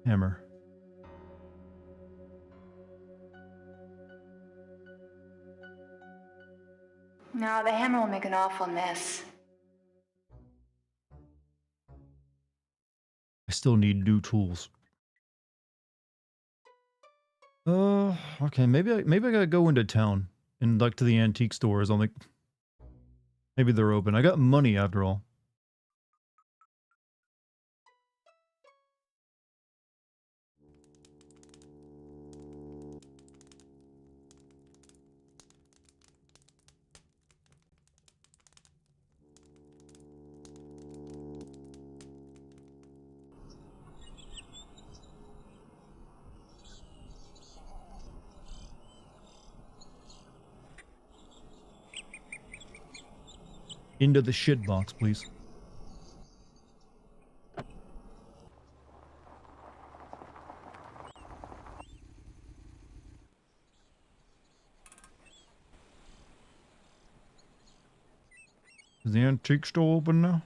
Hammer. No, the hammer will make an awful mess. I still need new tools. Okay, maybe I gotta go into town and like to the antique stores. I'm like, maybe they're open. I got money after all. Into the shit box, please. Is the antique store open now?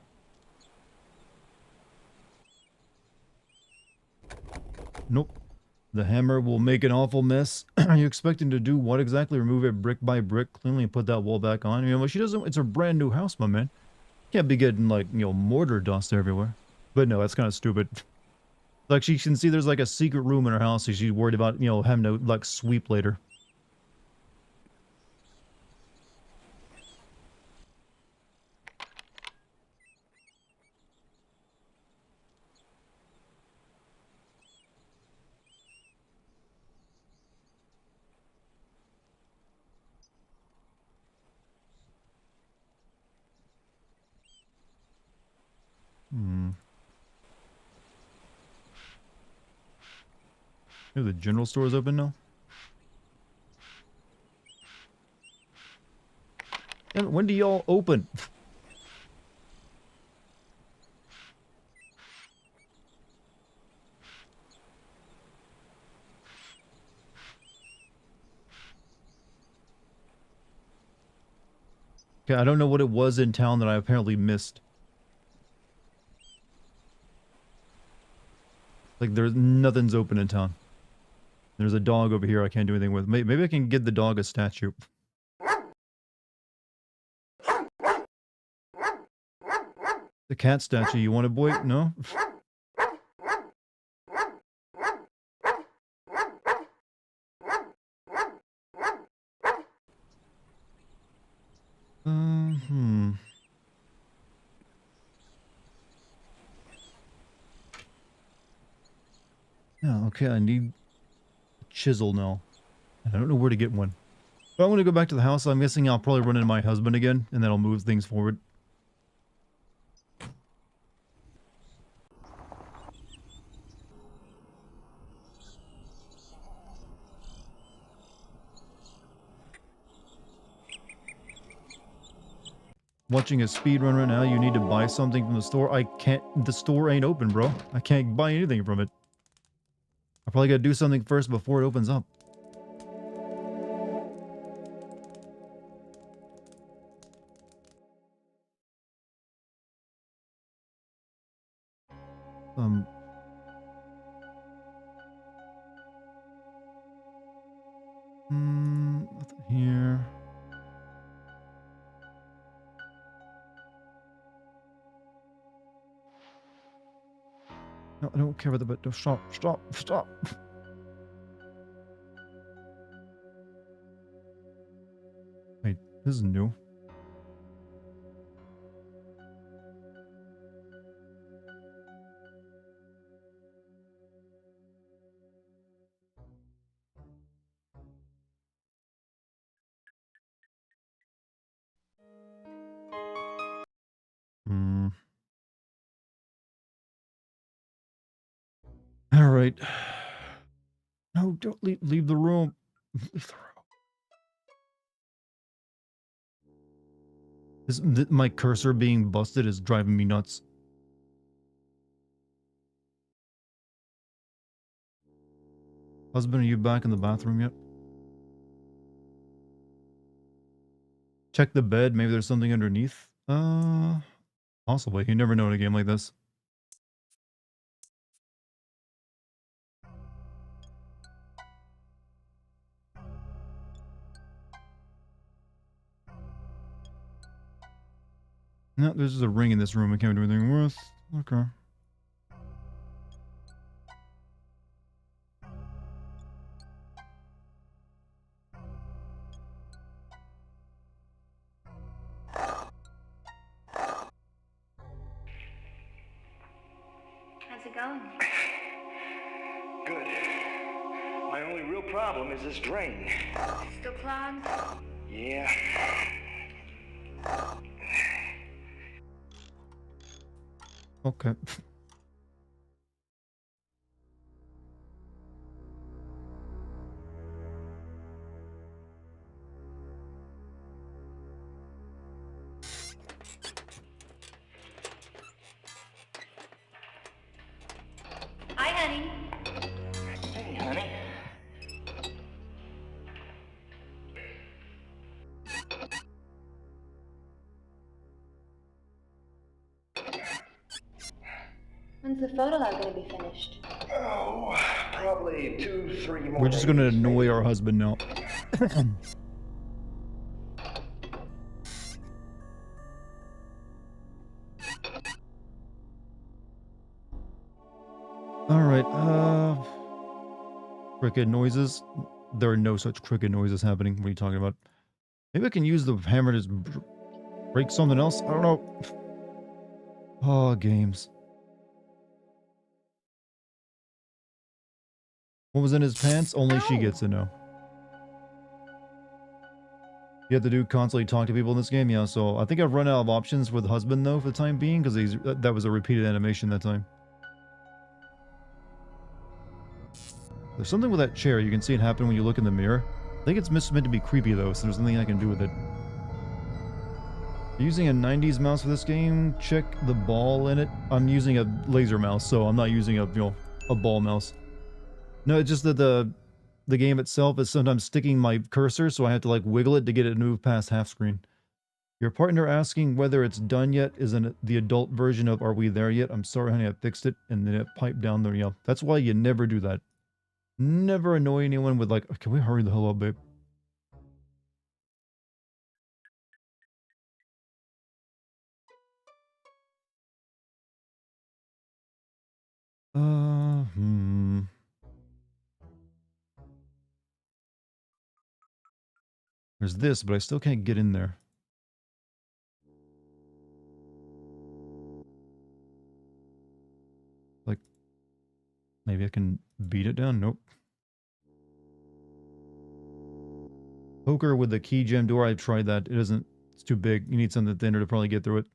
Nope. The hammer will make an awful mess. Are you expecting to do what exactly? Remove it brick by brick, cleanly, and put that wall back on? You know, she doesn't. It's a brand new house, my man. Can't be getting like, you know, mortar dust everywhere. But no, that's kind of stupid. Like, she can see there's like a secret room in her house, so she's worried about, you know, having to like sweep later. Maybe the general store is open now? And when do y'all open? Okay, I don't know what it was in town that I apparently missed. Like, there's nothing's open in town. There's a dog over here I can't do anything with. Maybe I can get the dog a statue. The cat statue, you want it, boy? No? Yeah, okay, I need a chisel now. I don't know where to get one. But I'm going to go back to the house. I'm guessing I'll probably run into my husband again, and then I'll move things forward. Watching a speed run right now, you need to buy something from the store. I can't, the store ain't open, bro. I can't buy anything from it. I probably gotta do something first before it opens up. Nothing here. No, I don't care about the bit. Stop, stop, stop. Wait, this is new. All right. No, don't leave the room. Leave the room. My cursor being busted is driving me nuts. Husband, are you back in the bathroom yet? Check the bed. Maybe there's something underneath. Possibly. You never know in a game like this. No, there's just a ring in this room I can't do anything with. Okay. How's it going? Good. My only real problem is this drain. Still clogged? Yeah. Okay. Hi, honey. Hey, honey. When's the photo lab gonna be finished? Oh, probably 2-3 more We're just gonna days, annoy maybe. our husband now. Alright, cricket noises. There are no such cricket noises happening. What are you talking about? Maybe I can use the hammer to just break something else? I don't know. Oh, games. What was in his pants? Only she gets to know. You have to do constantly talk to people in this game? Yeah, so I think I've run out of options for the husband, though, for the time being, because that was a repeated animation that time. There's something with that chair. You can see it happen when you look in the mirror. I think it's meant to be creepy, though, so there's nothing I can do with it. Using a 90s mouse for this game, check the ball in it. I'm using a laser mouse, so I'm not using a, a ball mouse. No, it's just that the game itself is sometimes sticking my cursor, so I have to like wiggle it to get it to move past half screen. Your partner asking whether it's done yet is the adult version of "Are we there yet?" I'm sorry, honey, I fixed it, and then it piped down there. Yeah, that's why you never do that. Never annoy anyone with like, "Can we hurry the hell up, babe?" Hmm. There's this, but I still can't get in there. Like, maybe I can beat it down? Nope. Poker with the key gem door, I've tried that. It isn't, it's too big. You need something thinner to probably get through it.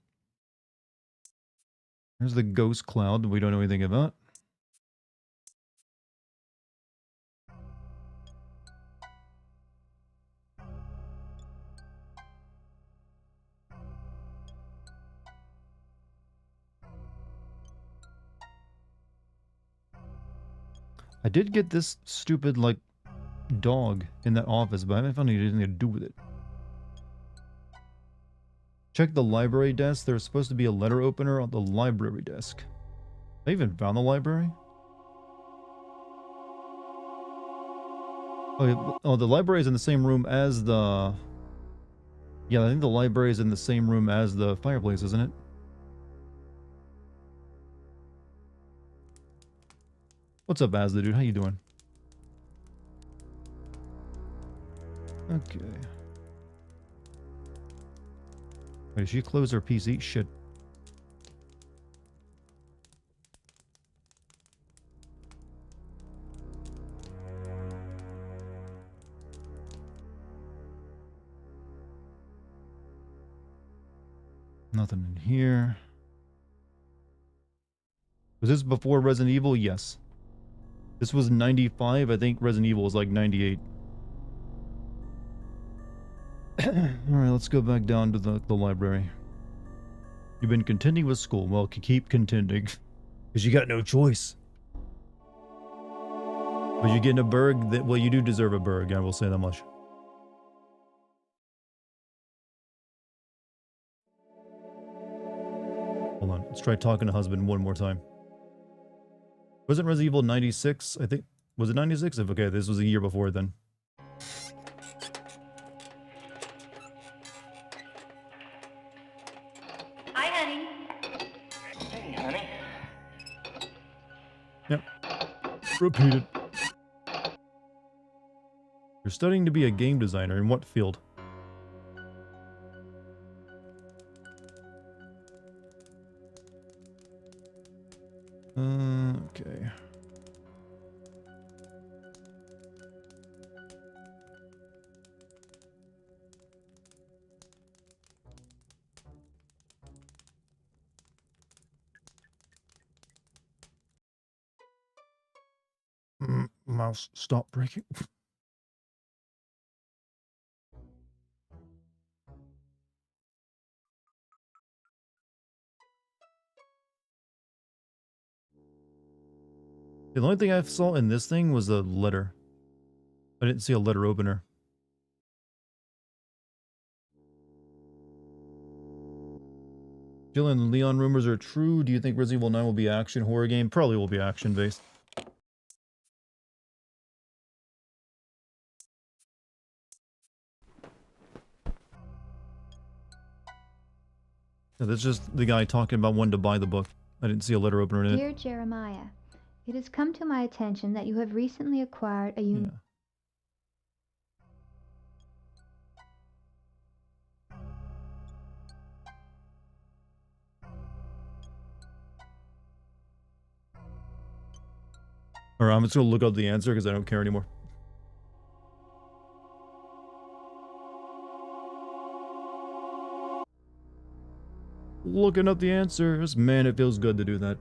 There's the ghost cloud we don't know anything about. I did get this stupid, like, dog in that office, but I haven't found anything to do with it. Check the library desk. There's supposed to be a letter opener on the library desk. I even found the library? Oh, yeah, oh, the library is in the same room as the... Yeah, I think the library is in the same room as the fireplace, isn't it? What's up, Asda, dude? How you doing? Okay. Wait, did she close her PC? Shit. Nothing in here. Was this before Resident Evil? Yes. This was 95. I think Resident Evil was like 98. Alright, let's go back down to the library. You've been contending with school. Well, keep contending. Because you got no choice. But you're getting a burg. Well, you do deserve a burg, I will say that much. Hold on. Let's try talking to husband one more time. Wasn't Resident Evil 96? I think. Was it 96? If okay, this was a year before then. Hi, honey. Hey, honey. Yep. Repeat it. You're studying to be a game designer. In what field? Okay. Mouse, stop breaking. The only thing I saw in this thing was a letter. I didn't see a letter opener. Jill and Leon rumors are true. Do you think Resident Evil 9 will be an action horror game? Probably will be action based. Yeah, that's just the guy talking about wanting to buy the book. I didn't see a letter opener in it. Dear Jeremiah, it has come to my attention that you have recently acquired a unique... Yeah. Alright, I'm just gonna look up the answer because I don't care anymore. Looking up the answers. Man, it feels good to do that.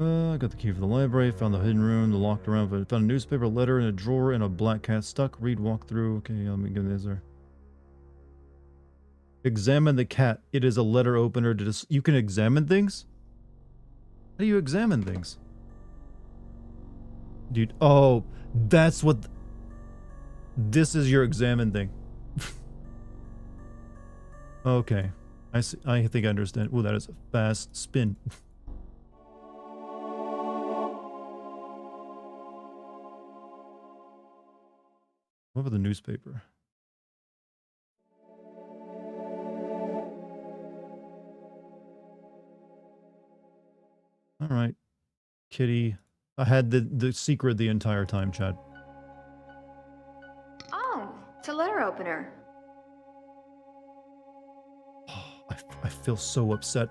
I got the key for the library, found the hidden room, the locked around, found a newspaper, letter in a drawer, and a black cat stuck. Read, walk through. Okay, let me give this there. Examine the cat. It is a letter opener. You can examine things? How do you examine things? Dude, oh, that's what... This is your examine thing. Okay. I see, I think I understand. Oh, that is a fast spin. What about the newspaper? Alright. Kitty. I had the secret the entire time, Chad. Oh, it's a letter opener. I feel so upset.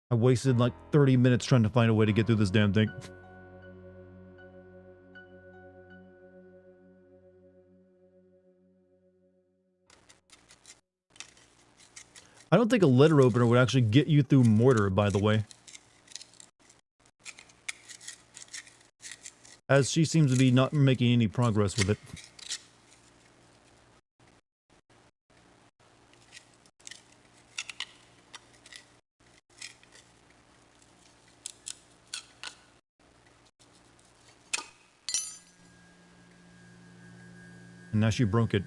I wasted like 30 minutes trying to find a way to get through this damn thing. I don't think a letter opener would actually get you through Mortar, by the way. As she seems to be not making any progress with it. And now she broke it.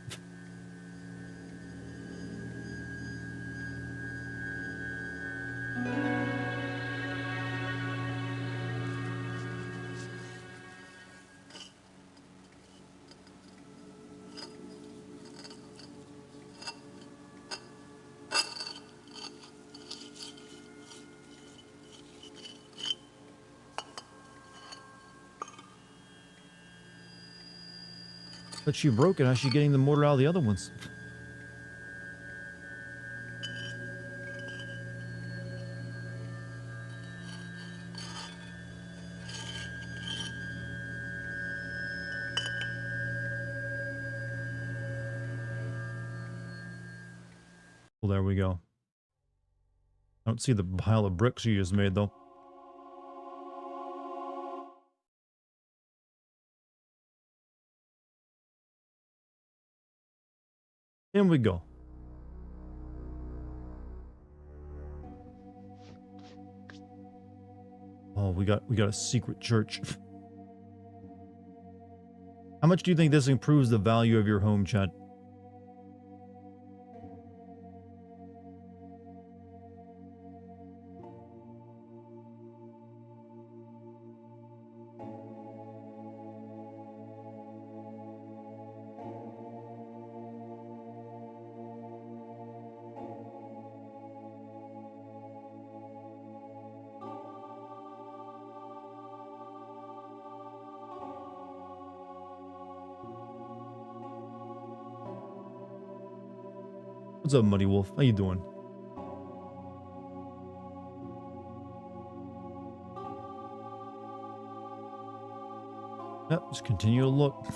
But she broke it. How's she getting the mortar out of the other ones? Well, there we go. I don't see the pile of bricks you just made, though. In we go. Oh, we got a secret church. How much do you think this improves the value of your home, Chad? What's up, Muddy Wolf? How you doing? Yep, just continue to look.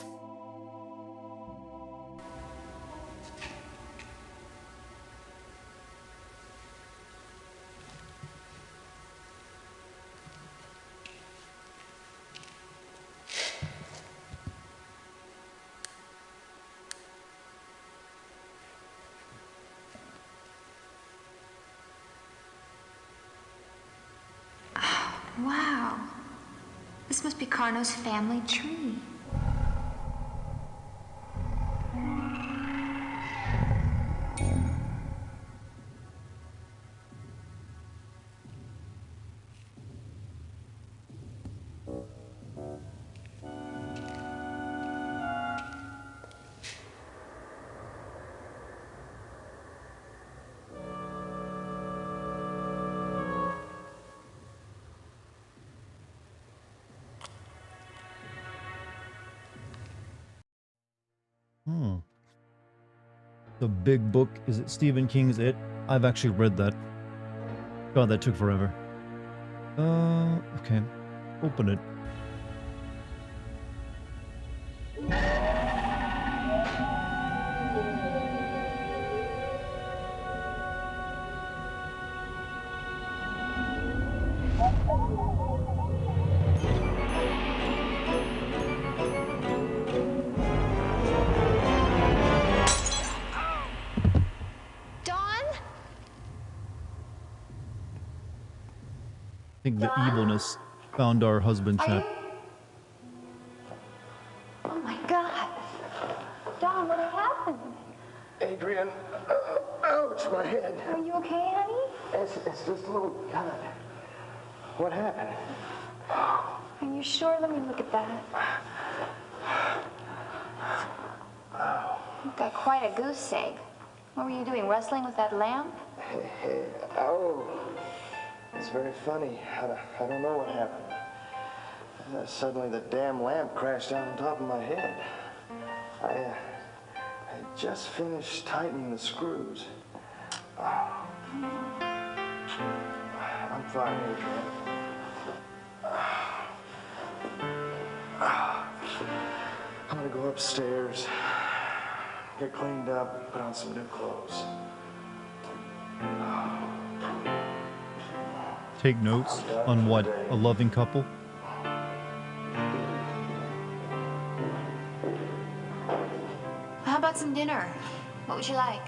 Wow. This must be Carno's family tree. Hmm. The Big Book. Is it Stephen King's It? I've actually read that. God, that took forever. Okay. Open it. I think the evilness found our husband, chat. Oh my God. Don, what happened? Adrian, ouch, my head. Are you okay, honey? It's just a little cut. What happened? Are you sure? Let me look at that. You've got quite a goose egg. What were you doing, wrestling with that lamp? Oh, it's very funny. I don't know what happened. Suddenly the damn lamp crashed down on top of my head. I just finished tightening the screws. Oh. I'm fine, Adrian. I'm gonna go upstairs, get cleaned up, put on some new clothes. Take notes on what? A loving couple? How about some dinner? What would you like?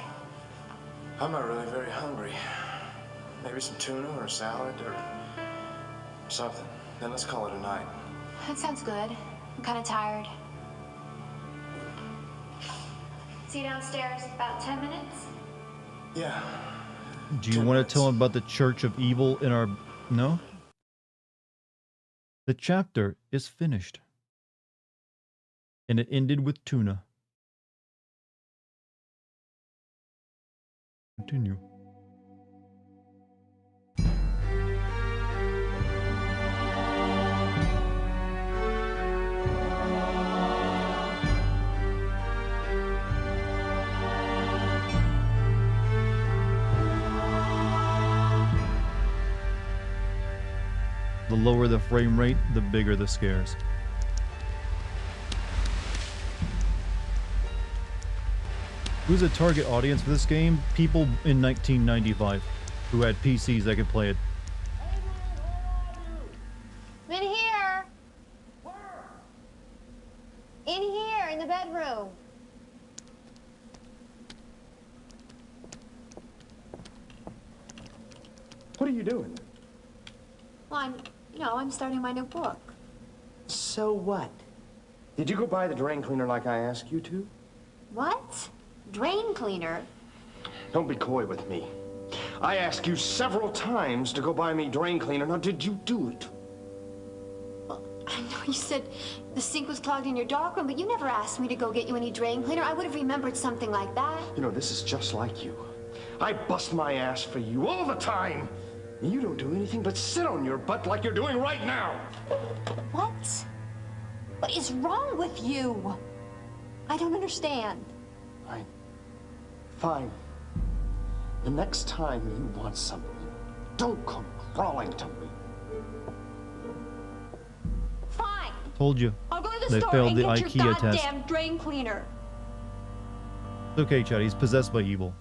I'm not really very hungry. Maybe some tuna or a salad or something. Then let's call it a night. That sounds good. I'm kind of tired. See you downstairs in about 10 minutes? Yeah. Do you want to tell him about the Church of Evil in our... No? The chapter is finished. And it ended with tuna. Continue. The lower the frame rate, the bigger the scares. Who's a target audience for this game? People in 1995 who had PCs that could play it. In here. In here, in the bedroom. What are you doing? Well, I'm starting my new book. So what? Did you go buy the drain cleaner like I asked you to? What? Drain cleaner? Don't be coy with me. I asked you several times to go buy me drain cleaner. Now, did you do it? Well, I know you said the sink was clogged in your darkroom, but you never asked me to go get you any drain cleaner. I would have remembered something like that. You know, this is just like you. I bust my ass for you all the time. And you don't do anything but sit on your butt like you're doing right now. What? What is wrong with you? I don't understand. Fine. The next time you want something, don't come crawling to me. Fine. Told you. I'll go to the They store failed and the get IKEA your test. goddamn drain cleaner. It's okay, Chad. He's possessed by evil.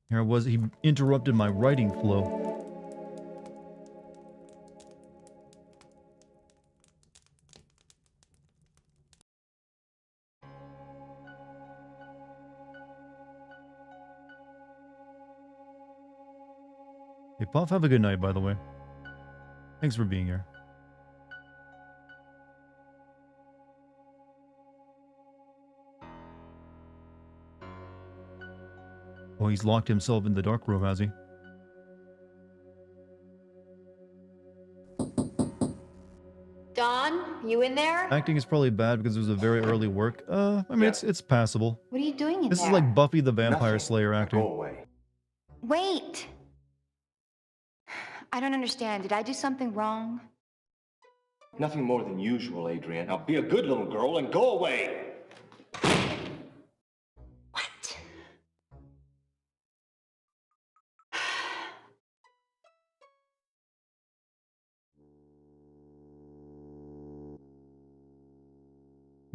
Here I was. He interrupted my writing flow. Hey, Puff, have a good night, by the way. Thanks for being here. Oh, he's locked himself in the dark room, has he? Don, you in there? Acting is probably bad because it was a very early work. I mean, it's passable. What are you doing in This there? is like Buffy the Vampire Nothing. Slayer Now acting. go away. Wait! I don't understand. Did I do something wrong? Nothing more than usual, Adrian. Now be a good little girl and go away. What?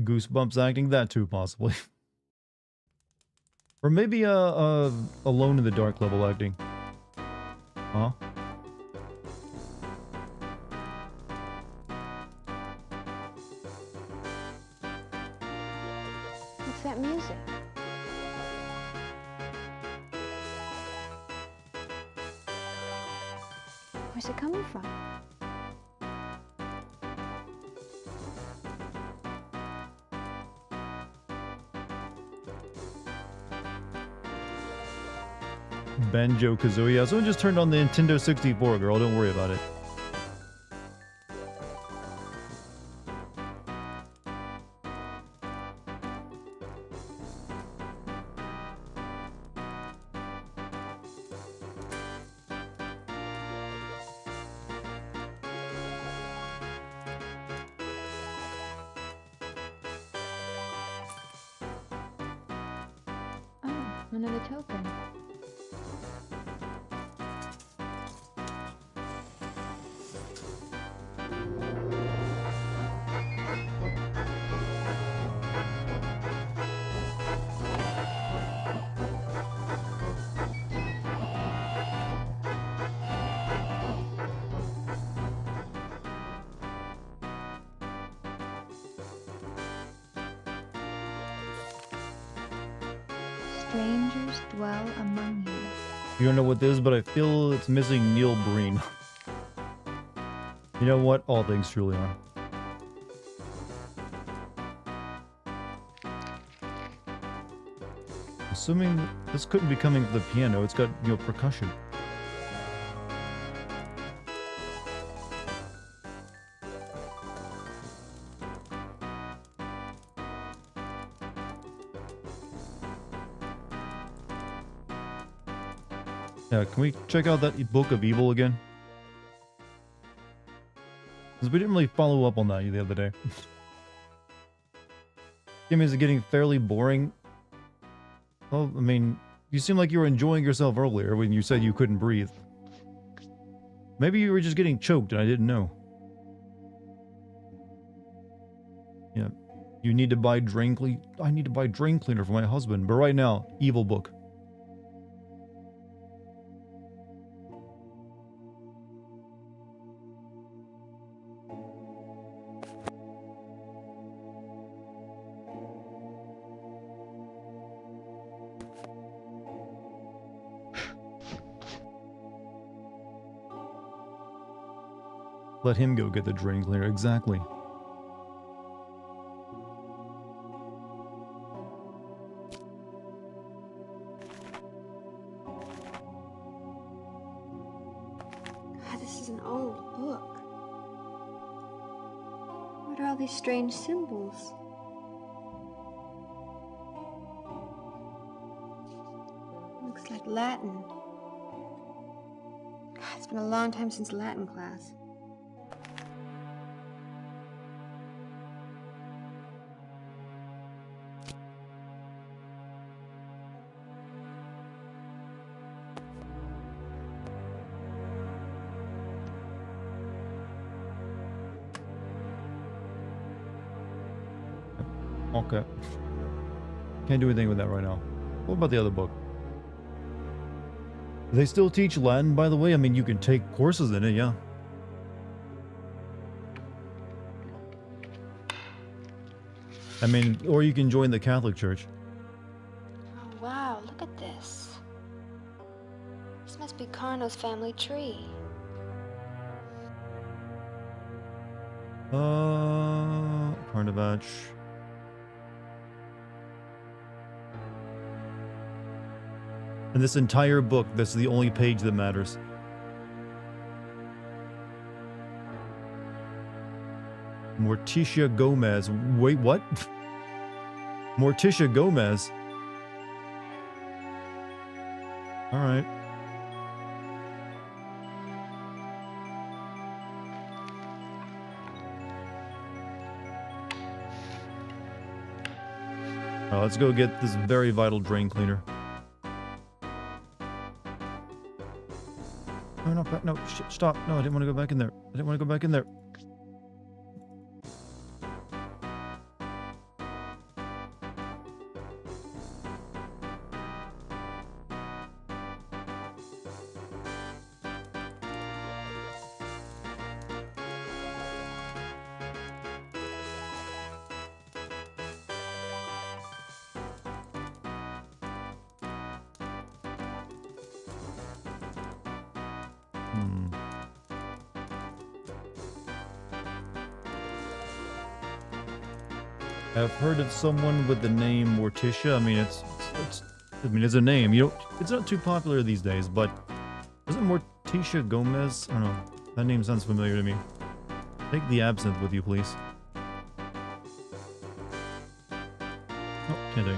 Goosebumps acting, that too, possibly. Or maybe Alone in the Dark level acting. Huh? What's that music? Where's it coming from? Banjo-Kazooie. Yeah, someone just turned on the Nintendo 64, girl. Don't worry about it. Oh, another token. Strangers dwell among you. You don't know what this is, but I feel it's missing Neil Breen. You know what? All things truly are. Assuming this couldn't be coming from the piano, it's got, you know, percussion. Yeah, can we check out that Book of Evil again? Because we didn't really follow up on that the other day. Game is getting fairly boring. Well, I mean, you seem like you were enjoying yourself earlier when you said you couldn't breathe. Maybe you were just getting choked and I didn't know. Yeah, you need to buy drain clean. I need to buy drain cleaner for my husband, but right now, Evil Book. Let him go get the drain cleaner, exactly. God, this is an old book. What are all these strange symbols? Looks like Latin. God, it's been a long time since Latin class. Okay. Can't do anything with that right now. What about the other book? Do they still teach Latin, by the way? I mean, you can take courses in it, yeah. I mean, or you can join the Catholic Church. Oh, wow, look at this. This must be Carno's family tree. Carnivach. In this entire book, this is the only page that matters. Morticia Gomez. Wait, what? Morticia Gomez. All right. Let's go get this very vital drain cleaner. No, stop. No, I didn't want to go back in there. I didn't want to go back in there. I've heard of someone with the name Morticia. I mean, it's a name. It's not too popular these days, but isn't Morticia Gomez? I don't know. That name sounds familiar to me. Take the absinthe with you, please. Oh, can't take.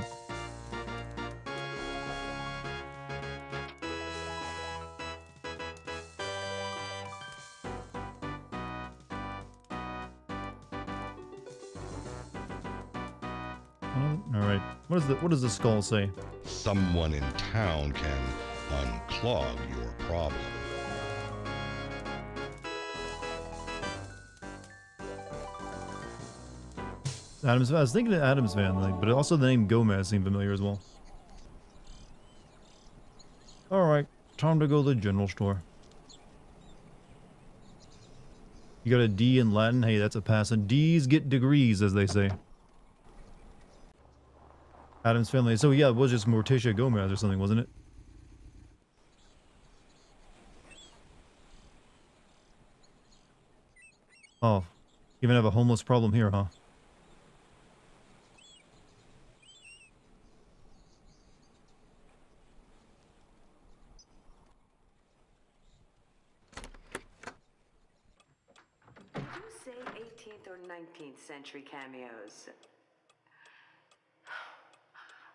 Alright. What does the skull say? Someone in town can unclog your problem. I was thinking of Adam's family, but also the name Gomez seemed familiar as well. Alright, time to go to the general store. You got a D in Latin? Hey, that's a pass. And D's get degrees, as they say. Adam's family. So yeah, it was just Morticia Gomez or something, wasn't it? Oh, you even have a homeless problem here, huh? Did you say 18th or 19th century cameos?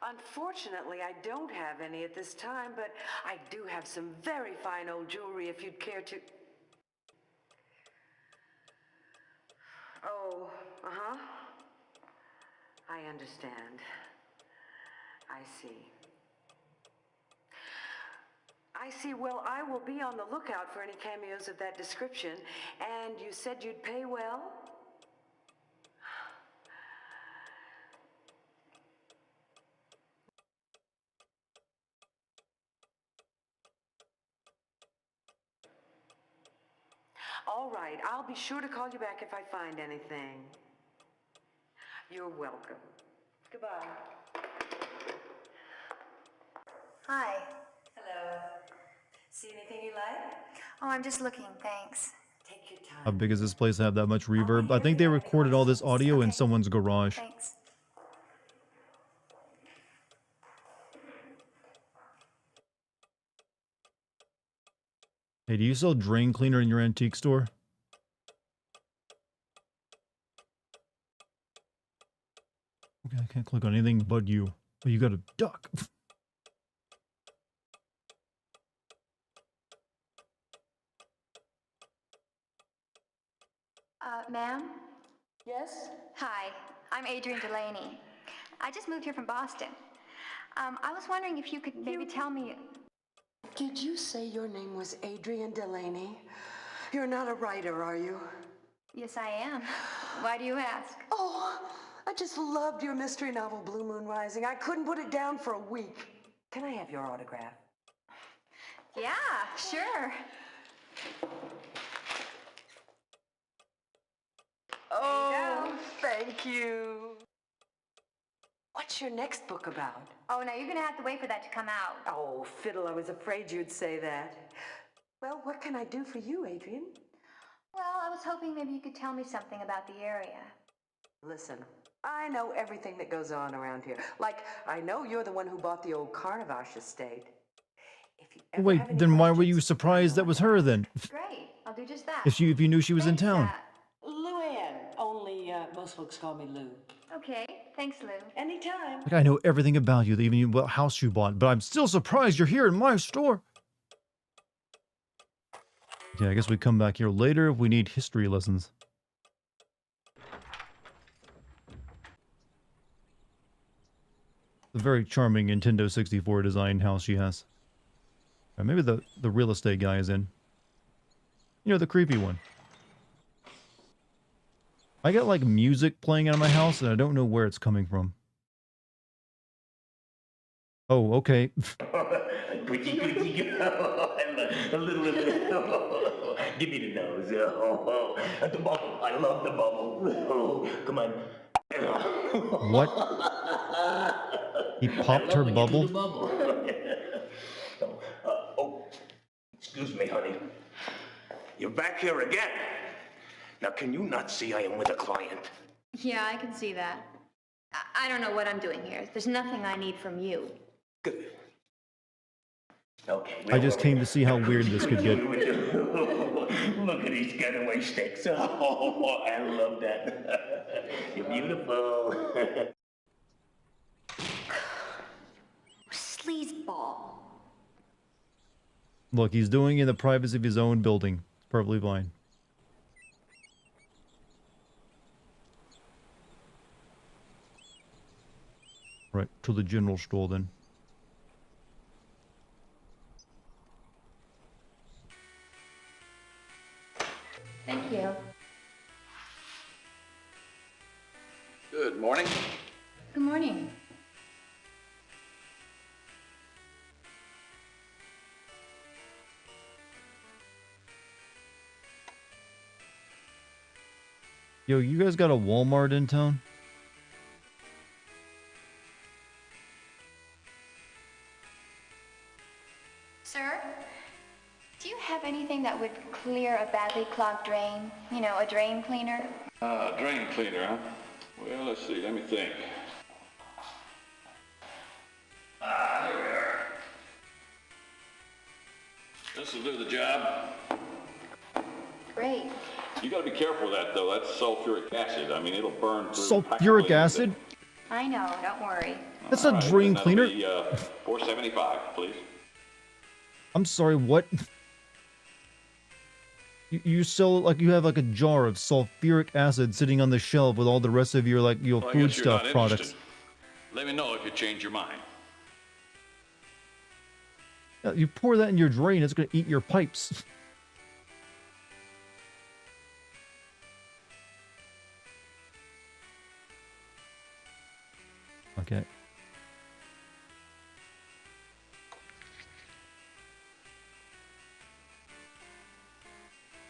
Unfortunately, I don't have any at this time, but I do have some very fine old jewelry if you'd care to... Oh, uh-huh. I understand. I see. I see. Well, I will be on the lookout for any cameos of that description. And you said you'd pay well? All right, I'll be sure to call you back if I find anything. You're welcome. Goodbye. Hi. Hello. See anything you like? Oh, I'm just looking, thanks. Take your time. How big does this place have that much reverb? I think they recorded all this audio in someone's garage. Thanks. Hey, do you sell drain cleaner in your antique store? Okay, I can't click on anything but you. Oh, you got a duck. Ma'am? Yes? Hi, I'm Adrian Delaney. I just moved here from Boston. I was wondering if you could maybe tell me... Did you say your name was Adrian Delaney? You're not a writer, are you? Yes, I am. Why do you ask? Oh, I just loved your mystery novel, Blue Moon Rising. I couldn't put it down for a week. Can I have your autograph? Yeah, sure. Oh, thank you. What What's your next book about? Oh, no, you're gonna have to wait for that to come out. Oh, fiddle, I was afraid you'd say that. Well, what can I do for you, Adrian? Well, I was hoping maybe you could tell me something about the area. Listen, I know everything that goes on around here. Like, I know you're the one who bought the old Carnavash estate. If you ever Wait, have any then why were you questions, surprised that was her then? Great, I'll do just that. If you knew she was in town. Luann, only most folks call me Lou. Okay, thanks, Lou. Anytime. Like I know everything about you, even what house you bought, but I'm still surprised you're here in my store. Okay, I guess we come back here later if we need history lessons. A very charming Nintendo 64 design house she has. Maybe the real estate guy is in. You know, the creepy one. I got like music playing out of my house and I don't know where it's coming from. Oh, okay. Give me the nose. The bubble. I love the bubble. Come on. What? He popped her bubble? Oh, excuse me, honey. You're back here again. Now, can you not see I am with a client? Yeah, I can see that. I don't know what I'm doing here. There's nothing I need from you. Good. Okay. I just came to see how weird this could get. Look at these getaway sticks. Oh, I love that. You're beautiful. Sleazeball. Look, he's doing it in the privacy of his own building. It's perfectly fine. Right, to the general store then. Thank you. Good morning. Good morning. Yo, you guys got a Walmart in town? Sir, do you have anything that would clear a badly clogged drain? You know, a drain cleaner? Drain cleaner, huh? Well, let's see, let me think. Here we are. This will do the job. Great. You gotta be careful with that, though. That's sulfuric acid. I mean, it'll burn through. Sulfuric acid? I know, don't worry. That's a drain cleaner. $4.75, please. I'm sorry, what? You sell, like, you have like a jar of sulfuric acid sitting on the shelf with all the rest of your, like, your Well, I food guess you're stuff not products. interested. Let me know if you change your mind. Yeah, you pour that in your drain, it's gonna eat your pipes. Okay.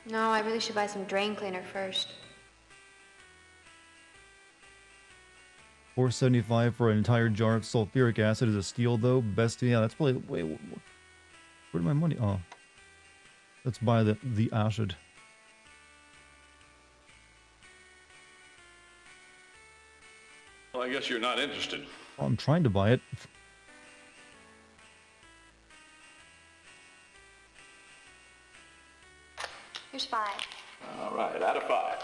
No, I really should buy some drain cleaner first. $4.75 for an entire jar of sulfuric acid is a steal, though. Best, yeah, that's probably. Wait, where'd my money? Oh, let's buy the acid. Well, I guess you're not interested. Well, I'm trying to buy it. Here's 5. All right, out of 5.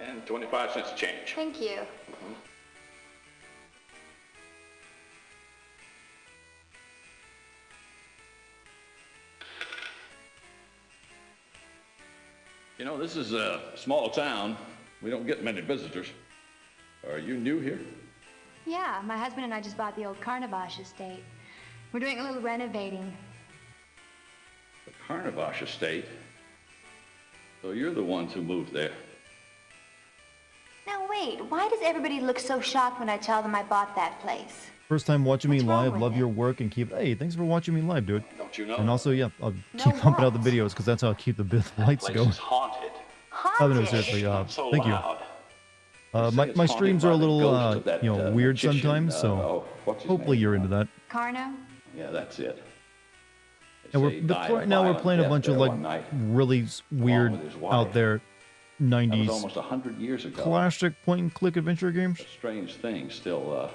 And 25 cents a change. Thank you. You know, this is a small town. We don't get many visitors. Are you new here? Yeah, my husband and I just bought the old Carnavash estate. We're doing a little renovating. The Carnavash estate? So you're the ones who moved there. Now wait, why does everybody look so shocked when I tell them I bought that place? First time watching me What's wrong live. with Love it? your work and keep. Hey, thanks for watching me live, dude. Don't you know? And also, yeah, I'll No keep pumping out the what? videos because that's how I keep the lights Place going. is haunted. Oh, no, Haunted? seriously, Not so thank you. loud. They say it's My haunted streams by are a the little, ghost of that weird magician, sometimes, so what's his hopefully name? you're into that. Carno? Yeah, that's it. They And say he but died for a right now, we're violent playing a death bunch of there like one night, really weird with his wife. out there That was 90s almost 100 years ago. classic point and click adventure games. But strange things still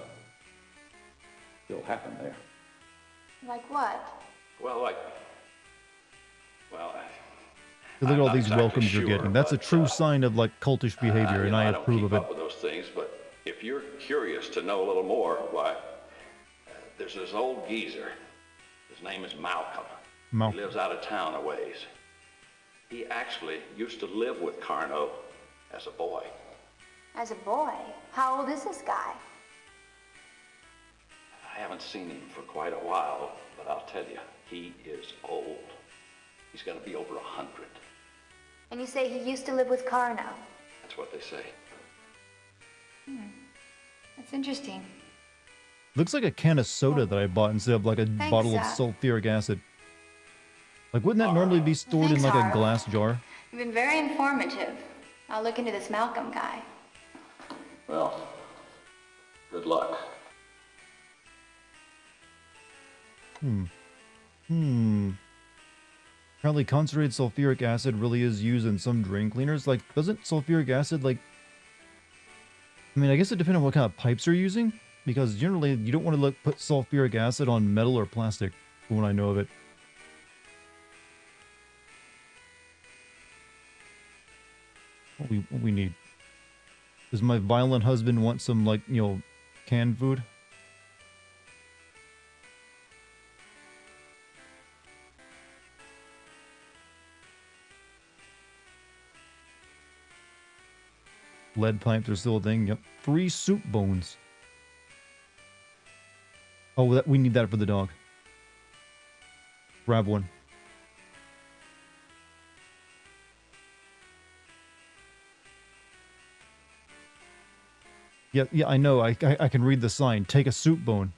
happen there. Like what? Well, Look at all these welcomes you're getting. That's a true sign of like cultish behavior, and I don't approve keep of it. up with those things, but if you're curious to know a little more, why, there's this old geezer. His name is Malcolm. Malcolm. He lives out of town a ways. He actually used to live with Carno as a boy. As a boy? How old is this guy? I haven't seen him for quite a while, but I'll tell you, he is old. He's gonna be over 100. And you say he used to live with Carno? That's what they say. That's interesting. Looks like a can of soda that I bought instead of like a Thanks, bottle of sulfuric acid. Like, wouldn't that normally be stored in like a Harv. glass jar? You've been very informative. I'll look into this Malcolm guy. Well, good luck. Apparently concentrated sulfuric acid really is used in some drain cleaners. Like, doesn't sulfuric acid, like... I mean, I guess it depends on what kind of pipes you're using. Because generally, you don't want to put sulfuric acid on metal or plastic, from what I know of it. What we need? Does my violent husband want some, like, canned food? Lead pipes are still a thing. Yep. Free soup bones. Oh, we need that for the dog. Grab one. Yeah, I know. I can read the sign. Take a soup bone.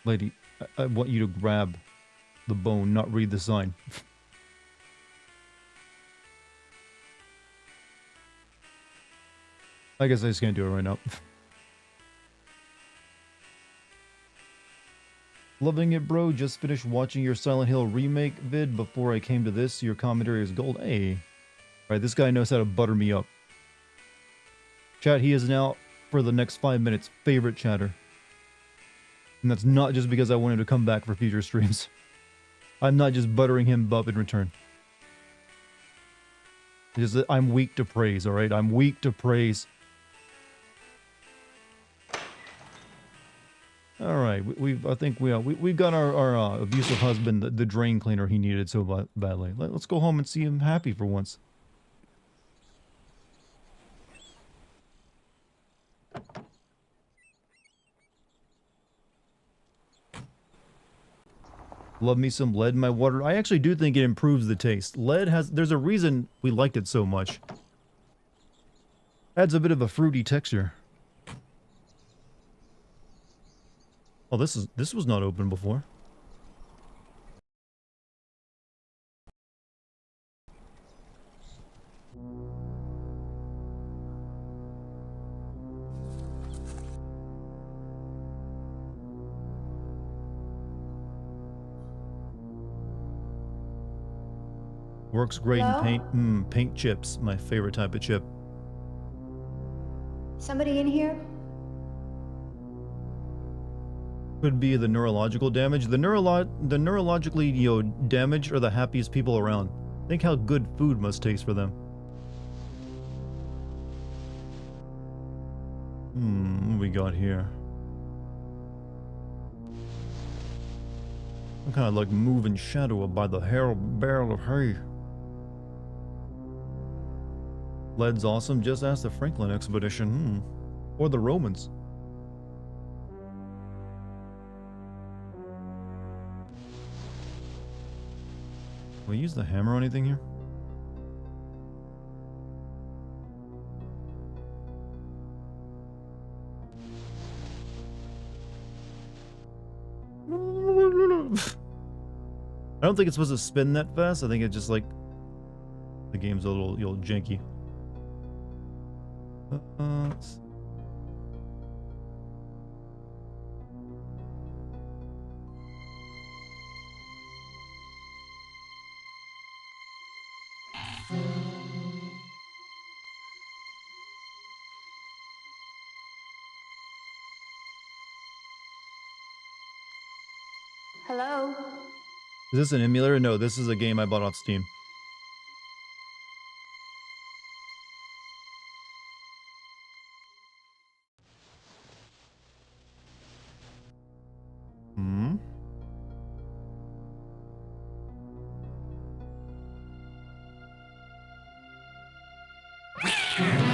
Lady, I want you to grab the bone, not read the sign. I guess I just can't do it right now. Loving it, bro. Just finished watching your Silent Hill remake vid before I came to this. Your commentary is gold. Hey. Alright, this guy knows how to butter me up. Chat, he is now, for the next 5 minutes, favorite chatter. And that's not just because I want him to come back for future streams. I'm not just buttering him up in return. It's just that I'm weak to praise, alright? I'm weak to praise. Alright, I think we got our abusive husband, the drain cleaner he needed so badly. Let's go home and see him happy for once. Love me some lead in my water. I actually do think it improves the taste. There's a reason we liked it so much. Adds a bit of a fruity texture. Oh, this was not open before. Works great Hello? in paint. Paint chips, my favorite type of chip. Somebody in here? Could be the neurological damage. The neurologically, damaged are the happiest people around. Think how good food must taste for them. What we got here? I'm kind of like moving shadow by the barrel of hay. Lead's awesome. Just ask the Franklin expedition. Or the Romans. Will we use the hammer on anything here? I don't think it's supposed to spin that fast. I think it's just like the game's a little janky. Hello? Is this an emulator? No, this is a game I bought off Steam. Hmm?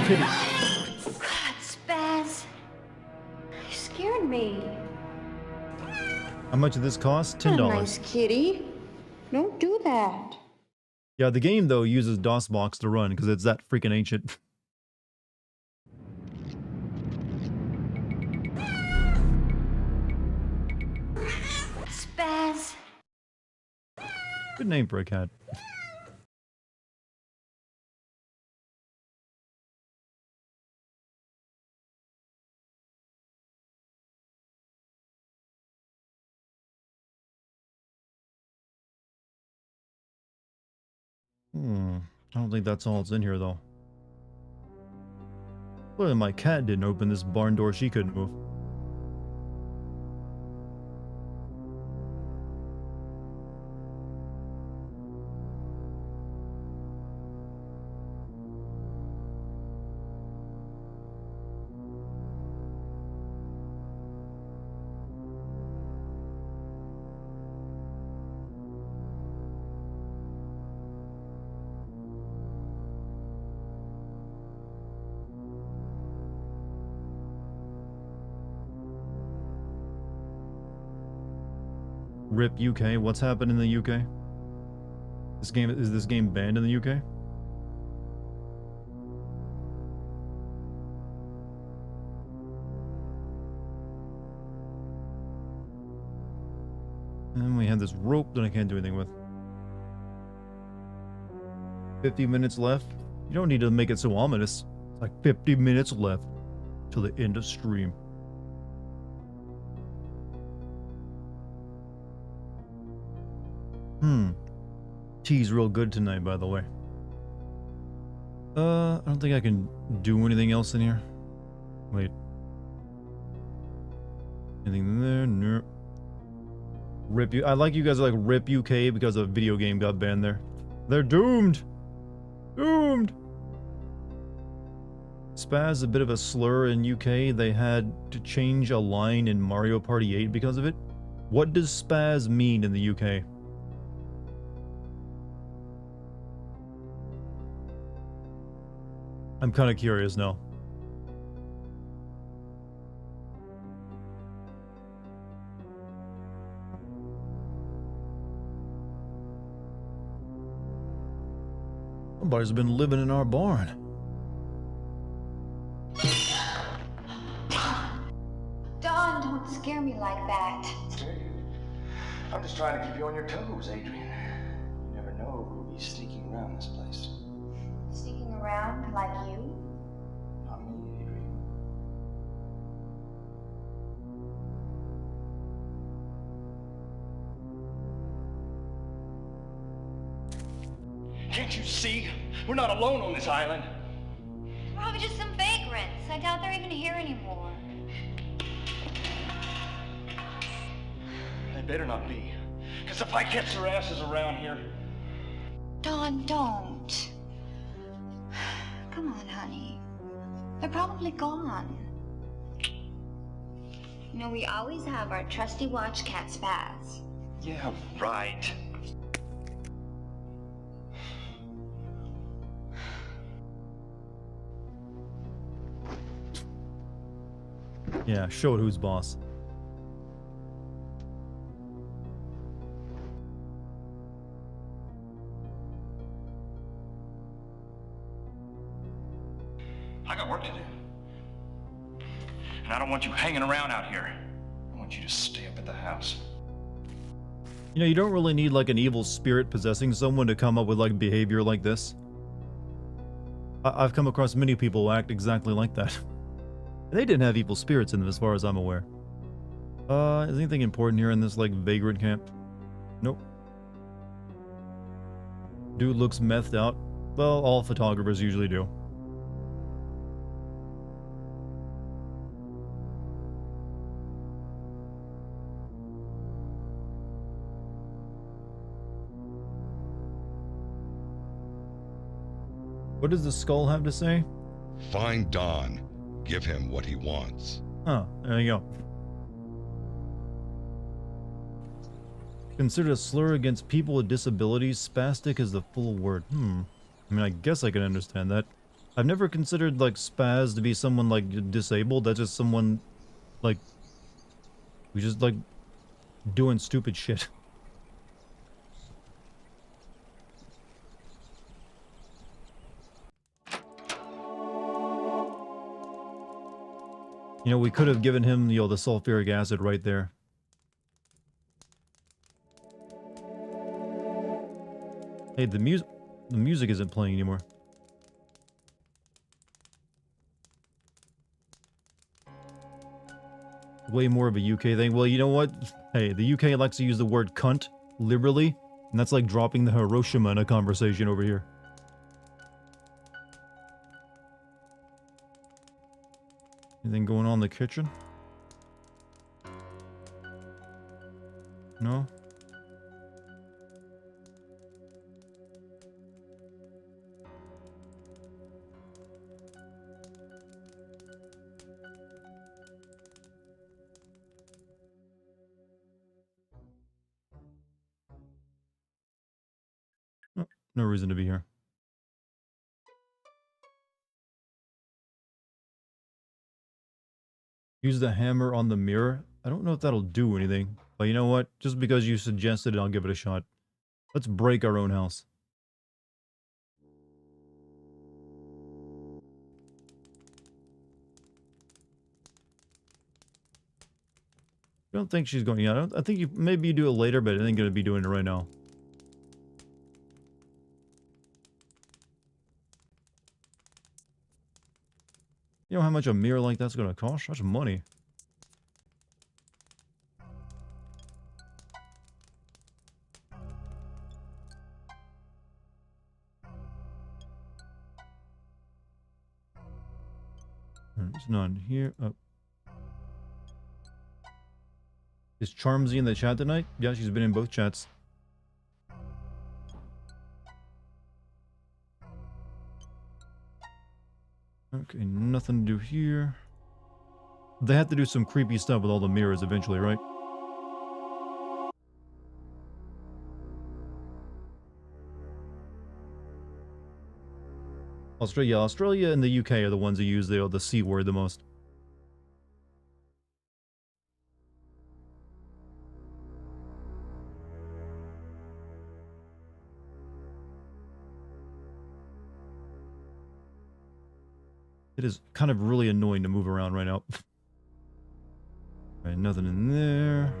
God, Spaz. You scared me. How much did this cost? What a $10. nice kitty. Don't do that. Yeah, the game though uses DOSBox to run because it's that freaking ancient. Spaz. Good name for a cat. I don't think that's all that's in here though. Clearly my cat didn't open this barn door she couldn't move. RIP UK. What's happened in the UK? Is this game banned in the UK? And we have this rope that I can't do anything with. 50 minutes left. You don't need to make it so ominous. It's like 50 minutes left till the end of stream. Tea's real good tonight, by the way. I don't think I can do anything else in here. Wait. Anything there? No. RIP U. I like you guys are like RIP UK because a video game got banned there. They're doomed. Doomed. Spaz is a bit of a slur in UK. They had to change a line in Mario Party 8 because of it. What does spaz mean in the UK? I'm kind of curious now. Somebody's been living in our barn. Don, don't scare me like that. Hey, I'm just trying to keep you on your toes, Adrian. You never know who'll be sneaking around this place. Sneaking around like you? Not me, Adrian. Can't you see? We're not alone on this island. Probably just some vagrants. I doubt they're even here anymore. They better not be. Because if I catch their asses around here... Don, don't. Come on, honey. They're probably gone. You know, we always have our trusty watch cat Spaz. Yeah, right. Yeah, show it who's boss. I got work to do. And I don't want you hanging around out here. I want you to stay up at the house. You know, you don't really need like an evil spirit possessing someone to come up with like behavior like this. I've come across many people who act exactly like that. They didn't have evil spirits in them as far as I'm aware. Is anything important here in this like vagrant camp? Nope. Dude looks methed out. Well, all photographers usually do. What does the skull have to say? Find Don. Give him what he wants. Oh, there you go. Considered a slur against people with disabilities, spastic is the full word. I mean, I guess I can understand that. I've never considered, like, spaz to be someone, like, disabled. That's just someone, like, who's just, like, doing stupid shit. You know, we could have given him, you know, the sulfuric acid right there. Hey, the music isn't playing anymore. Way more of a UK thing. Well, you know what? Hey, the UK likes to use the word cunt liberally, and that's like dropping the Hiroshima in a conversation over here. Anything going on in the kitchen? No? No reason to be here. Use the hammer on the mirror. I don't know if that'll do anything. But you know what? Just because you suggested it, I'll give it a shot. Let's break our own house. I don't think she's going. Yeah, I think maybe you do it later, but I think gonna be doing it right now. You know how much a mirror like that's gonna cost? That's money. There's none here. Oh. Is Charmsy in the chat tonight? Yeah, she's been in both chats. Okay, nothing to do here. They have to do some creepy stuff with all the mirrors eventually, right? Australia and the UK are the ones who use the C word the most. It is kind of really annoying to move around right now. Alright, nothing in there.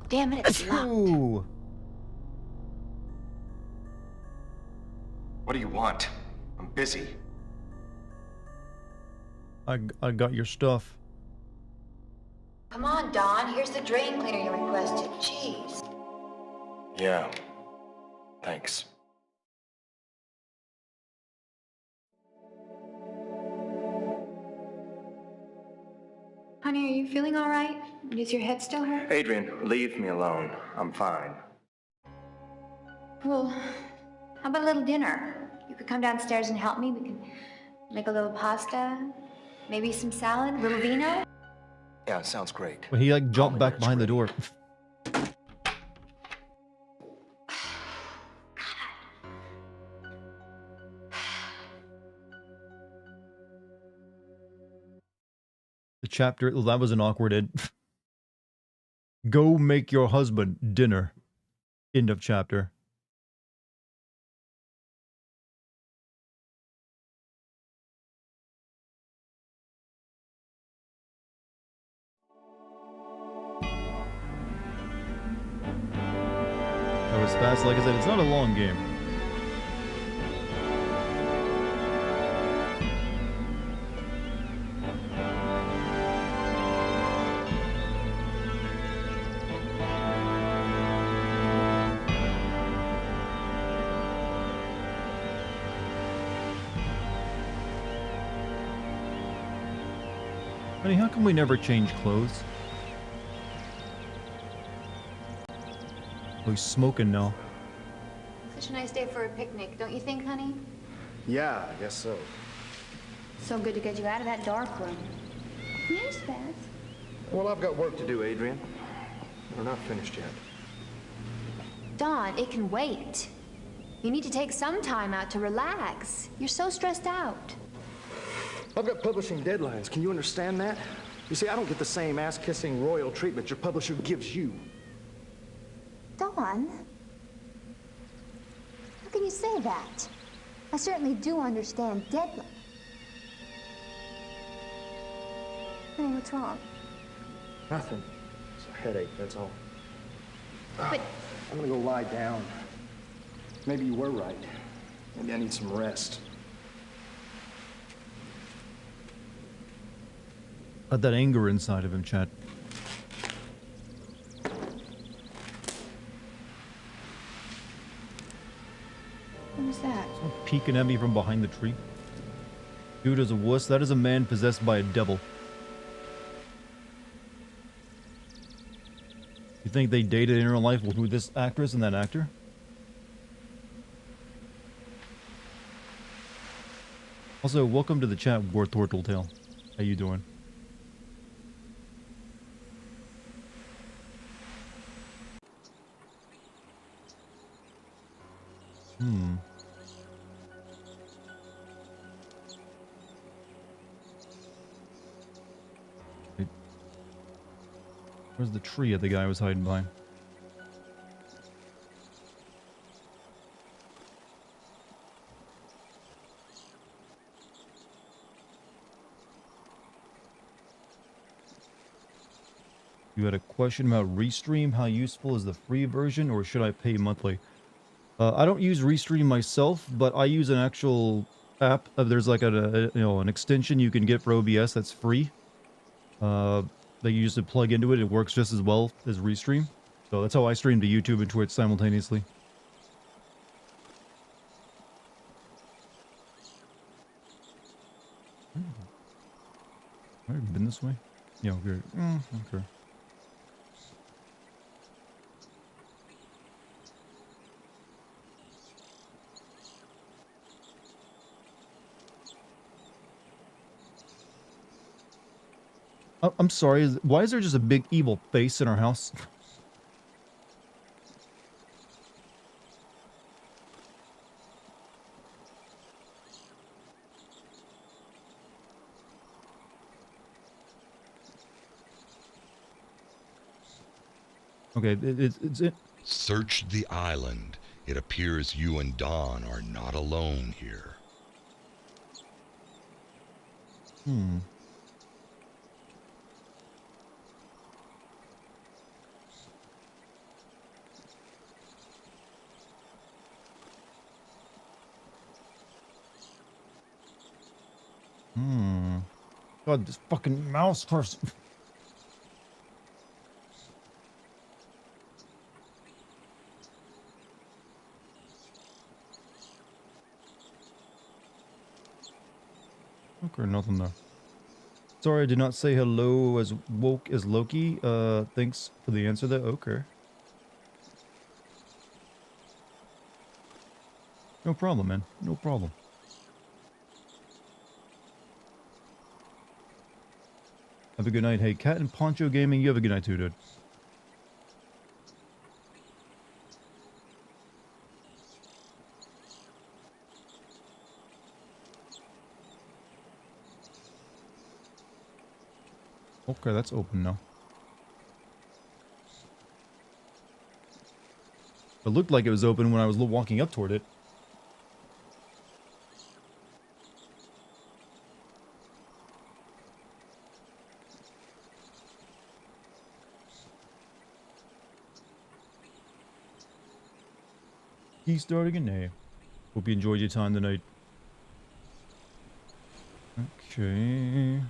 Damn it, it's locked. What do you want? I'm busy. I got your stuff. Come on, Don. Here's the drain cleaner you requested. Jeez. Yeah. Thanks. Honey, are you feeling all right? Does your head still hurt? Adrian, leave me alone. I'm fine. Well, how about a little dinner? You could come downstairs and help me. We can make a little pasta, maybe some salad, a little vino. Yeah, sounds great. When he like jumped back behind the door. The chapter, well, that was an awkward end. Go make your husband dinner. End of chapter. fast. Like I said, it's not a long game. Honey, how come we never change clothes? Oh, he's smoking now. Such a nice day for a picnic, don't you think, honey? Yeah, I guess so. So good to get you out of that dark room. Yes, Beth. Well, I've got work to do, Adrian. We're not finished yet. Dawn, it can wait. You need to take some time out to relax. You're so stressed out. I've got publishing deadlines. Can you understand that? You see, I don't get the same ass-kissing royal treatment your publisher gives you. Dawn? How can you say that? I certainly do understand deadline. Honey, what's wrong? Nothing. It's a headache, that's all. But I'm gonna go lie down. Maybe you were right. Maybe I need some rest. Let that anger inside of him, Chad. what was that? Someone peeking at me from behind the tree. Dude is a wuss. That is a man possessed by a devil. You think they dated in real life with this actress and that actor? Also, welcome to the chat, War Turtletail. How you doing? Wait. Where's the tree that the guy was hiding behind? You had a question about Restream. How useful is the free version, or should I pay monthly? I don't use Restream myself, but I use an actual app. There's like an extension you can get for OBS that's free. That you use to plug into it. It works just as well as Restream. So that's how I stream to YouTube and Twitch simultaneously. I've been this way. Yeah, okay. Okay. I'm sorry, why is there just a big evil face in our house? Okay, it's it. Search the island. It appears you and Dawn are not alone here. God, this fucking mouse person. Okay, nothing there. Sorry, I did not say hello as woke as Loki. Thanks for the answer there. Okay. No problem, man. No problem. Have a good night. Hey, Cat and Poncho Gaming, you have a good night too, dude. Okay, that's open now. It looked like it was open when I was walking up toward it. Peace, Dartigan. Hey, hope you enjoyed your time tonight. Okay.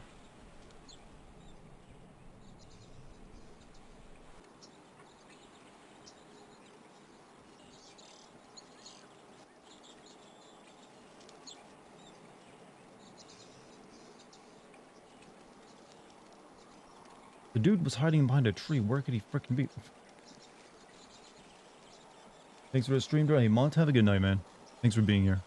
The dude was hiding behind a tree. Where could he frickin' be? Thanks for the stream, Hey, Mont, have a good night, man. Thanks for being here.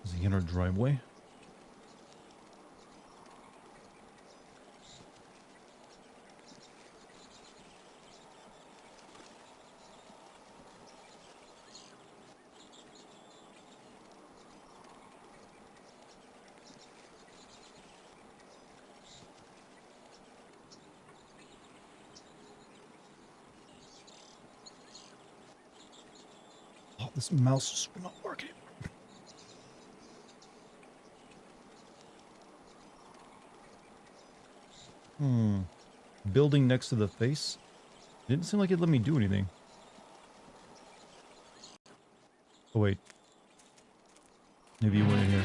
Is he in our driveway? Oh, this mouse is not working. Building next to the face? Didn't seem like it let me do anything. Oh, wait. Maybe you went in here.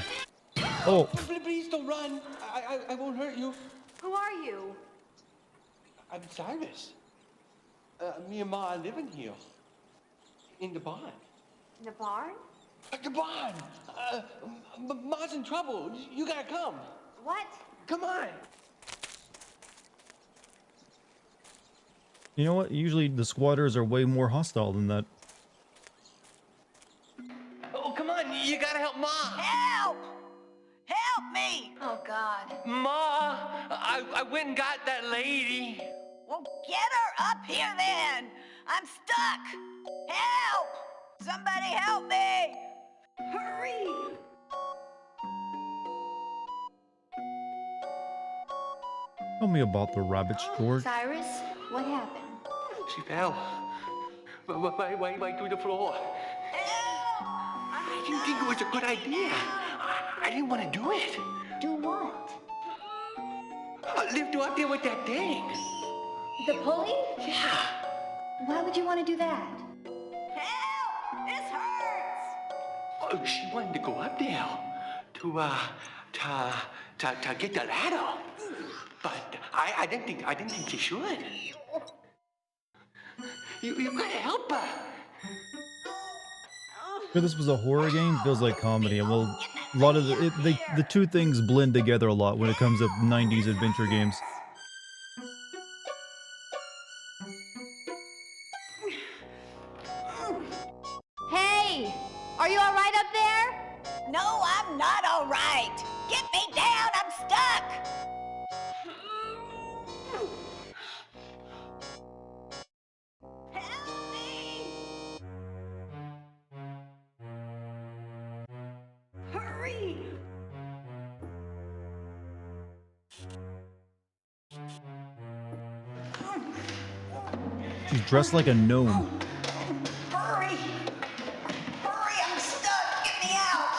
Oh! Please don't run. I won't hurt you. Who are you? I'm Cyrus. Me and Ma are living here. In the barn. In the barn? The barn! Ma's in trouble. You gotta come. What? Come on. You know what? Usually the squatters are way more hostile than that. Oh, come on. You gotta help Ma. Help! Help me! Oh, God. Ma, I went and got that lady. Well, get her up here then! I'm stuck! Help! Somebody help me! Hurry! Tell me about the rabbits, George. Cyrus, what happened? She fell. Right through the floor. I didn't think it was a good idea. I didn't want to do it. Do what? Lift her up there with that thing. The pulley? Yeah. Why would you want to do that? Help! This hurts! She wanted to go up there to get the ladder. But I didn't think she should. You gotta help her. If this was a horror game, feels like comedy. And well, a lot of the two things blend together a lot when it comes to 90s adventure games. Hey! Are you alright up there? No, I'm not all right. Get me down, I'm stuck! Help me! Hurry! She's dressed like a gnome. Hurry! Hurry, I'm stuck! Get me out!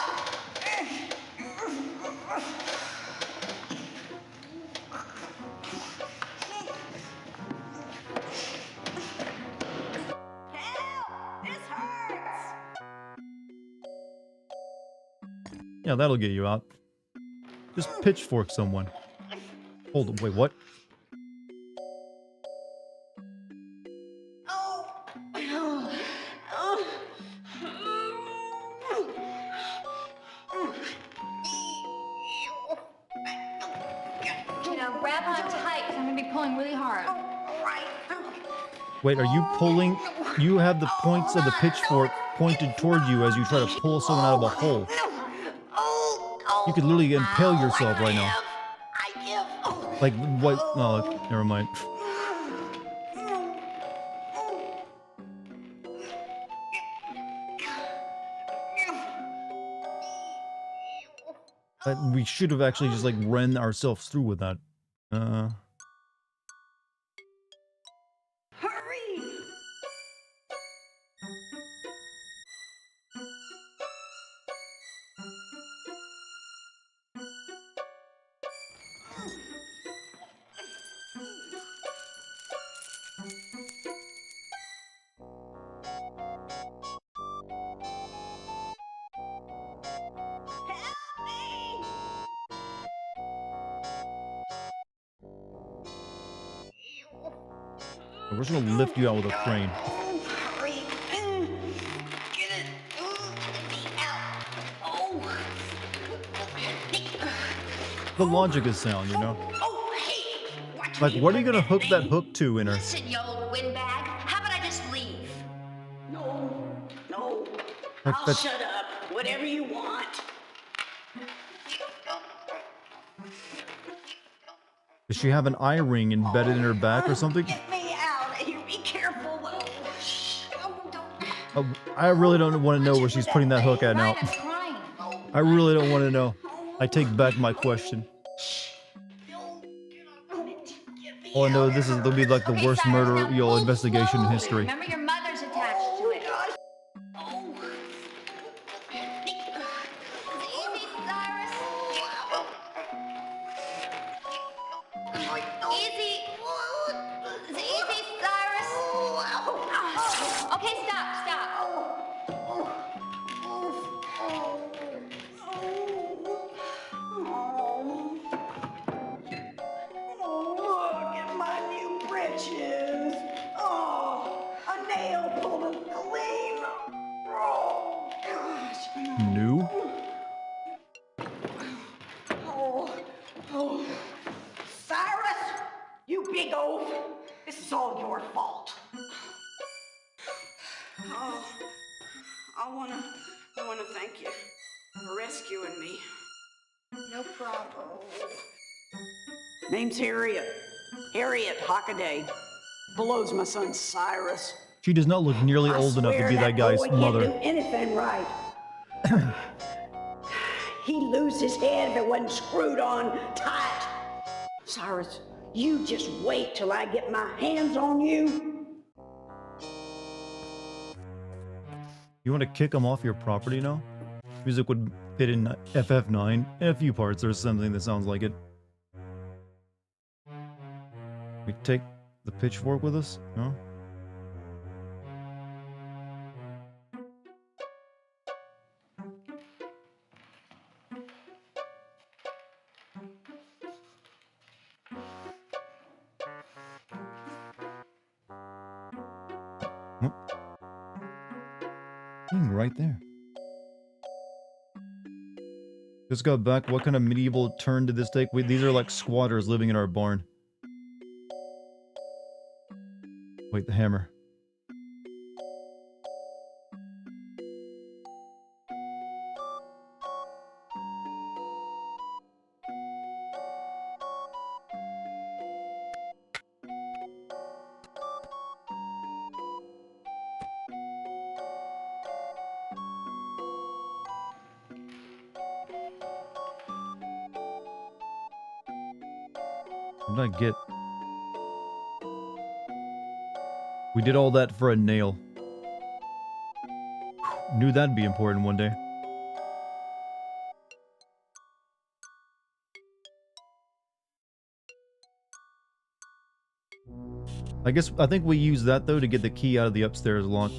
Help! This hurts! Yeah, that'll get you out. Just pitchfork someone. Hold on, wait, what? You know, grab on tight, 'cause I'm gonna be pulling really hard. Wait, are you pulling? You have the points of the pitchfork pointed toward you as you try to pull someone out of a hole. You could literally impale yourself right now. Like, what? Oh, never mind. We should have actually just, like, ran ourselves through with that. Hurry! We're just gonna lift you out with a crane. Hurry. Get it. Out. Oh. The logic is sound, you know? Oh, hey. Watch Like, me what are you with gonna that hook that thing. hook to in her? Listen, you old windbag. How about I just leave? No. Like I'll that, shut up. Whatever you want. does she have an eye ring embedded in her back or something? Get me out of here. Be careful. Oh, shh. Oh, don't. I really don't want to know where she's putting that hook at now. Ryan, I'm crying. I really don't want to know. I take back my question. All I know, there'll be like the Okay, worst Cyrus, murder, now pull investigation in slowly. history. Remember, your mother's attached to it. Easy, Cyrus. Easy. Easy, Cyrus. Okay, stop. Look at my new britches. Oh, a nail pulled them clean. Oh, gosh. New? Oh. Cyrus, you big oaf. This is all your fault. Oh, I wanna thank you for rescuing me. No problem. Name's Harriet. Harriet Hockaday. Below's my son Cyrus. She does not look nearly I old enough to swear be that guy's boy mother. Can't do anything right. He'd lose his head if it wasn't screwed on tight. Cyrus, you just wait till I get my hands on you. You want to kick him off your property now? Music would fit in FF9 and a few parts. There's something that sounds like it. We take the pitchfork with us? No? Right there. Just got back. What kind of medieval turn did this take? These are like squatters living in our barn. Wait, the hammer. What did I get? We did all that for a nail. Knew that'd be important one day. I think we used that though to get the key out of the upstairs lock.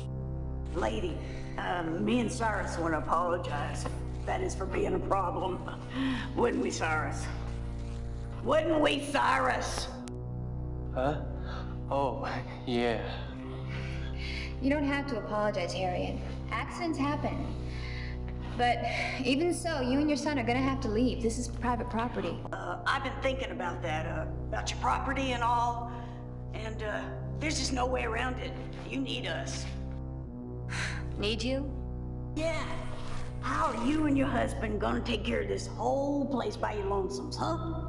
Lady, me and Cyrus want to apologize. That is for being a problem. Wouldn't we, Cyrus? Wouldn't we, Cyrus? Huh? Oh, yeah. You don't have to apologize, Harriet. Accidents happen. But even so, you and your son are gonna have to leave. This is private property. I've been thinking about that, about your property and all. And, there's just no way around it. You need us. Need you? Yeah. How are you and your husband gonna take care of this whole place by your lonesomes, huh?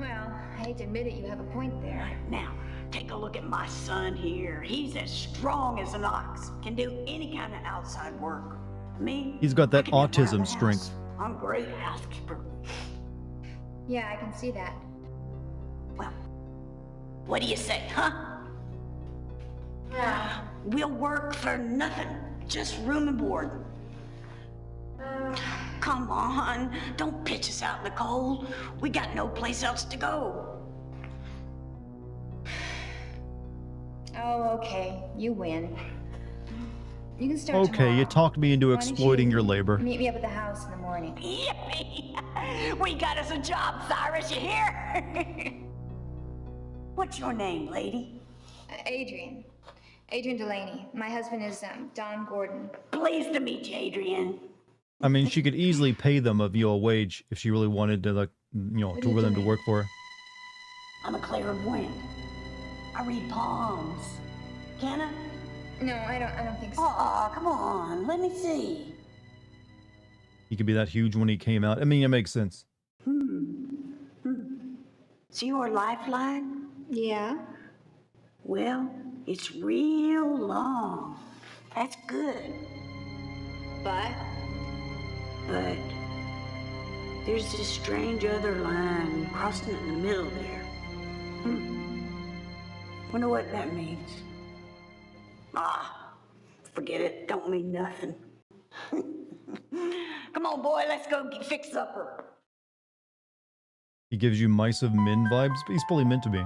Well, I hate to admit it, you have a point there. Now, take a look at my son here. He's as strong as an ox. Can do any kind of outside work. Me? He's got that I can have my autism own strength. house. I'm a great housekeeper. Yeah, I can see that. Well, what do you say, huh? Yeah. We'll work for nothing. Just room and board. Come on, don't pitch us out in the cold. We got no place else to go. Oh, okay. You win. You can start Okay, tomorrow. you talked me into Why don't exploiting you your labor. Meet me up at the house in the morning. Yippee! We got us a job, Cyrus, you hear? What's your name, lady? Adrian. Adrian Delaney. My husband is Don Gordon. Pleased to meet you, Adrian. I mean, she could easily pay them a wage if she really wanted to, like, you know, for them to work for her. I'm a clairvoyant. I read palms. Can I? No, I don't think so. Oh, come on. Let me see. He could be that huge when he came out. I mean, it makes sense. So your lifeline? Yeah. Well, it's real long. That's good. But? But there's this strange other line crossing in the middle there. Wonder what that means. Ah, forget it. Don't mean nothing. Come on, boy, let's go fix supper. He gives you Mice of Min vibes, but he's probably meant to be.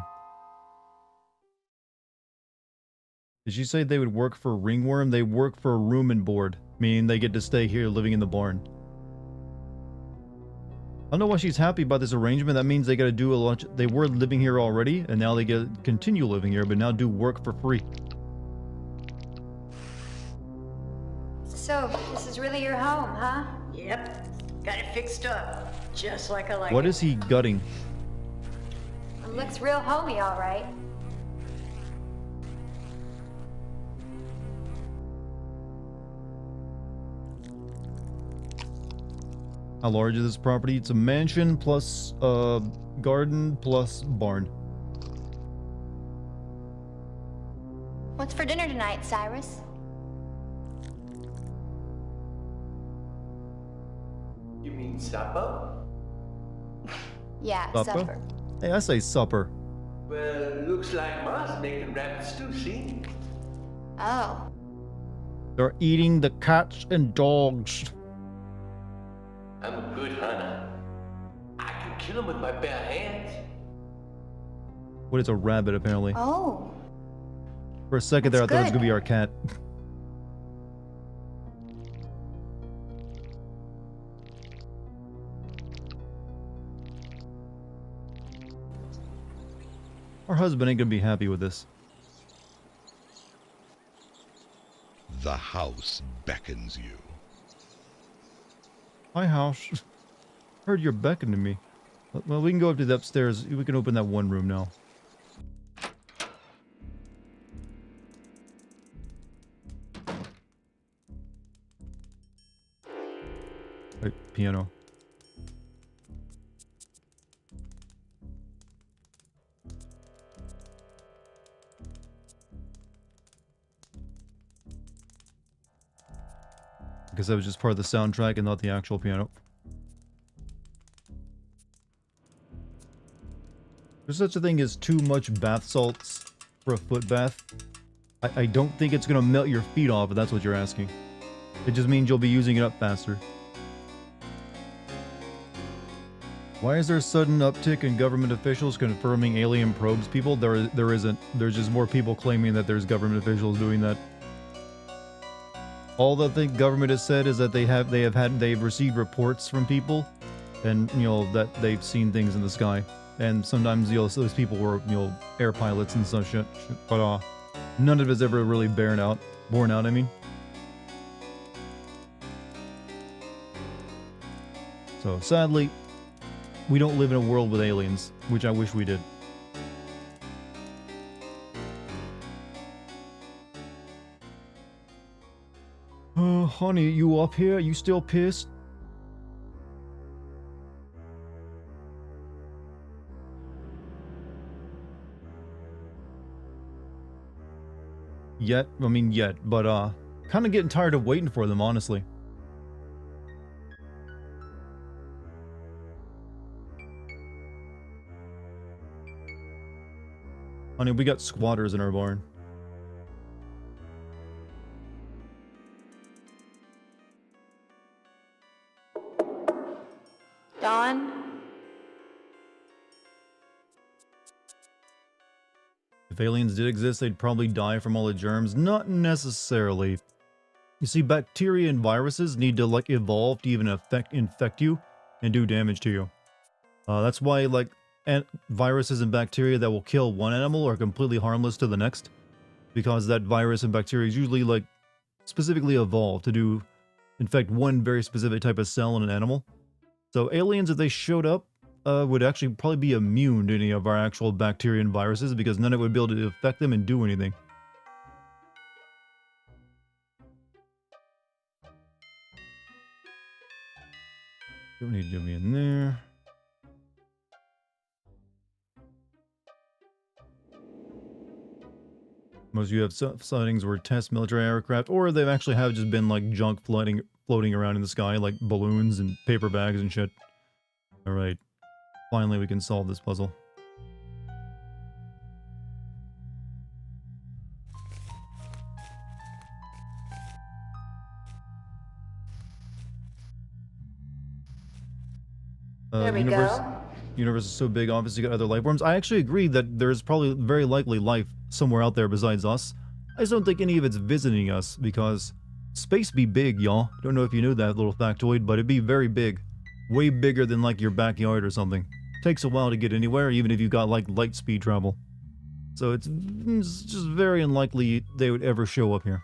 Did she say they would work for Ringworm? They work for room and board, meaning they get to stay here living in the barn. I don't know why she's happy about this arrangement. That means they gotta do a lot. They were living here already, and now they get to continue living here, but now do work for free. So, this is really your home, huh? Yep, got it fixed up, just like I like it. What is he gutting? It looks real homey, all right. How large is this property? It's a mansion plus garden plus barn. What's for dinner tonight, Cyrus? You mean supper? Yeah, Supper? supper. Hey, I say supper. Well, looks like Ma's making rabbit stew, see? Oh. They're eating the cats and dogs. I'm a good hunter. I can kill him with my bare hands. What is a rabbit, apparently? Oh. For a second there, I thought it was gonna be our cat. Our husband ain't gonna be happy with this. The house beckons you. Hi, house. Heard you're beckoning to me. Well, we can go up to the upstairs. We can open that one room now. Right, piano. Because that was just part of the soundtrack and not the actual piano. There's such a thing as too much bath salts for a foot bath. I don't think it's going to melt your feet off, if that's what you're asking. It just means you'll be using it up faster. Why is there a sudden uptick in government officials confirming alien probes people? There isn't. There's just more people claiming that there's government officials doing that. All that the government has said is that they've received reports from people, and that they've seen things in the sky, and sometimes those people were air pilots and such shit. But none of it is ever really borne out. I mean. So sadly, we don't live in a world with aliens, which I wish we did. Honey, you up here? You still pissed? Yet, but kind of getting tired of waiting for them, honestly. Honey, we got squatters in our barn. Dawn? If aliens did exist, they'd probably die from all the germs. Not necessarily. You see, bacteria and viruses need to, evolve to even infect you and do damage to you. That's why, viruses and bacteria that will kill one animal are completely harmless to the next, because that virus and bacteria is usually like specifically evolved to do infect one very specific type of cell in an animal. So aliens, if they showed up, would actually probably be immune to any of our actual bacteria and viruses, because none of it would be able to affect them and do anything. Don't need to be in there. Most of you have sightings were test military aircraft, or they've actually have just been like junk floating around in the sky, like balloons and paper bags and shit. Alright. Finally we can solve this puzzle. There we go. Universe is so big, obviously you got other life forms. I actually agree that there's probably very likely life somewhere out there besides us. I just don't think any of it's visiting us, because space be big, y'all. Don't know if you knew that little factoid, but it'd be very big. Way bigger than like your backyard or something. Takes a while to get anywhere, even if you got like light speed travel. So it's just very unlikely they would ever show up here.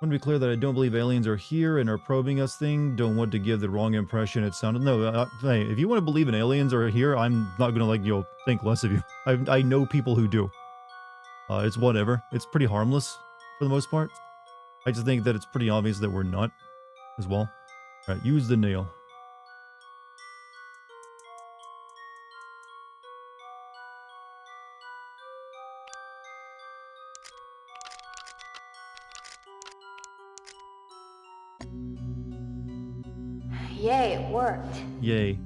I want to be clear that I don't believe aliens are here and are probing us thing. Don't want to give the wrong impression it sounded. No, hey, if you want to believe in aliens are here, I'm not going to like, think less of you. I know people who do. It's whatever. It's pretty harmless for the most part. I just think that it's pretty obvious that we're not as well. Alright, use the nail. Yay, it worked. Yay.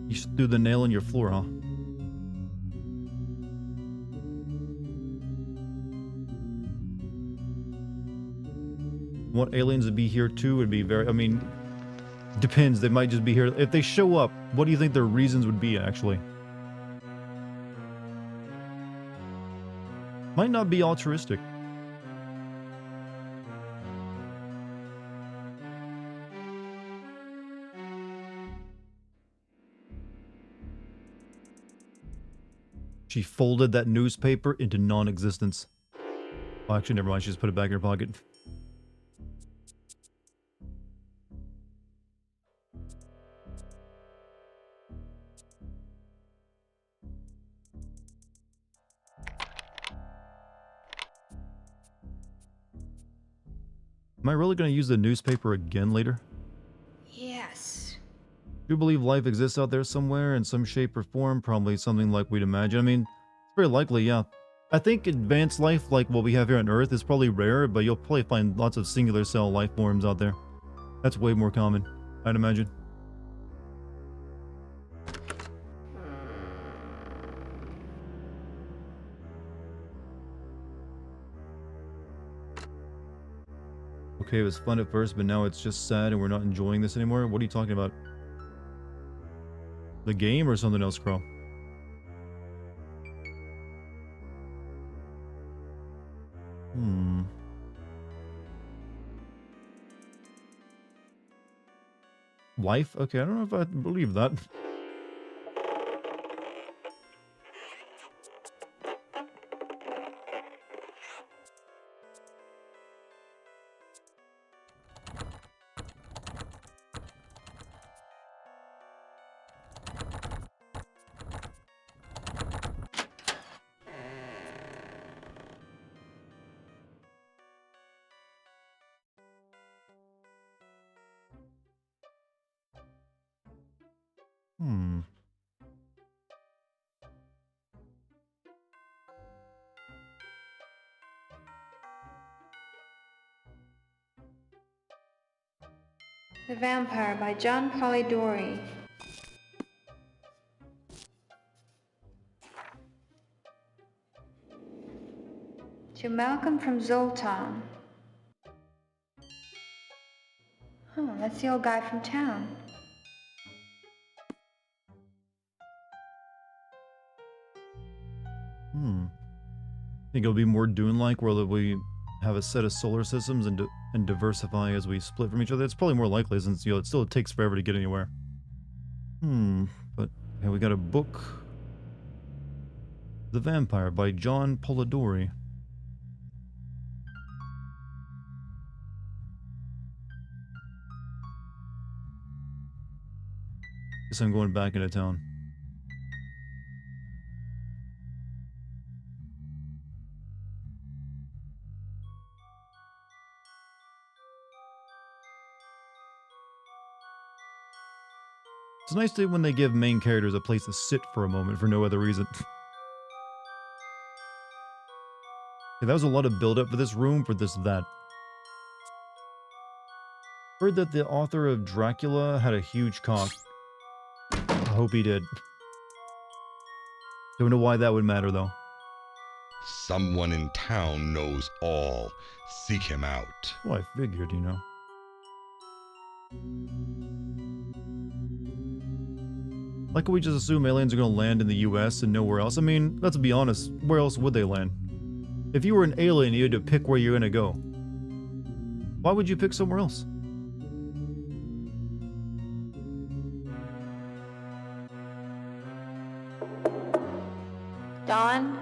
You threw the nail in your floor, huh? Want aliens to be here too would be very, I mean, depends, they might just be here. If they show up, what do you think their reasons would be, actually? Might not be altruistic. She folded that newspaper into non-existence. Oh, actually, never mind. She just put it back in her pocket. Am I really going to use the newspaper again later? Yes. Do you believe life exists out there somewhere in some shape or form? Probably something like we'd imagine. I mean, it's very likely, yeah. I think advanced life, like what we have here on Earth, is probably rare, but you'll probably find lots of singular cell life forms out there. That's way more common, I'd imagine. Okay, it was fun at first, but now it's just sad and we're not enjoying this anymore. What are you talking about? The game or something else, Crow? Life? Okay, I don't know if I believe that. The Vampire by John Polidori. To Malcolm from Zoltan. Oh, that's the old guy from town. Think it'll be more Dune-like, where we have a set of solar systems and diversify as we split from each other. It's probably more likely, since it still takes forever to get anywhere. But yeah, we got a book. The Vampire by John Polidori. Guess I'm going back into town. It's nice when they give main characters a place to sit for a moment for no other reason. Yeah, that was a lot of build-up for this room, for this that. Heard that the author of Dracula had a huge cock. I hope he did. Don't know why that would matter, though. Someone in town knows all. Seek him out. Well, I figured, you know. Like, we just assume aliens are gonna land in the US and nowhere else? I mean, let's be honest, where else would they land? If you were an alien, you had to pick where you're gonna go. Why would you pick somewhere else? Dawn?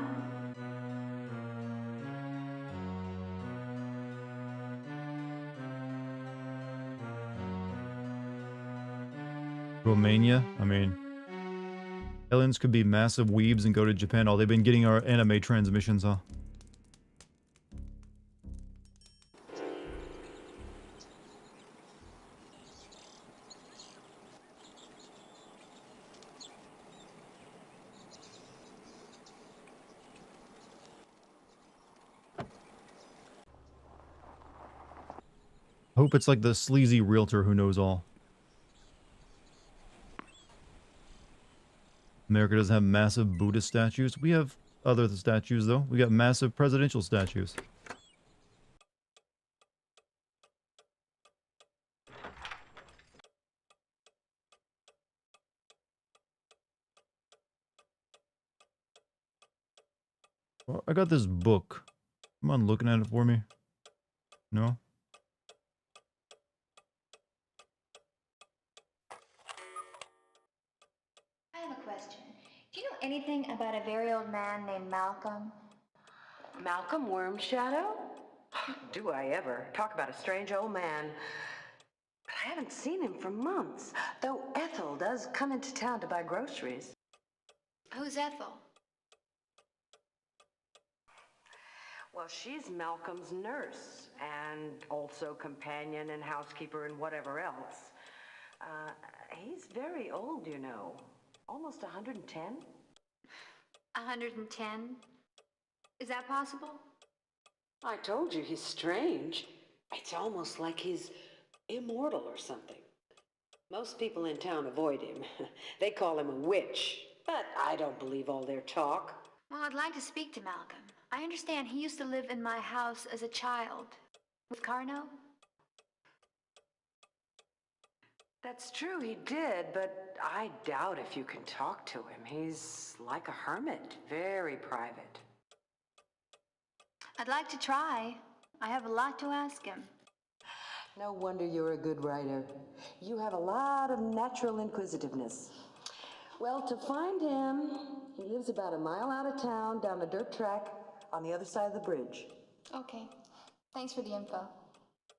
Romania? I mean, aliens could be massive weebs and go to Japan. Oh, they've been getting our anime transmissions, huh? Hope it's like the sleazy realtor who knows all. America doesn't have massive Buddhist statues. We have other statues, though. We got massive presidential statues. Well, I got this book. Come on, looking at it for me. No? I have a question. Do you know anything about a very old man named Malcolm? Malcolm Wormshadow? Do I ever. Talk about a strange old man. But I haven't seen him for months, though Ethel does come into town to buy groceries. Who's Ethel? Well, she's Malcolm's nurse, and also companion and housekeeper and whatever else. He's very old, you know. Almost 110. 110? Is that possible? I told you he's strange. It's almost like he's immortal or something. Most people in town avoid him. They call him a witch, but I don't believe all their talk. Well, I'd like to speak to Malcolm. I understand he used to live in my house as a child. With Carno? That's true, he did, but I doubt if you can talk to him. He's like a hermit, very private. I'd like to try. I have a lot to ask him. No wonder you're a good writer. You have a lot of natural inquisitiveness. Well, to find him, he lives about a mile out of town, down a dirt track, on the other side of the bridge. Okay. Thanks for the info.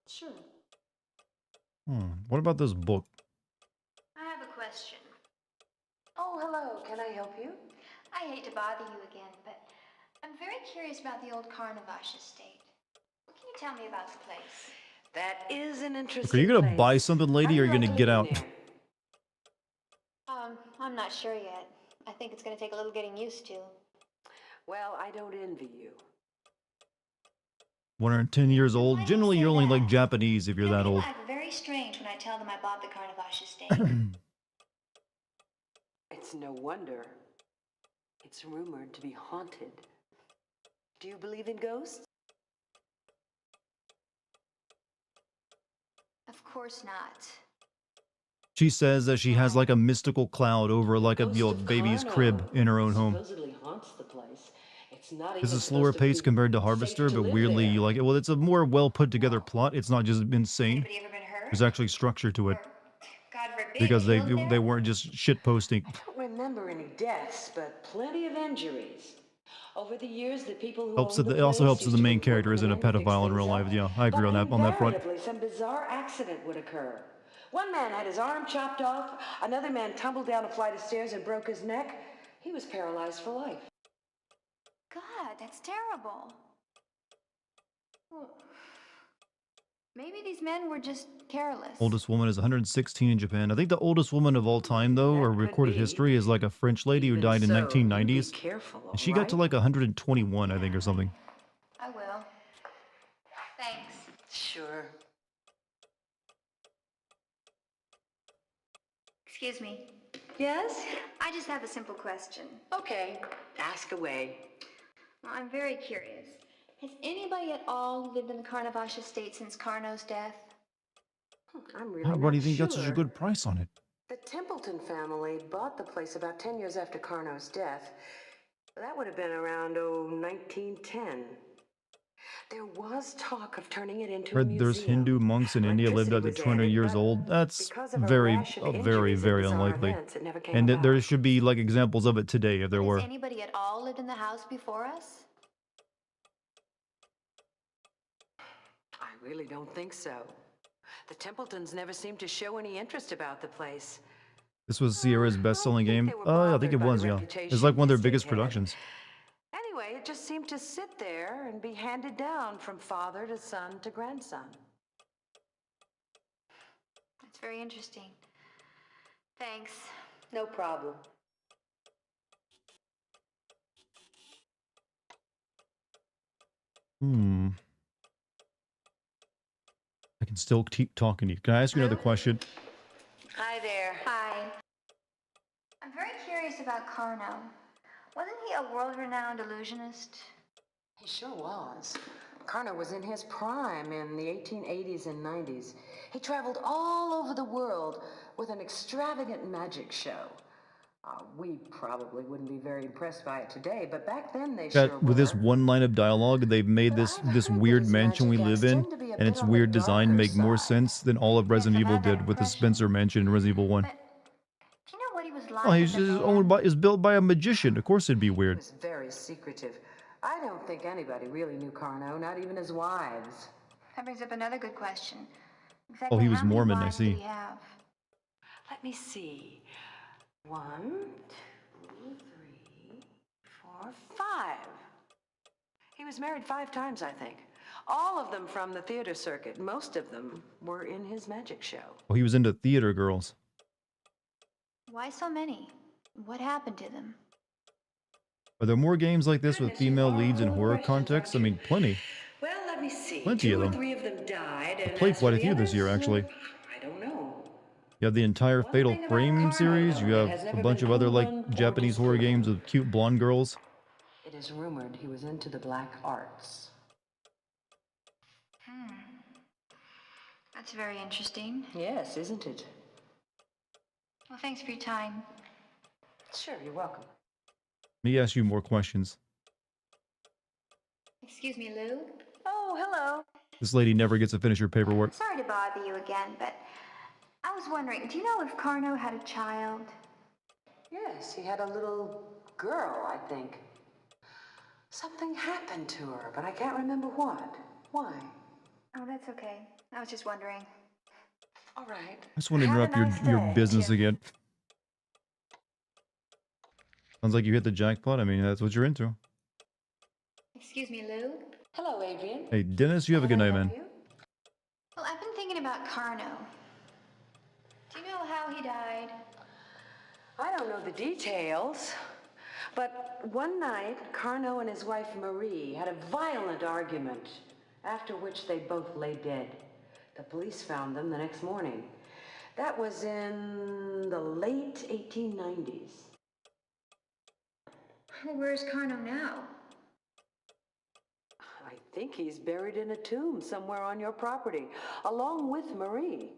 Sure. What about this book? I have a question. Oh, hello. Can I help you? I hate to bother you again, but I'm very curious about the old Carnavash estate. What can you tell me about the place? That is an interesting Are you gonna place. buy something, lady, or are you gonna get out? I'm not sure yet. I think it's gonna take a little getting used to. Well, I don't envy you. 110 years old. Generally, you're only like Japanese if you're that old. People act very strange when I tell them I bought the Carnavash estate. It's no wonder. It's rumored to be haunted. Do you believe in ghosts? Of course not. She says that she has like a mystical cloud over like a baby's crib in her own home. Supposedly haunts the place. It's not This even is slower supposed to paced be compared to safe Harvester, to but live weirdly there. you like it. Well, it's a more well put together plot. It's not just insane. Anybody ever been hurt? There's actually structure to it. God forbid been because they killed there? they weren't just shit posting. I don't remember any deaths, but plenty of injuries. Over the years, the people who Helps owned that the it also place helps that used the to main work character with the isn't a men to fix pedophile in things real life. up. Yeah, I agree But on that front. invariably, some bizarre accident would occur. One man had his arm chopped off. Another man tumbled down a flight of stairs and broke his neck. He was paralyzed for life. God, that's terrible. Well, maybe these men were just careless. Oldest woman is 116 in Japan. I think the oldest woman of all time, though, or recorded history, is like a French lady who died in So, you 1990s. be careful, And she all got to right? like 121, I think, or something. I will. Thanks. Sure. Excuse me. Yes? I just have a simple question. Okay, ask away. Well, I'm very curious. Has anybody at all lived in the Carnavash estate since Carno's death? I'm really Why not do you think sure. got such a good price on it? The Templeton family bought the place about 10 years after Carno's death. That would have been around, 1910. There was talk of turning it into a Heard there's museum. Hindu monks in India lived Electricity up to was 200 added, years but old. That's because of a very, rash of very, injuries and very bizarre unlikely. events, it never came And about. there should be like examples of it today if there Has were. anybody at all lived in the house before us? I really don't think so. The Templetons never seemed to show any interest about the place. This was Sierra's best-selling game. they were I think bothered it by the was, yeah. It's reputation like one of their the biggest estate had. productions. Anyway, it just seemed to sit there and be handed down from father to son to grandson. That's very interesting. Thanks. No problem. I can still keep talking to you. Can I ask you another question? Hi there. Hi. I'm very curious about Carno. Wasn't he a world-renowned illusionist? He sure was. Carno was in his prime in the 1880s and 90s. He traveled all over the world with an extravagant magic show. We probably wouldn't be very impressed by it today, but back then they sure With this were. one line of dialogue, they've made this weird mansion we live in and its weird design make more sense than all of Resident Evil did with the Spencer Mansion in Resident Evil 1. Do you know what he was like Oh, as a man? is built by a magician. Of course it'd be He weird. was very secretive. I don't think anybody really knew Carno, not even his wives. That brings up another good question. Oh, Exactly he was how many Mormon, I wives see. did he have? Let me see. 1, 2, 3, 4, 5. He was married 5 times, I think. All of them from the theater circuit. Most of them were in his magic show. Oh, he was into theater girls. Why so many? What happened to them? Are there more games like this with female leads in horror context? I mean, plenty. Well, let me see. Plenty 2 of or them. 3 of them died, I and played as quite for a the few this year, others, actually. I don't know. You have the entire Fatal thing about Frame Carno, series. You though, it have has a never bunch been of other like proven or Japanese horror games with cute blonde girls. It is rumored he was into the black arts. That's very interesting. Yes, isn't it? Well, thanks for your time. Sure, you're welcome. Let me ask you more questions. Excuse me, Lou. Oh, hello. This lady never gets to finish her paperwork. Sorry to bother you again, but I was wondering, do you know if Carno had a child? Yes, he had a little girl, I think. Something happened to her, but I can't remember what. Why? Oh, that's okay. I was just wondering. All right. I just want to Have a interrupt nice your day. business again. Sounds like you hit the jackpot. I mean, that's what you're into. Excuse me, Lou. Hello, Adrian. Hey, Dennis, you have a good night, man. Well, I've been thinking about Carno. Do you know how he died? I don't know the details, but one night, Carno and his wife Marie had a violent argument, after which they both lay dead. The police found them the next morning. That was in the late 1890s. Well, where's Carno now? I think he's buried in a tomb somewhere on your property, along with Marie.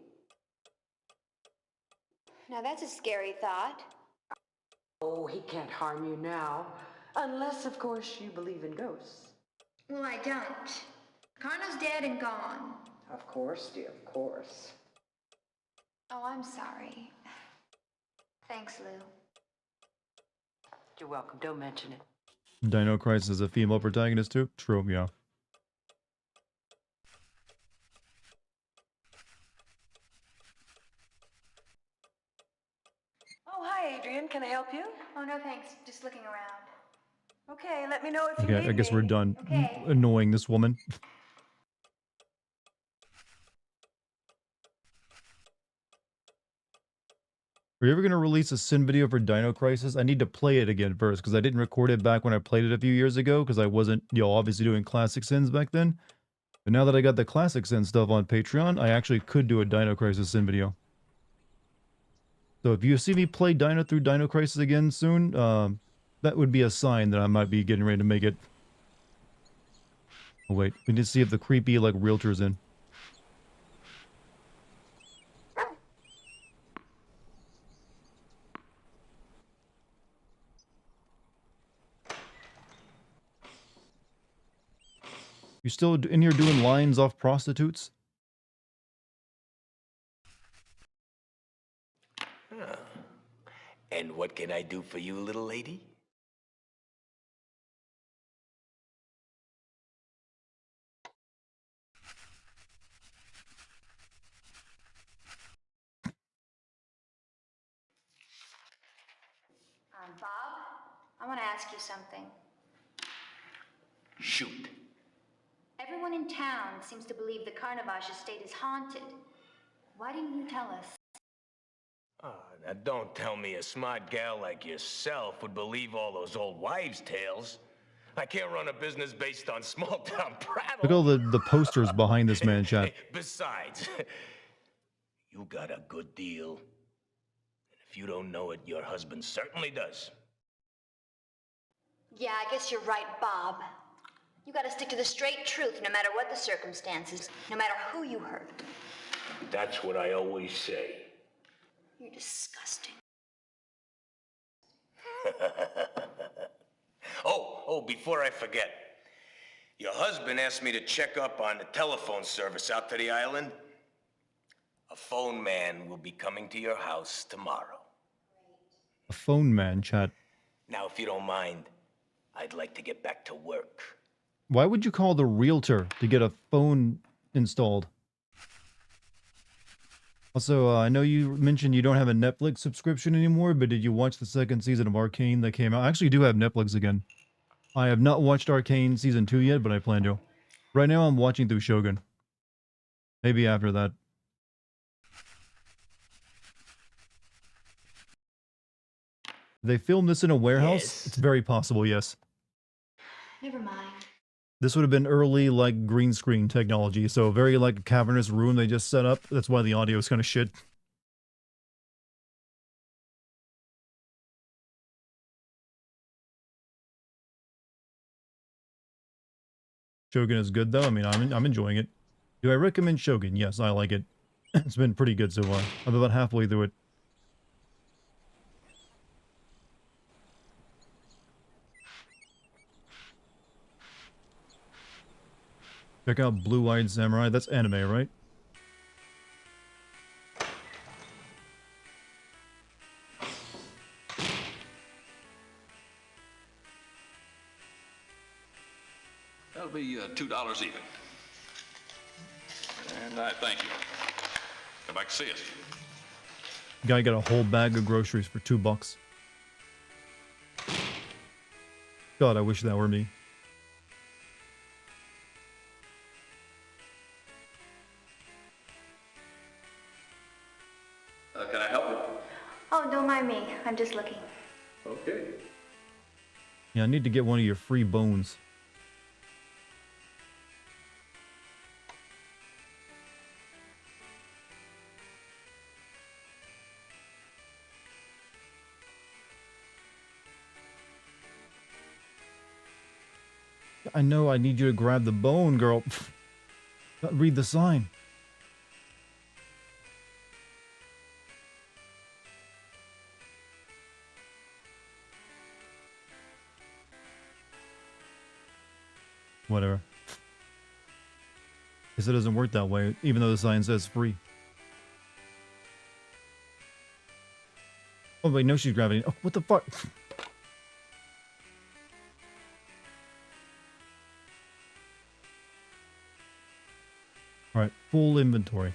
Now, that's a scary thought. Oh, he can't harm you now. Unless, of course, you believe in ghosts. Well, I don't. Carno's dead and gone. Of course, dear, of course. Oh, I'm sorry. Thanks, Lou. You're welcome. Don't mention it. Dino Crisis is a female protagonist too? True, yeah. Oh, hi, Adrian. Can I help you? Oh, no thanks. Just looking around. Okay, let me know if you Okay, need I guess me. we're done Okay. annoying this woman. Are you ever going to release a Sin video for Dino Crisis? I need to play it again first, because I didn't record it back when I played it a few years ago, because I wasn't, obviously doing Classic Sins back then. But now that I got the Classic Sin stuff on Patreon, I actually could do a Dino Crisis Sin video. So if you see me play through Dino Crisis again soon, that would be a sign that I might be getting ready to make it. Oh wait, we need to see if the creepy, like, realtor's in. You still in here doing lines off prostitutes? Huh. And what can I do for you, little lady? Bob, I want to ask you something. Shoot. Everyone in town seems to believe the Carnavash estate is haunted. Why didn't you tell us? Oh, now don't tell me a smart gal like yourself would believe all those old wives' tales. I can't run a business based on small-town prattle. Look at all the posters behind this man, chat. Besides, you got a good deal. And if you don't know it, your husband certainly does. Yeah, I guess you're right, Bob. You gotta stick to the straight truth no matter what the circumstances, no matter who you hurt. That's what I always say. You're disgusting. Oh, before I forget. Your husband asked me to check up on the telephone service out to the island. A phone man will be coming to your house tomorrow. A phone man, chat. Now, if you don't mind, I'd like to get back to work. Why would you call the realtor to get a phone installed? Also, I know you mentioned you don't have a Netflix subscription anymore, but did you watch the second season of Arcane that came out? I actually do have Netflix again. I have not watched Arcane Season 2 yet, but I plan to. Right now, I'm watching through Shogun. Maybe after that. They filmed this in a warehouse? Yes. It's very possible, yes. Never mind. This would have been early, like, green screen technology, so very, like, cavernous room they just set up. That's why the audio is kind of shit. Shogun is good, though. I mean, I'm enjoying it. Do I recommend Shogun? Yes, I like it. It's been pretty good so far. I'm about halfway through it. Check out Blue-Eyed Samurai. That's anime, right? That'll be $2 even. And I thank you. Come back to see us. Guy got a whole bag of groceries for $2. God, I wish that were me. Can I help you? Oh, don't mind me. I'm just looking. Okay. Yeah, I need to get one of your free bones. I know I need you to grab the bone, girl. Read the sign. Whatever. Guess it doesn't work that way, even though the sign says free. Oh wait, no, she's gravity. Oh, what the fuck? All right, full inventory.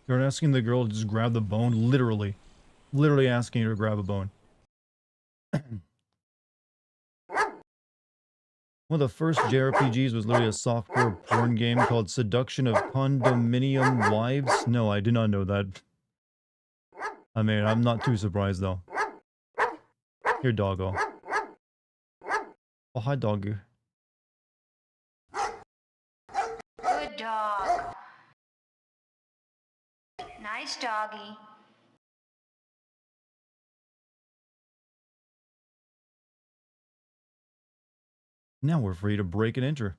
You're asking the girl to just grab the bone, literally. Literally asking her to grab a bone. One of the first JRPGs was literally a softcore porn game called Seduction of Condominium Wives. No, I did not know that. I mean, I'm not too surprised though. Here, doggo. Oh, hi, doggo. Good dog. Nice doggy. Now we're free to break and enter.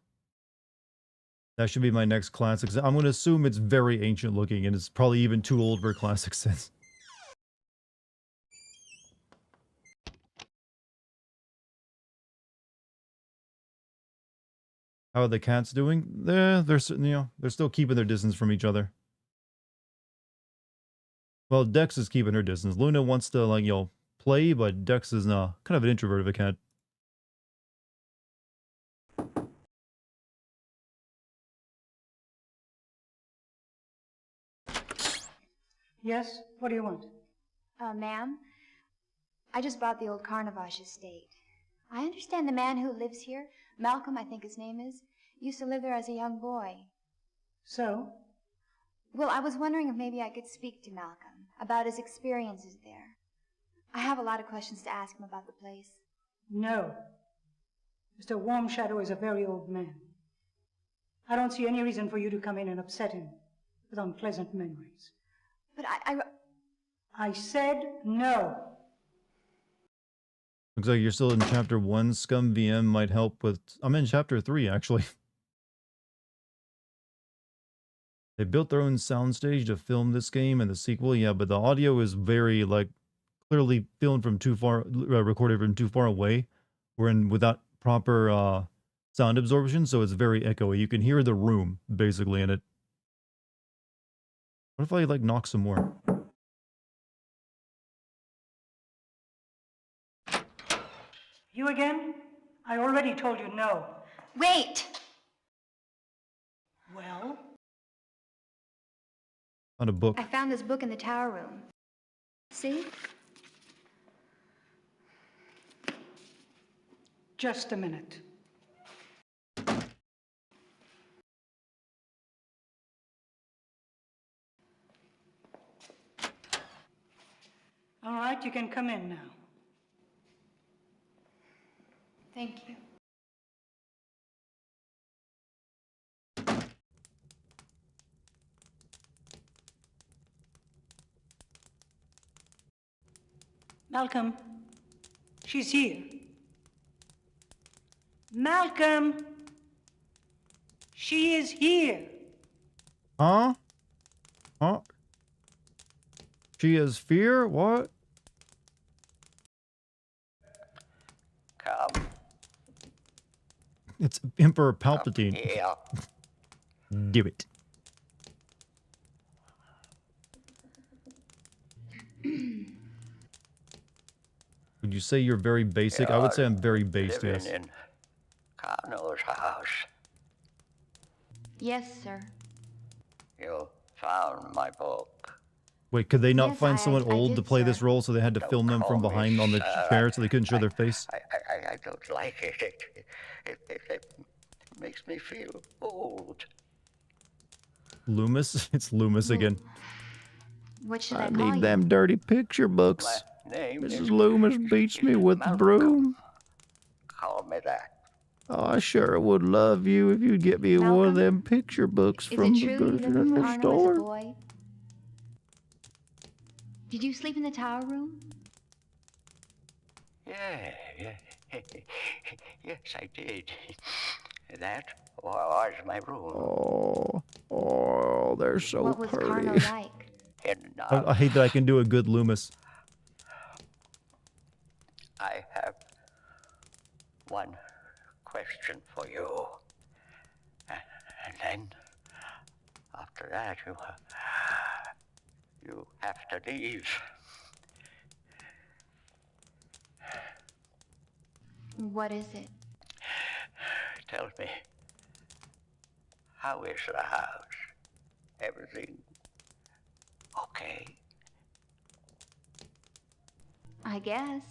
That should be my next classic. I'm going to assume it's very ancient looking and it's probably even too old for classic sense. How are the cats doing? They're still keeping their distance from each other. Well, Dex is keeping her distance. Luna wants to, like, play, but Dex is kind of an introvert of a cat. Yes? What do you want? Ma'am, I just bought the old Carnavash estate. I understand the man who lives here, Malcolm, I think his name is, used to live there as a young boy. So? Well, I was wondering if maybe I could speak to Malcolm about his experiences there. I have a lot of questions to ask him about the place. No. Mr. Warm Shadow is a very old man. I don't see any reason for you to come in and upset him with unpleasant memories. But I said no. Looks like you're still in chapter 1. Scum VM might help with... I'm in chapter 3, actually. They built their own soundstage to film this game and the sequel, yeah, but the audio is very, like, clearly filmed from too far... recorded from too far away. Without proper sound absorption, so it's very echoey. You can hear the room, basically, in it. What if I, like, knock some more? You again? I already told you no. Wait! Well? On a book. I found this book in the tower room. See? Just a minute. All right, you can come in now. Thank you. Malcolm, she's here. Malcolm, she is here. Huh? Huh? She has fear? What? Come. It's Emperor Palpatine. Yeah. Do it. Would you say you're very basic? I would say I'm very basic, yes. Living in Kano's house. Yes, sir. You found my book. Wait, could they not Yes, find I someone old did, to play sir. this role, so they had to Don't film them from call me behind on the sir. chair so they couldn't show their face? I don't like it. It makes me feel old. Loomis? It's Loomis again. What should I I call you? need them dirty picture books. My name is Mrs. Loomis beats me with the Malcolm. broom. Call me that. Oh, I sure would love you if you'd get me one of Malcolm? them picture books Is from it the true you lived with grocery Carno as a store. boy? Did you sleep in the tower room? Yeah. Yes, I did. That was my room. Oh, they're so What was pretty. Carno like? In I hate that I can do a good Loomis. I have one question for you. And then, after that, you have to leave. What is it? Tell me, how is the house? Everything okay? I guess.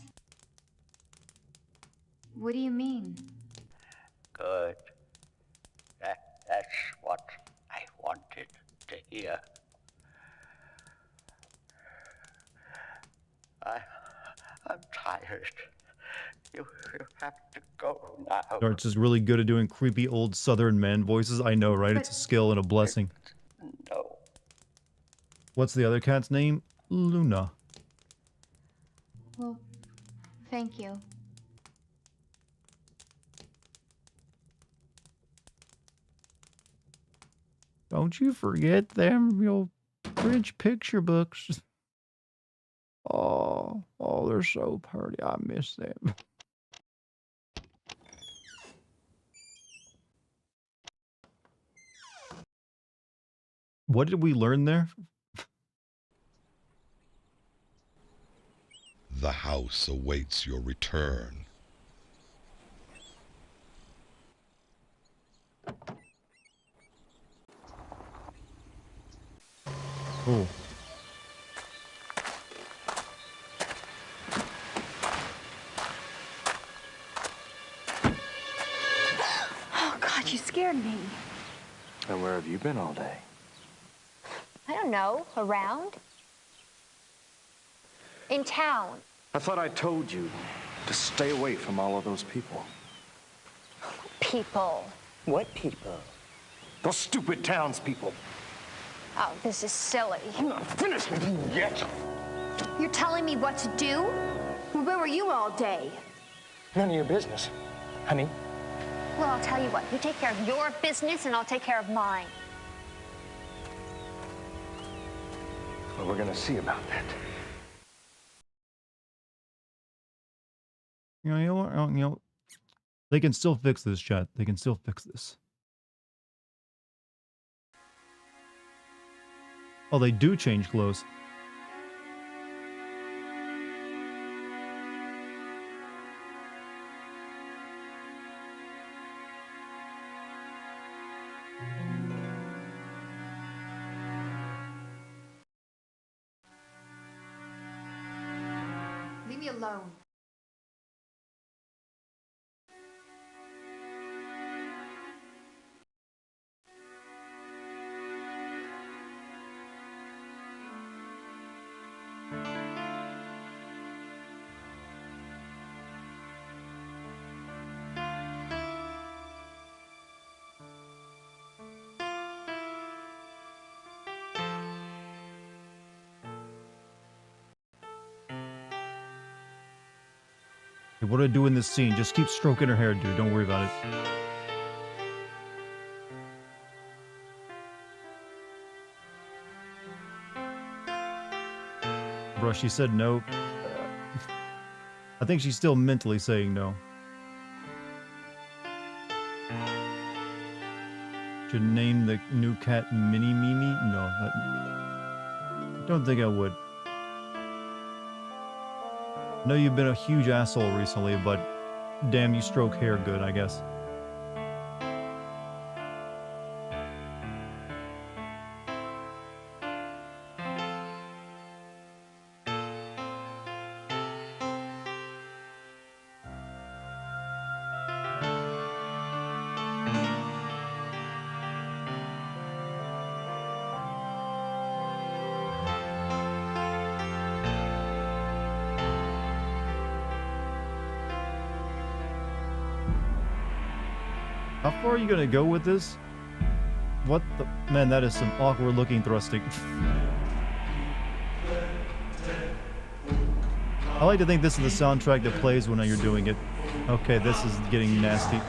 What do you mean? Good. That's what I wanted to hear. I'm tired. You have to go now. Dart's just really good at doing creepy old southern man voices. I know, right? It's a skill and a blessing. No. What's the other cat's name? Luna. Well, thank you. Don't you forget them, your French picture books. Oh, they're so pretty. I miss them. What did we learn there? The house awaits your return. Oh. Oh, God, you scared me. And where have you been all day? I don't know. Around? In town. I thought I told you to stay away from all of those people. People. What people? Those stupid townspeople. Oh, this is silly. I'm not finished with you yet. You're telling me what to do? Well, where were you all day? None of your business, honey. Well, I'll tell you what. You take care of your business, and I'll take care of mine. Well, we're gonna see about that. You know, they can still fix this, chat. They can still fix this. Oh, they do change clothes. Leave me alone. Hey, what do I do in this scene? Just keep stroking her hair, dude. Don't worry about it. Bruh, she said no. I think she's still mentally saying no. Should name the new cat Mini Mimi? No, I don't think I would. I know you've been a huge asshole recently, but damn, you stroke hair good, I guess. How far are you gonna go with this? What the... Man, that is some awkward looking thrusting. I like to think this is the soundtrack that plays when you're doing it. Okay, this is getting nasty.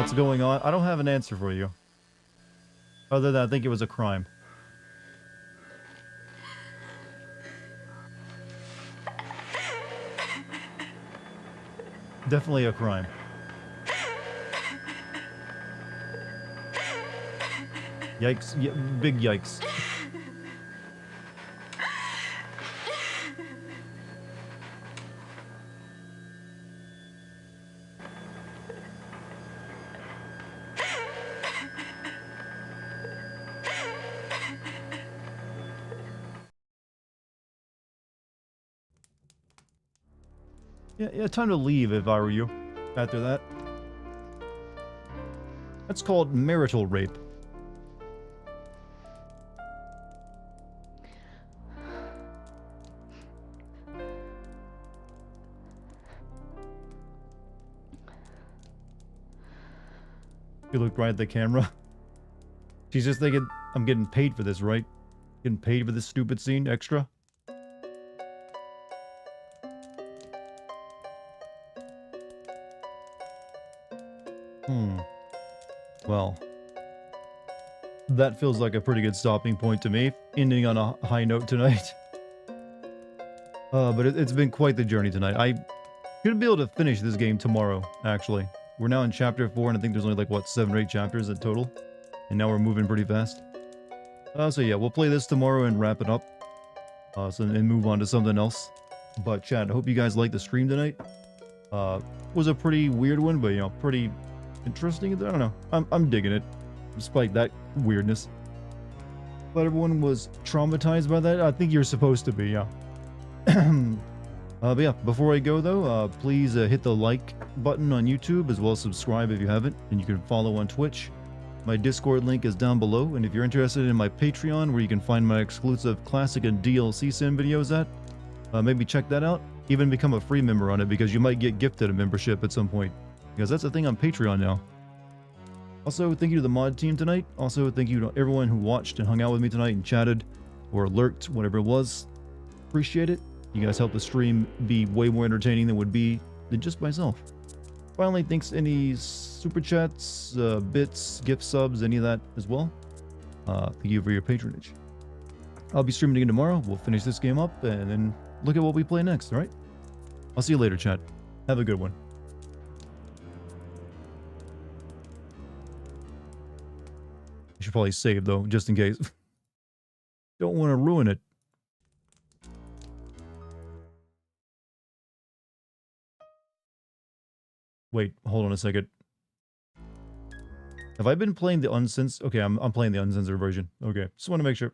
what's going on. I don't have an answer for you. Other than I think it was a crime. Definitely a crime. Yikes. Yeah, big yikes. Yeah, time to leave if I were you. After that. That's called marital rape. You looked right at the camera. She's just thinking, I'm getting paid for this, right? Getting paid for this stupid scene, extra? Well, that feels like a pretty good stopping point to me, ending on a high note tonight. But it's been quite the journey tonight. I should be able to finish this game tomorrow, actually. We're now in chapter 4, and I think there's only like, what, 7 or 8 chapters in total? And now we're moving pretty fast. So yeah, we'll play this tomorrow and wrap it up. And move on to something else. But chat, I hope you guys liked the stream tonight. Was a pretty weird one, but you know, pretty interesting. I don't know. I'm digging it, despite that weirdness. But everyone was traumatized by that. I think you're supposed to be, yeah. But yeah, before I go though, please hit the like button on YouTube as well as subscribe if you haven't, and you can follow on Twitch. My Discord link is down below, and if you're interested in my Patreon, where you can find my exclusive classic and DLC sim videos at, maybe check that out. Even become a free member on it, because you might get gifted a membership at some point, because that's a thing on Patreon now. Also, thank you to the mod team tonight. Also, thank you to everyone who watched and hung out with me tonight and chatted, or lurked, whatever it was. Appreciate it. You guys helped the stream be way more entertaining than would be than just myself. Finally, thanks to any super chats, bits, gift subs, any of that as well. Thank you for your patronage. I'll be streaming again tomorrow. We'll finish this game up and then look at what we play next, alright? I'll see you later, chat. Have a good one. I should probably save, though, just in case. Don't want to ruin it. Wait, hold on a second. Have I been playing the uncensored? Okay, I'm playing the uncensored version. Okay, just want to make sure.